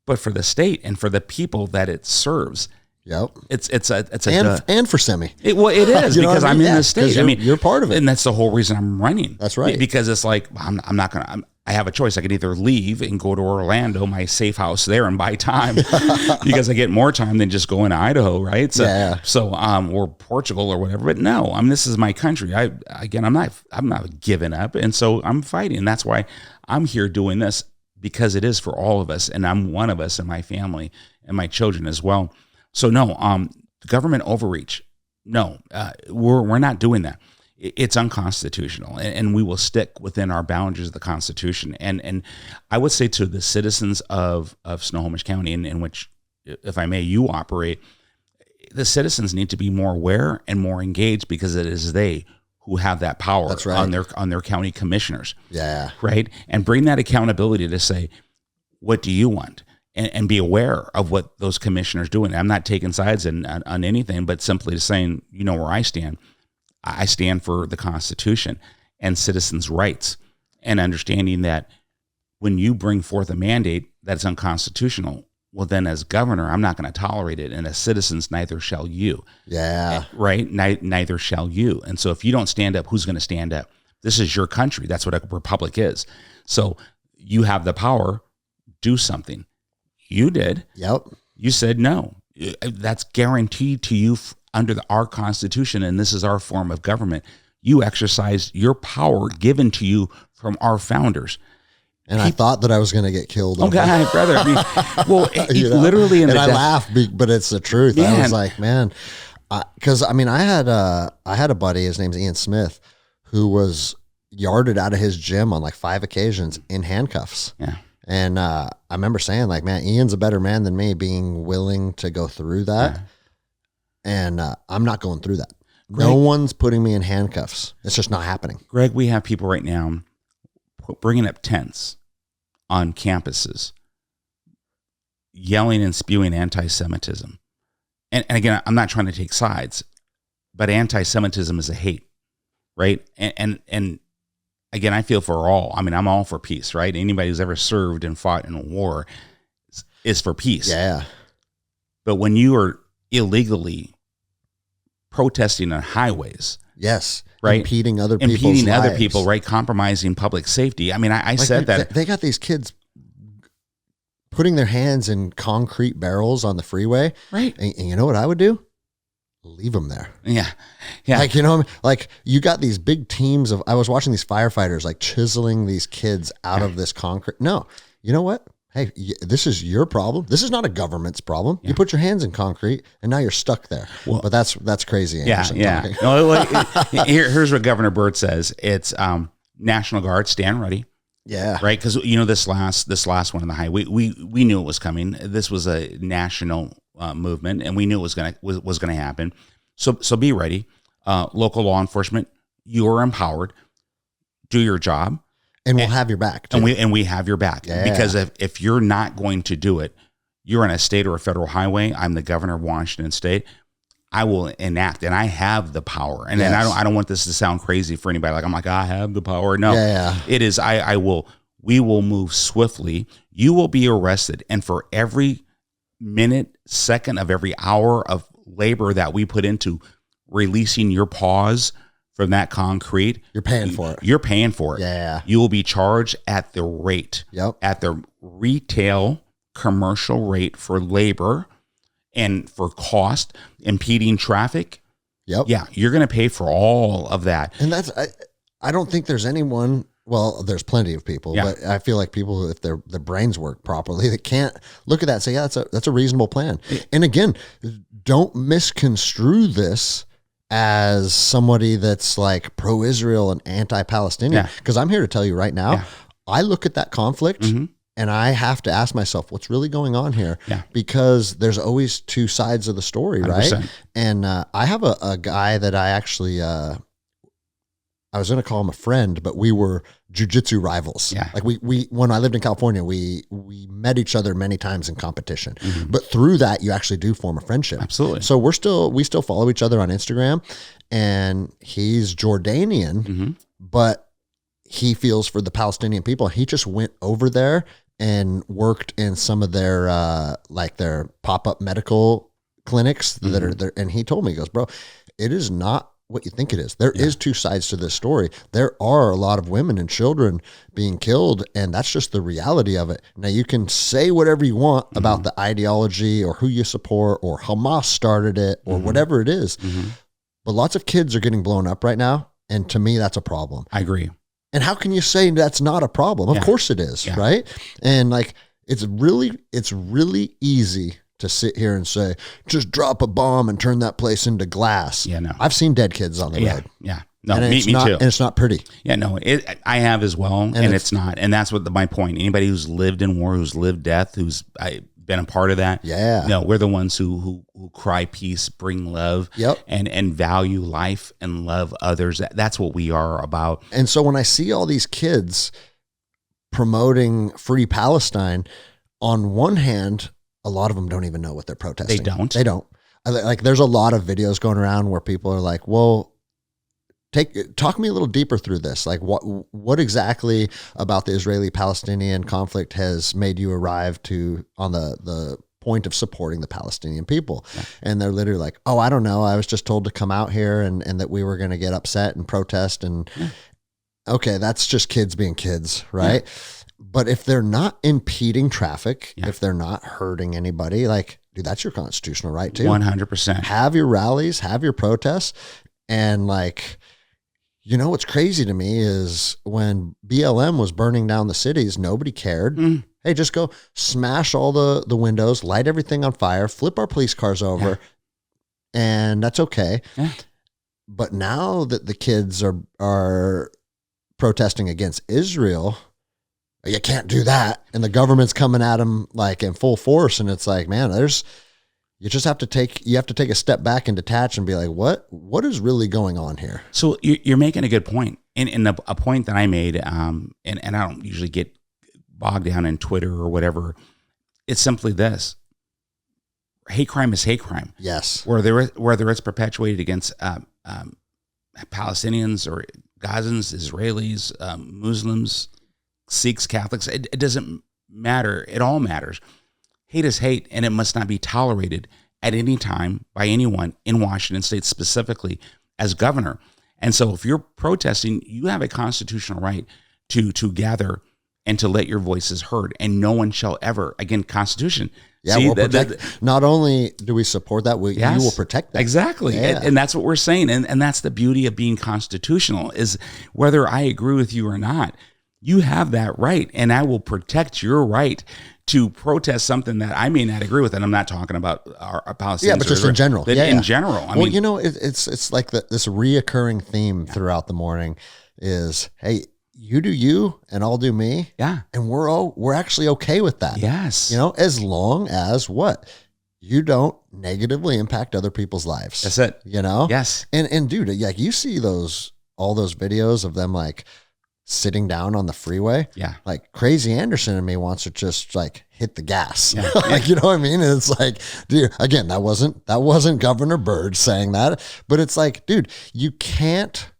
but for the state and for the people that it serves. Yep. And for Semi. It is because I'm in the state. You're part of it. And that's the whole reason I'm running. That's right. Because it's like, I'm not going to, I have a choice. I could either leave and go to Orlando, my safe house there, and buy time because I get more time than just going to Idaho, right? So, or Portugal or whatever. But no, this is my country. I'm not giving up, and so I'm fighting. And that's why I'm here doing this, because it is for all of us, and I'm one of us, and my family and my children as well. So no, government overreach. No, we're not doing that. It's unconstitutional, and we will stick within our boundaries of the Constitution. And I would say to the citizens of Snohomish County, in which, if I may, you operate, the citizens need to be more aware and more engaged, because it is they who have that power. That's right. on their county commissioners. Yeah. Right. And bring that accountability to say, what do you want? And be aware of what those commissioners do. And I'm not taking sides on anything, but simply saying, where I stand. I stand for the Constitution and citizens' rights, and understanding that when you bring forth a mandate that's unconstitutional, well, then as governor, I'm not going to tolerate it. And as citizens, neither shall you. Yeah. Right? Neither shall you. And so if you don't stand up, who's going to stand up? This is your country. That's what a republic is. So you have the power. Do something. You did. Yep. You said no. That's guaranteed to you under our Constitution, and this is our form of government. You exercise your power given to you from our founders. And I thought that I was going to get killed. Okay, brother. Literally, and I laugh, but it's the truth. Man. I was like, man, because I had a buddy. His name's Ian Smith, who was yarded out of his gym on like 5 occasions in handcuffs. Yeah. And I remember saying, like, man, Ian's a better man than me, being willing to go through that. Yeah. And I'm not going through that. Greg, no one's putting me in handcuffs. It's just not happening. Greg, we have people right now bringing up tents on campuses, yelling and spewing anti-Semitism. And again, I'm not trying to take sides, but anti-Semitism is a hate, right? And again, I feel for all. I'm all for peace, right? Anybody who's ever served and fought in a war is for peace. Yeah. But when you are illegally protesting on highways, yes, right, impeding other people, right, compromising public safety. I said that they got these kids putting their hands in concrete barrels on the freeway, right? And you know what I would do? Leave them there. Yeah. Like you got these big teams of. I was watching these firefighters like chiseling these kids out of this concrete. No, you know what? Hey, this is your problem. This is not a government's problem. Yeah. You put your hands in concrete, and now you're stuck there. Well, but that's crazy. Anderson, yeah. No, here's what Governor Burt says. It's National Guard, stand ready. Yeah. Right. Because this last one on the highway, we knew it was coming. This was a national movement, and we knew it was going to happen. So be ready. Local law enforcement, you are empowered. Do your job. And we'll have your back too. And we have your back. Yeah. Because if you're not going to do it, you're on a state or a federal highway. I'm the governor of Washington State. I will enact, and I have the power. And then I don't want this to sound crazy for anybody. Like I have the power. No, it is. We will move swiftly. You will be arrested. And for every minute, second of every hour of labor that we put into releasing your paws from that concrete, you're paying for it. You're paying for it. Yeah. You will be charged at the rate, at the retail commercial rate for labor and for cost, impeding traffic. Yep. Yeah. You're going to pay for all of that. And I don't think there's anyone, well, there's plenty of people, but I feel like people, if their brains work properly, they can't look at that and say, yeah, that's a reasonable plan. And again, don't misconstrue this as somebody that's like pro-Israel and anti-Palestinian. Because I'm here to tell you right now, I look at that conflict and I have to ask myself, what's really going on here? Because there's always two sides of the story, 100%. Right? And I have a guy that I actually, I was going to call him a friend, but we were jiu-jitsu rivals. Yeah. Like we when I lived in California, we met each other many times in competition. But through that, you actually do form a friendship. Absolutely. So we still follow each other on Instagram, and he's Jordanian, but he feels for the Palestinian people. He just went over there and worked in some of their their pop-up medical clinics that are there. And he told me, he goes, bro, it is not what you think it is. There is two sides to this story. There are a lot of women and children being killed, and that's just the reality of it. Now, you can say whatever you want about the ideology or who you support or Hamas started it or whatever it is, but lots of kids are getting blown up right now, and to me, that's a problem. I agree. And how can you say that's not a problem? Of course it is, right? And like, it's really easy to sit here and say, just drop a bomb and turn that place into glass. Yeah, no. I've seen dead kids on the road. Yeah. No, and me too. And it's not pretty. Yeah, no, I have as well, and it's not. And that's what my point. Anybody who's lived in war, who's lived death, who's been a part of that. Yeah. No, we're the ones who cry peace, bring love, and value life and love others. That's what we are about. And so when I see all these kids promoting Free Palestine, on one hand, a lot of them don't even know what they're protesting. They don't. Like, there's a lot of videos going around where people are like, well, talk me a little deeper through this. Like, what exactly about the Israeli-Palestinian conflict has made you arrive on the point of supporting the Palestinian people? Yeah. And they're literally like, oh, I don't know. I was just told to come out here and that we were going to get upset and protest. And okay, that's just kids being kids, right? Yeah. But if they're not impeding traffic, if they're not hurting anybody, like, dude, that's your constitutional right too. 100%. Have your rallies, have your protests. And like, you know, what's crazy to me is when BLM was burning down the cities, nobody cared. Hey, just go smash all the windows, light everything on fire, flip our police cars over, and that's okay. Yeah. But now that the kids are protesting against Israel, you can't do that. And the government's coming at them like in full force. And it's like, man, you just have to take a step back and detach and be like, what is really going on here? So you're making a good point. And a point that I made, and I don't usually get bogged down in Twitter or whatever. It's simply this: hate crime is hate crime. Yes. Whether it's perpetuated against Palestinians or Gazans, Israelis, Muslims, Sikhs, Catholics, it doesn't matter. It all matters. Hate is hate, and it must not be tolerated at any time by anyone in Washington State, specifically as governor. And so if you're protesting, you have a constitutional right to gather and to let your voices heard, and no one shall ever, again, Constitution. Yeah, we'll not only do we support that, you will protect that. Exactly. Yeah. And that's what we're saying. And that's the beauty of being constitutional, is whether I agree with you or not, you have that right, and I will protect your right to protest something that I may not agree with. And I'm not talking about our Palestinians. Yeah, but just in general. In general. I mean, you know, it's like this reoccurring theme throughout the morning is, hey, you do you and I'll do me. Yeah. And we're actually okay with that. Yes. You know, as long as you don't negatively impact other people's lives. That's it. You know? Yes. And dude, like, you see all those videos of them like sitting down on the freeway. Yeah. Like, Crazy Anderson and me wants to just like hit the gas. Yeah. Like, you know what I mean? And it's like, dude, again, that wasn't Governor Byrd saying that, but it's like, dude, you can't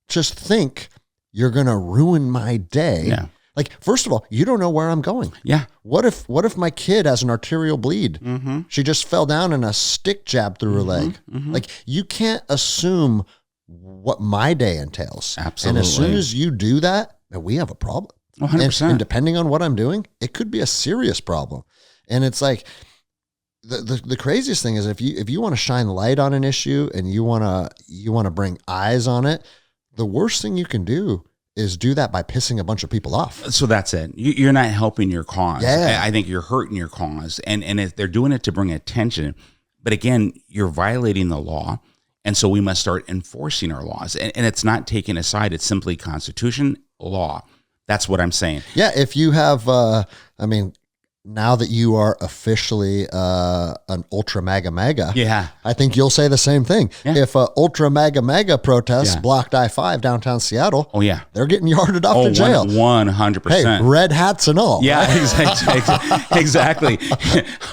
just think you're going to ruin my day. Yeah. Like, first of all, you don't know where I'm going. Yeah. What if my kid has an arterial bleed? Mm-hmm. She just fell down and a stick jabbed through her leg. Mm-hmm. Like, you can't assume what my day entails. Absolutely. And as soon as you do that, we have a problem. 100%. And depending on what I'm doing, it could be a serious problem. And it's like, the craziest thing is if you want to shine light on an issue and you want to bring eyes on it, the worst thing you can do is do that by pissing a bunch of people off. So that's it. You're not helping your cause. Yeah. I think you're hurting your cause. And if they're doing it to bring attention, but again, you're violating the law. And so we must start enforcing our laws. And it's not taken aside. It's simply Constitution, law. That's what I'm saying. Yeah. If you have, now that you are officially an ultra MAGA, yeah, I think you'll say the same thing. Yeah. If ultra MAGA protest blocked I-5 downtown Seattle, oh yeah, they're getting yarded off to jail. 100%. Hey, red hats and all. Yeah, right? exactly.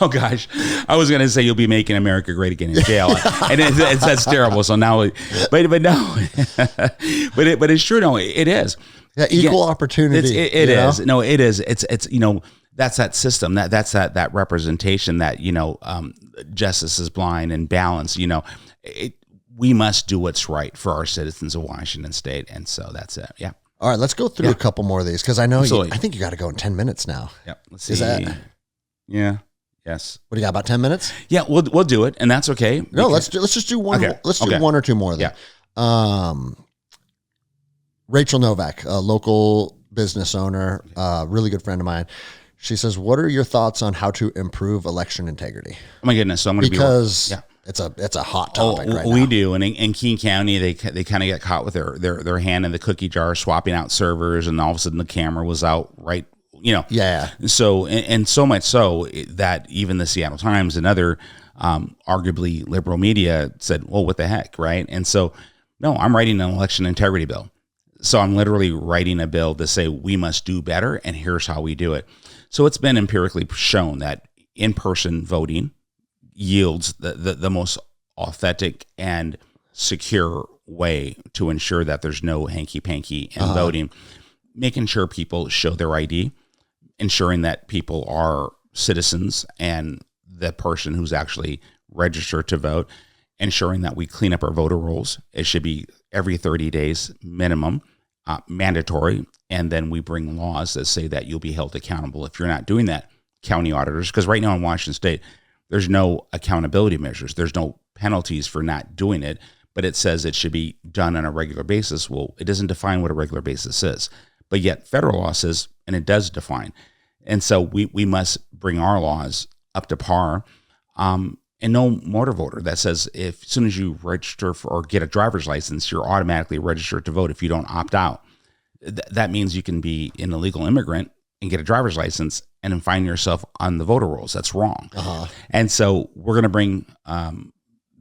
Oh gosh, I was gonna say you'll be making America great again in jail, and that's terrible. So now, but no, but it's true. No, it is. Yeah, equal opportunity. It is. No, it is. It's that's that system, that's that representation that, justice is blind and balance, we must do what's right for our citizens of Washington State. And so that's it. Yeah. All right, let's go through a couple more of these because I know Absolutely. I think you got to go in 10 minutes now. Yep. Let's see. Is that? Yeah. Yes. What do you got? About 10 minutes? Yeah, we'll do it, and that's okay. No, let's just do one. Okay. Let's do one or two more. Then. Yeah. Rachel Novak, a local business owner, really good friend of mine. She says, "What are your thoughts on how to improve election integrity?" Oh my goodness! So I'm going to because it's a hot topic right now. We do, and in Keene County, they kind of get caught with their hand in the cookie jar, swapping out servers, and all of a sudden the camera was out right. Yeah. So and so much so that even the Seattle Times and other arguably liberal media said, "Well, what the heck," right? And so, no, I'm writing an election integrity bill. So I'm literally writing a bill to say we must do better, and here's how we do it. So it's been empirically shown that in-person voting yields the most authentic and secure way to ensure that there's no hanky-panky in voting, making sure people show their ID, ensuring that people are citizens and the person who's actually registered to vote, ensuring that we clean up our voter rolls. It should be every 30 days minimum, mandatory, and then we bring laws that say that you'll be held accountable if you're not doing that. County auditors, because right now in Washington State, there's no accountability measures. There's no penalties for not doing it, but it says it should be done on a regular basis. Well, it doesn't define what a regular basis is, but yet federal law says, and it does define. And so we must bring our laws up to par. And no motor voter that says as soon as you register for or get a driver's license, you're automatically registered to vote if you don't opt out. That means you can be an illegal immigrant and get a driver's license and then find yourself on the voter rolls. That's wrong. And so we're going to bring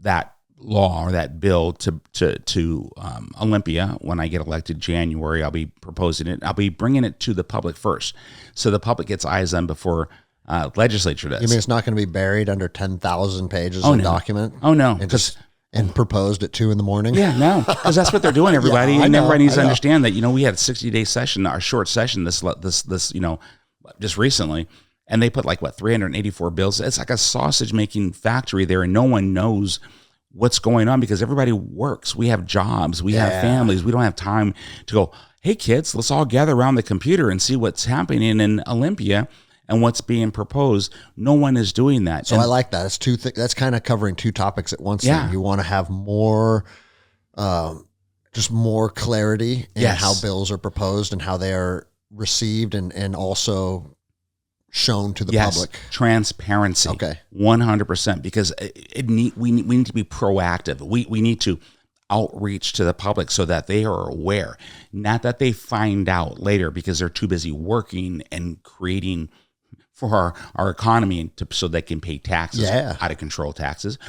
that law or that bill to Olympia when I get elected January. I'll be proposing it. I'll be bringing it to the public first, so the public gets eyes on before legislature does. You mean it's not going to be buried under 10,000 pages of document? Oh no, and proposed at 2 a.m? Yeah, no, because that's what they're doing, everybody. And everybody needs to understand that, we had a 60-day session, our short session this just recently, and they put 384 bills. It's like a sausage making factory there, and no one knows what's going on because everybody works. We have jobs, we have families. We don't have time to go, hey kids, let's all gather around the computer and see what's happening in Olympia and what's being proposed. No one is doing that. So I like that. It's that's kind of covering two topics at once. Yeah. You want to have more, just more clarity in how bills are proposed and how they are received and also shown to the public. Transparency. Okay. 100%, because we need to be proactive. We need to outreach to the public so that they are aware, not that they find out later because they're too busy working and creating for our economy and so they can pay taxes, out of control taxes.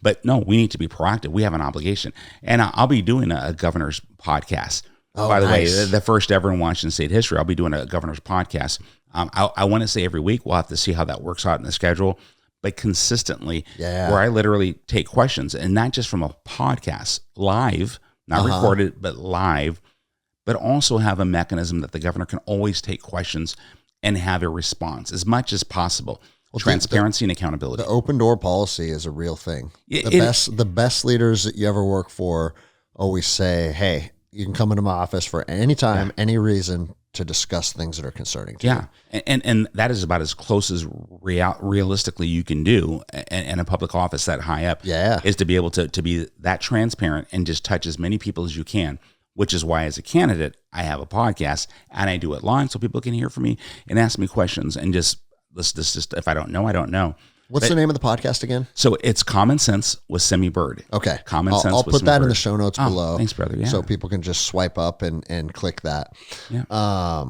But no, we need to be proactive. We have an obligation. And I'll be doing a governor's podcast. By the way, the first ever in Washington State history, I'll be doing a governor's podcast. I want to say every week. We'll have to see how that works out in the schedule, but consistently, where I literally take questions, and not just from a podcast, live, not recorded, but live, but also have a mechanism that the governor can always take questions and have a response as much as possible. Well, transparency and accountability. The open door policy is a real thing. The best leaders that you ever work for always say, hey, you can come into my office for any time, any reason to discuss things that are concerning to you. And that is about as close as realistically you can do in a public office that high up, is to be able to be that transparent and just touch as many people as you can, which is why as a candidate, I have a podcast and I do it live so people can hear from me and ask me questions and just if I don't know, I don't know. What's the name of the podcast again? So it's Common Sense with Semi Bird. Okay. Common Sense. I'll put that in the show notes below. Thanks, brother. Yeah. So people can just swipe up and click that. Yeah.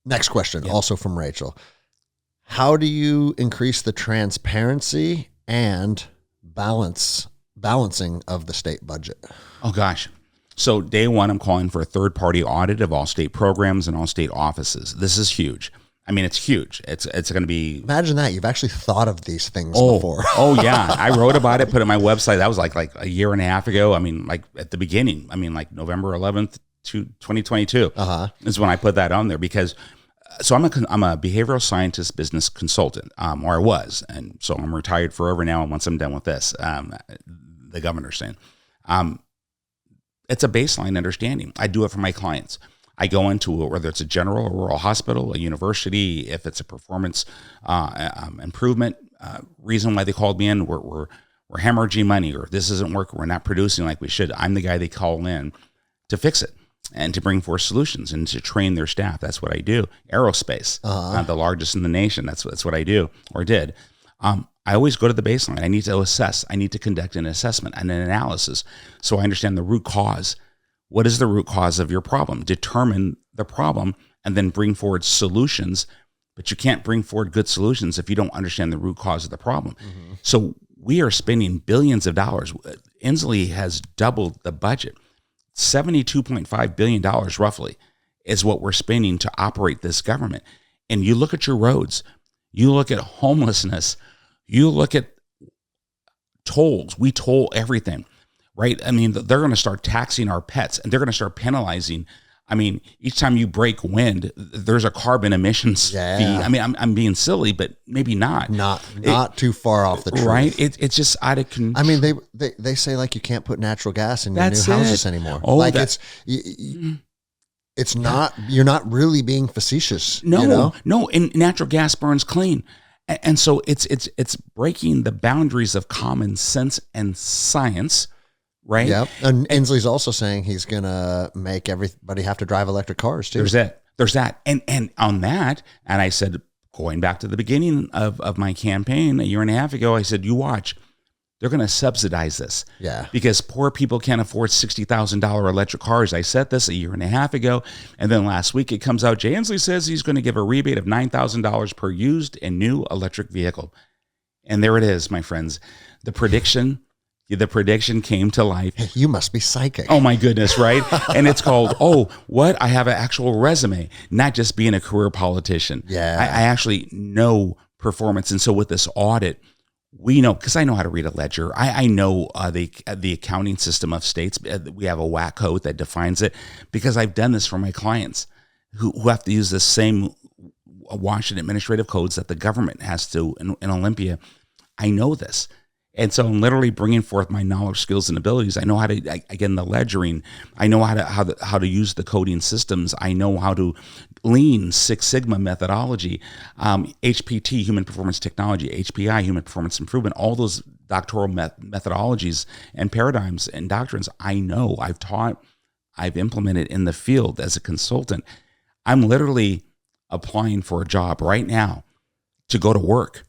Next question, also from Rachel. How do you increase the transparency and balancing of the state budget? Oh gosh. So day one, I'm calling for a third-party audit of all state programs and all state offices. This is huge. I mean, it's huge. It's going to be. Imagine that you've actually thought of these things before. Oh yeah, I wrote about it, put it on my website. That was like a year and a half ago. I mean, like at the beginning. I mean, like November 11th, 2022 is when I put that on there because So I'm a behavioral scientist business consultant, or I was. And so I'm retired forever now. And once I'm done with this, the governor's saying, it's a baseline understanding. I do it for my clients. I go into it, whether it's a general or rural hospital, a university, if it's a performance improvement reason why they called me in, we're hemorrhaging money, or this isn't working, we're not producing like we should. I'm the guy they call in to fix it and to bring forth solutions and to train their staff. That's what I do. Aerospace, the largest in the nation. That's what I do or did. I always go to the baseline. I need to assess. I need to conduct an assessment and an analysis so I understand the root cause. What is the root cause of your problem? Determine the problem and then bring forward solutions. But you can't bring forward good solutions if you don't understand the root cause of the problem. Mm-hmm. So we are spending billions of dollars. Inslee has doubled the budget. $72.5 billion roughly is what we're spending to operate this government. And you look at your roads, you look at homelessness, you look at tolls. We toll everything, right? I mean, they're going to start taxing our pets, and they're going to start penalizing. I mean, each time you break wind, there's a carbon emissions fee. I mean, I'm being silly, but maybe not. Not too far off the truth. Right? It's just out of control. I mean, they say like you can't put natural gas in your new houses anymore. Oh, like it's not. You're not really being facetious. No, you know? No. And natural gas burns clean, and so it's breaking the boundaries of common sense and science. Right. Yep. And Inslee's also saying he's going to make everybody have to drive electric cars too. There's that. And on that, and I said, going back to the beginning of my campaign a year and a half ago, I said, you watch, they're going to subsidize this. Yeah. Because poor people can't afford $60,000 electric cars. I said this a year and a half ago. And then last week it comes out, Jay Inslee says he's going to give a rebate of $9,000 per used and new electric vehicle. And there it is, my friends. The prediction came to life. You must be psychic. Oh my goodness, right? And it's called, I have an actual resume, not just being a career politician. Yeah. I actually know performance. And so with this audit, we know, because I know how to read a ledger. I know the accounting system of states. We have a WAC code that defines it, because I've done this for my clients who have to use the same Washington administrative codes that the government has to in Olympia. I know this. And so I'm literally bringing forth my knowledge, skills, and abilities. I know how to, again, the ledgering. I know how to use the coding systems. I know how to Lean, Six Sigma methodology, HPT, Human Performance Technology, HPI, Human Performance Improvement, all those doctoral methodologies and paradigms and doctrines. I know, I've taught, I've implemented in the field as a consultant. I'm literally applying for a job right now to go to work,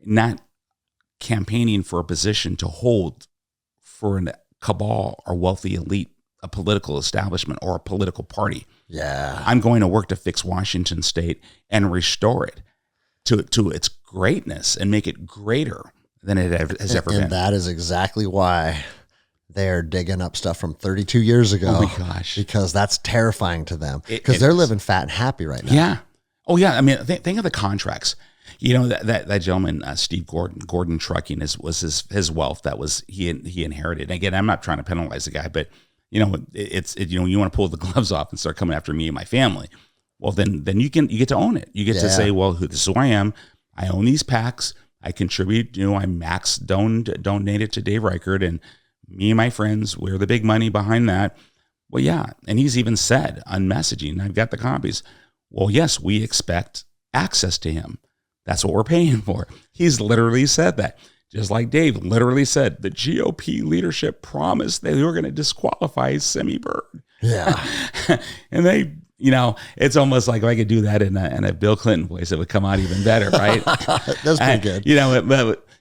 not campaigning for a position to hold for a cabal or wealthy elite, a political establishment or a political party. Yeah. I'm going to work to fix Washington State and restore it to its greatness and make it greater than it has ever been. And that is exactly why they're digging up stuff from 32 years ago. Oh my gosh. Because that's terrifying to them, because they're living fat and happy right now. Yeah. Oh yeah. I mean, think of the contracts. You know, that gentleman, Steve Gordon Trucking was his wealth that was he inherited. And again, I'm not trying to penalize the guy, but you know, you want to pull the gloves off and start coming after me and my family. Well, then you get to own it. You get to say, well, this is who I am. I own these PACs. I contribute. You know, I max donated to Dave Reichert, and me and my friends, we're the big money behind that. Well, yeah, and he's even said on messaging, I've got the copies. Well, yes, we expect access to him. That's what we're paying for. He's literally said that. Just like Dave literally said, the GOP leadership promised they were going to disqualify Semi Bird. Yeah. And they, you know, it's almost like if I could do that in a Bill Clinton voice, it would come out even better, right? That's pretty good. You know,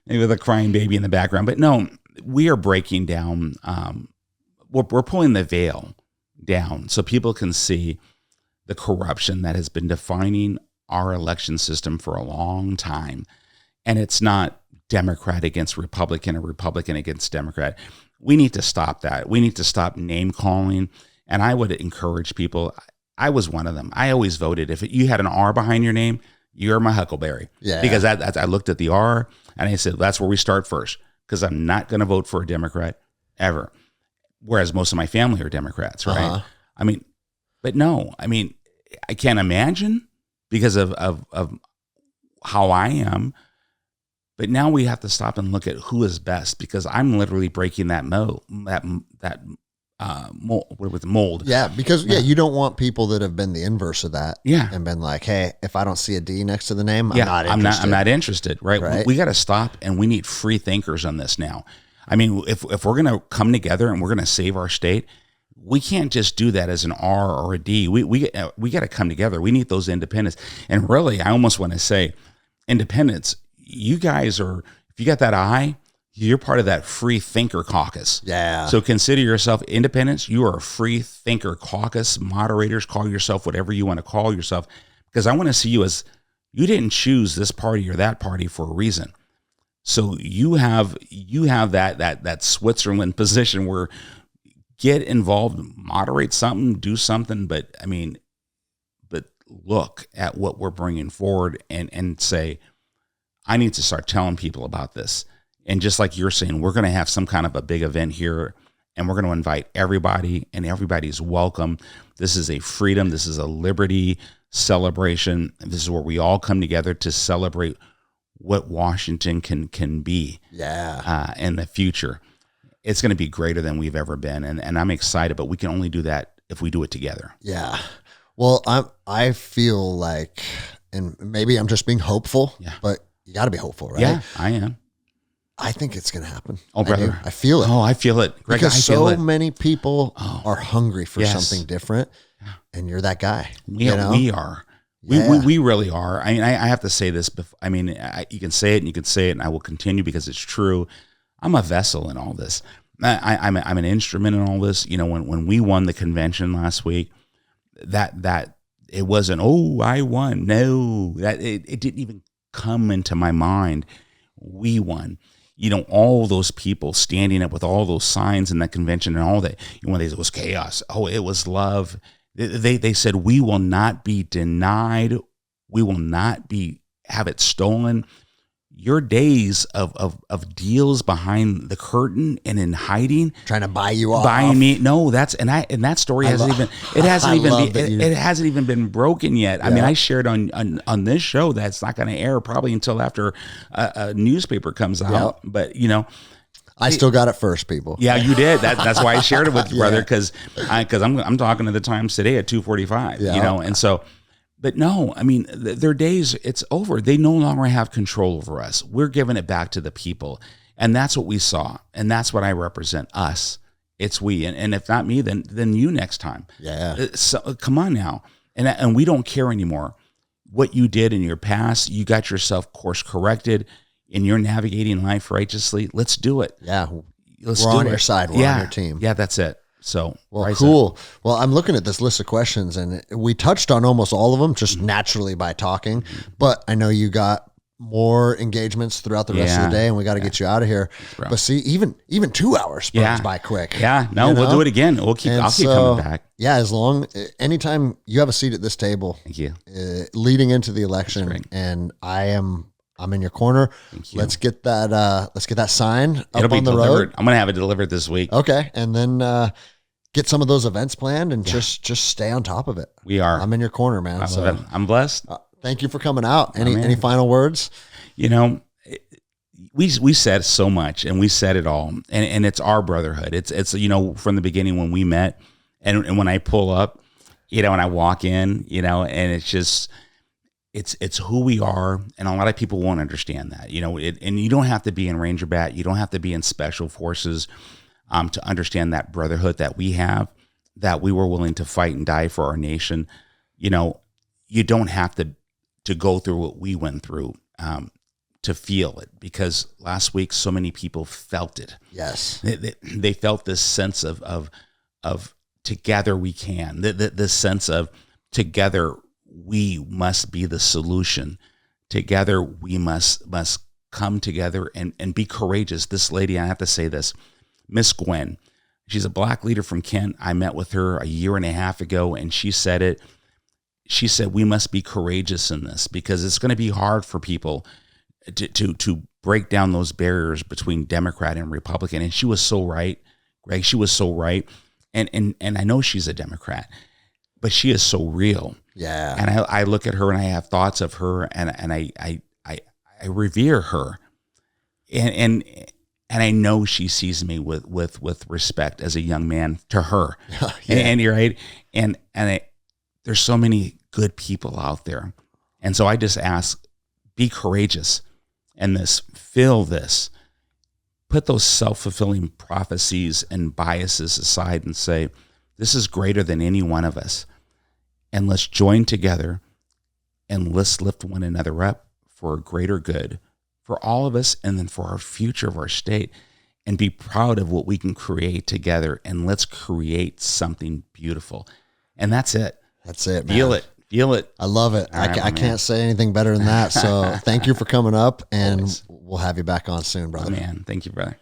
with a crying baby in the background. But no, we are breaking down, we're pulling the veil down so people can see the corruption that has been defining our election system for a long time. And it's not Democrat against Republican or Republican against Democrat. We need to stop that. We need to stop name calling. And I would encourage people. I was one of them. I always voted. If you had an R behind your name, you're my Huckleberry. Yeah. Because I looked at the R and I said, that's where we start first. Because I'm not going to vote for a Democrat ever. Whereas most of my family are Democrats, right? I mean, but no, I mean, I can't imagine because of how I am. But now we have to stop and look at who is best, because I'm literally breaking that mold. Mold. Yeah, because you don't want people that have been the inverse of that. Yeah, and been like, hey, if I don't see a D next to the name, I'm not interested. Right? We got to stop, and we need free thinkers on this now. I mean, if we're going to come together and we're going to save our state, we can't just do that as an R or a D. We got to come together. We need those independents. And really, I almost want to say, independents, you guys are, if you got that I, you're part of that free thinker caucus. Yeah. So consider yourself independents. You are a free thinker caucus. Moderators, call yourself whatever you want to call yourself, because I want to see you as, you didn't choose this party or that party for a reason. So you have that Switzerland position where get involved, moderate something, do something, but look at what we're bringing forward and say, I need to start telling people about this. And just like you're saying, we're going to have some kind of a big event here, and we're going to invite everybody, and everybody's welcome. This is a freedom. This is a liberty celebration. This is where we all come together to celebrate what Washington can be in the future. It's going to be greater than we've ever been. And I'm excited, but we can only do that if we do it together. Yeah. Well, I feel like, and maybe I'm just being hopeful, but you got to be hopeful, right? Yeah, I am. I think it's going to happen. Oh, brother. I feel it. Oh, I feel it. Greg, because I feel it. many people are hungry for something different, and you're that guy. We are. We really are. I mean, I have to say this. I mean, you can say it and you can say it, and I will continue because it's true. I'm a vessel in all this. I'm an instrument in all this. You know, when we won the convention last week, that it wasn't, oh, I won. No, that it didn't even come into my mind. We won. You know, all those people standing up with all those signs in that convention and all that. You know, it was chaos. Oh, it was love. They said, we will not be denied. We will not have it stolen. Your days of deals behind the curtain and in hiding, trying to buy you off, buying me. No, that story hasn't even been broken yet. I mean, I shared on this show that's not going to air probably until after a newspaper comes out. But you know, I still got it first, people. Yeah, you did. That's why I shared it with you, brother, because I'm talking to the Times today at 2:45. You know, and so. But no, I mean, their days, it's over. They no longer have control over us. We're giving it back to the people. And that's what we saw. And that's what I represent, us. It's we. And if not me, then you next time. Yeah. So, come on now. And we don't care anymore. What you did in your past, you got yourself course corrected, and you're navigating life righteously. Let's do it. Yeah. We're on your side. We're on your team. Yeah, that's it. So, well, cool. Well, I'm looking at this list of questions, and we touched on almost all of them just naturally by talking, but I know you got more engagements throughout the rest of the day, and we got to get you out of here. But see, even 2 hours burns by quick. Yeah. No, we'll do it again. I'll keep coming back. Yeah. Anytime you have a seat at this table, thank you. Leading into the election, and I'm in your corner. Let's get that sign up on the road. I'm going to have it delivered this week. Okay. And then, get some of those events planned and just stay on top of it. We are. I'm in your corner, man. So, I'm blessed. Thank you for coming out. Any final words? You know, we said so much, and we said it all, and it's our brotherhood. It's you know, from the beginning when we met, and when I pull up, you know, and I walk in, you know, and it's just, it's who we are, and a lot of people won't understand that, you know. And you don't have to be in Ranger Bat, you don't have to be in Special Forces, to understand that brotherhood that we have, that we were willing to fight and die for our nation. You know, you don't have to go through what we went through to feel it, because last week so many people felt it. Yes, they felt this sense of together we can. This sense of together we must be the solution. Together we must come together and be courageous. This lady, I have to say this, Miss Gwen, she's a Black leader from Kent. I met with her a year and a half ago, and she said it. She said, we must be courageous in this, because it's going to be hard for people to break down those barriers between Democrat and Republican. And she was so right, Greg. She was so right. And I know she's a Democrat, but she is so real. Yeah. And I look at her and I have thoughts of her, and I revere her, and I know she sees me with respect as a young man to her. Yeah. And you're right. And there's so many good people out there. And so I just ask, be courageous and fill this, put those self-fulfilling prophecies and biases aside and say, this is greater than any one of us. And let's join together and let's lift one another up for a greater good for all of us, and then for our future of our state, and be proud of what we can create together. And let's create something beautiful. And that's it. That's it, man. Feel it. I love it. I can't say anything better than that. So thank you for coming up, and we'll have you back on soon, brother. Man, thank you, brother.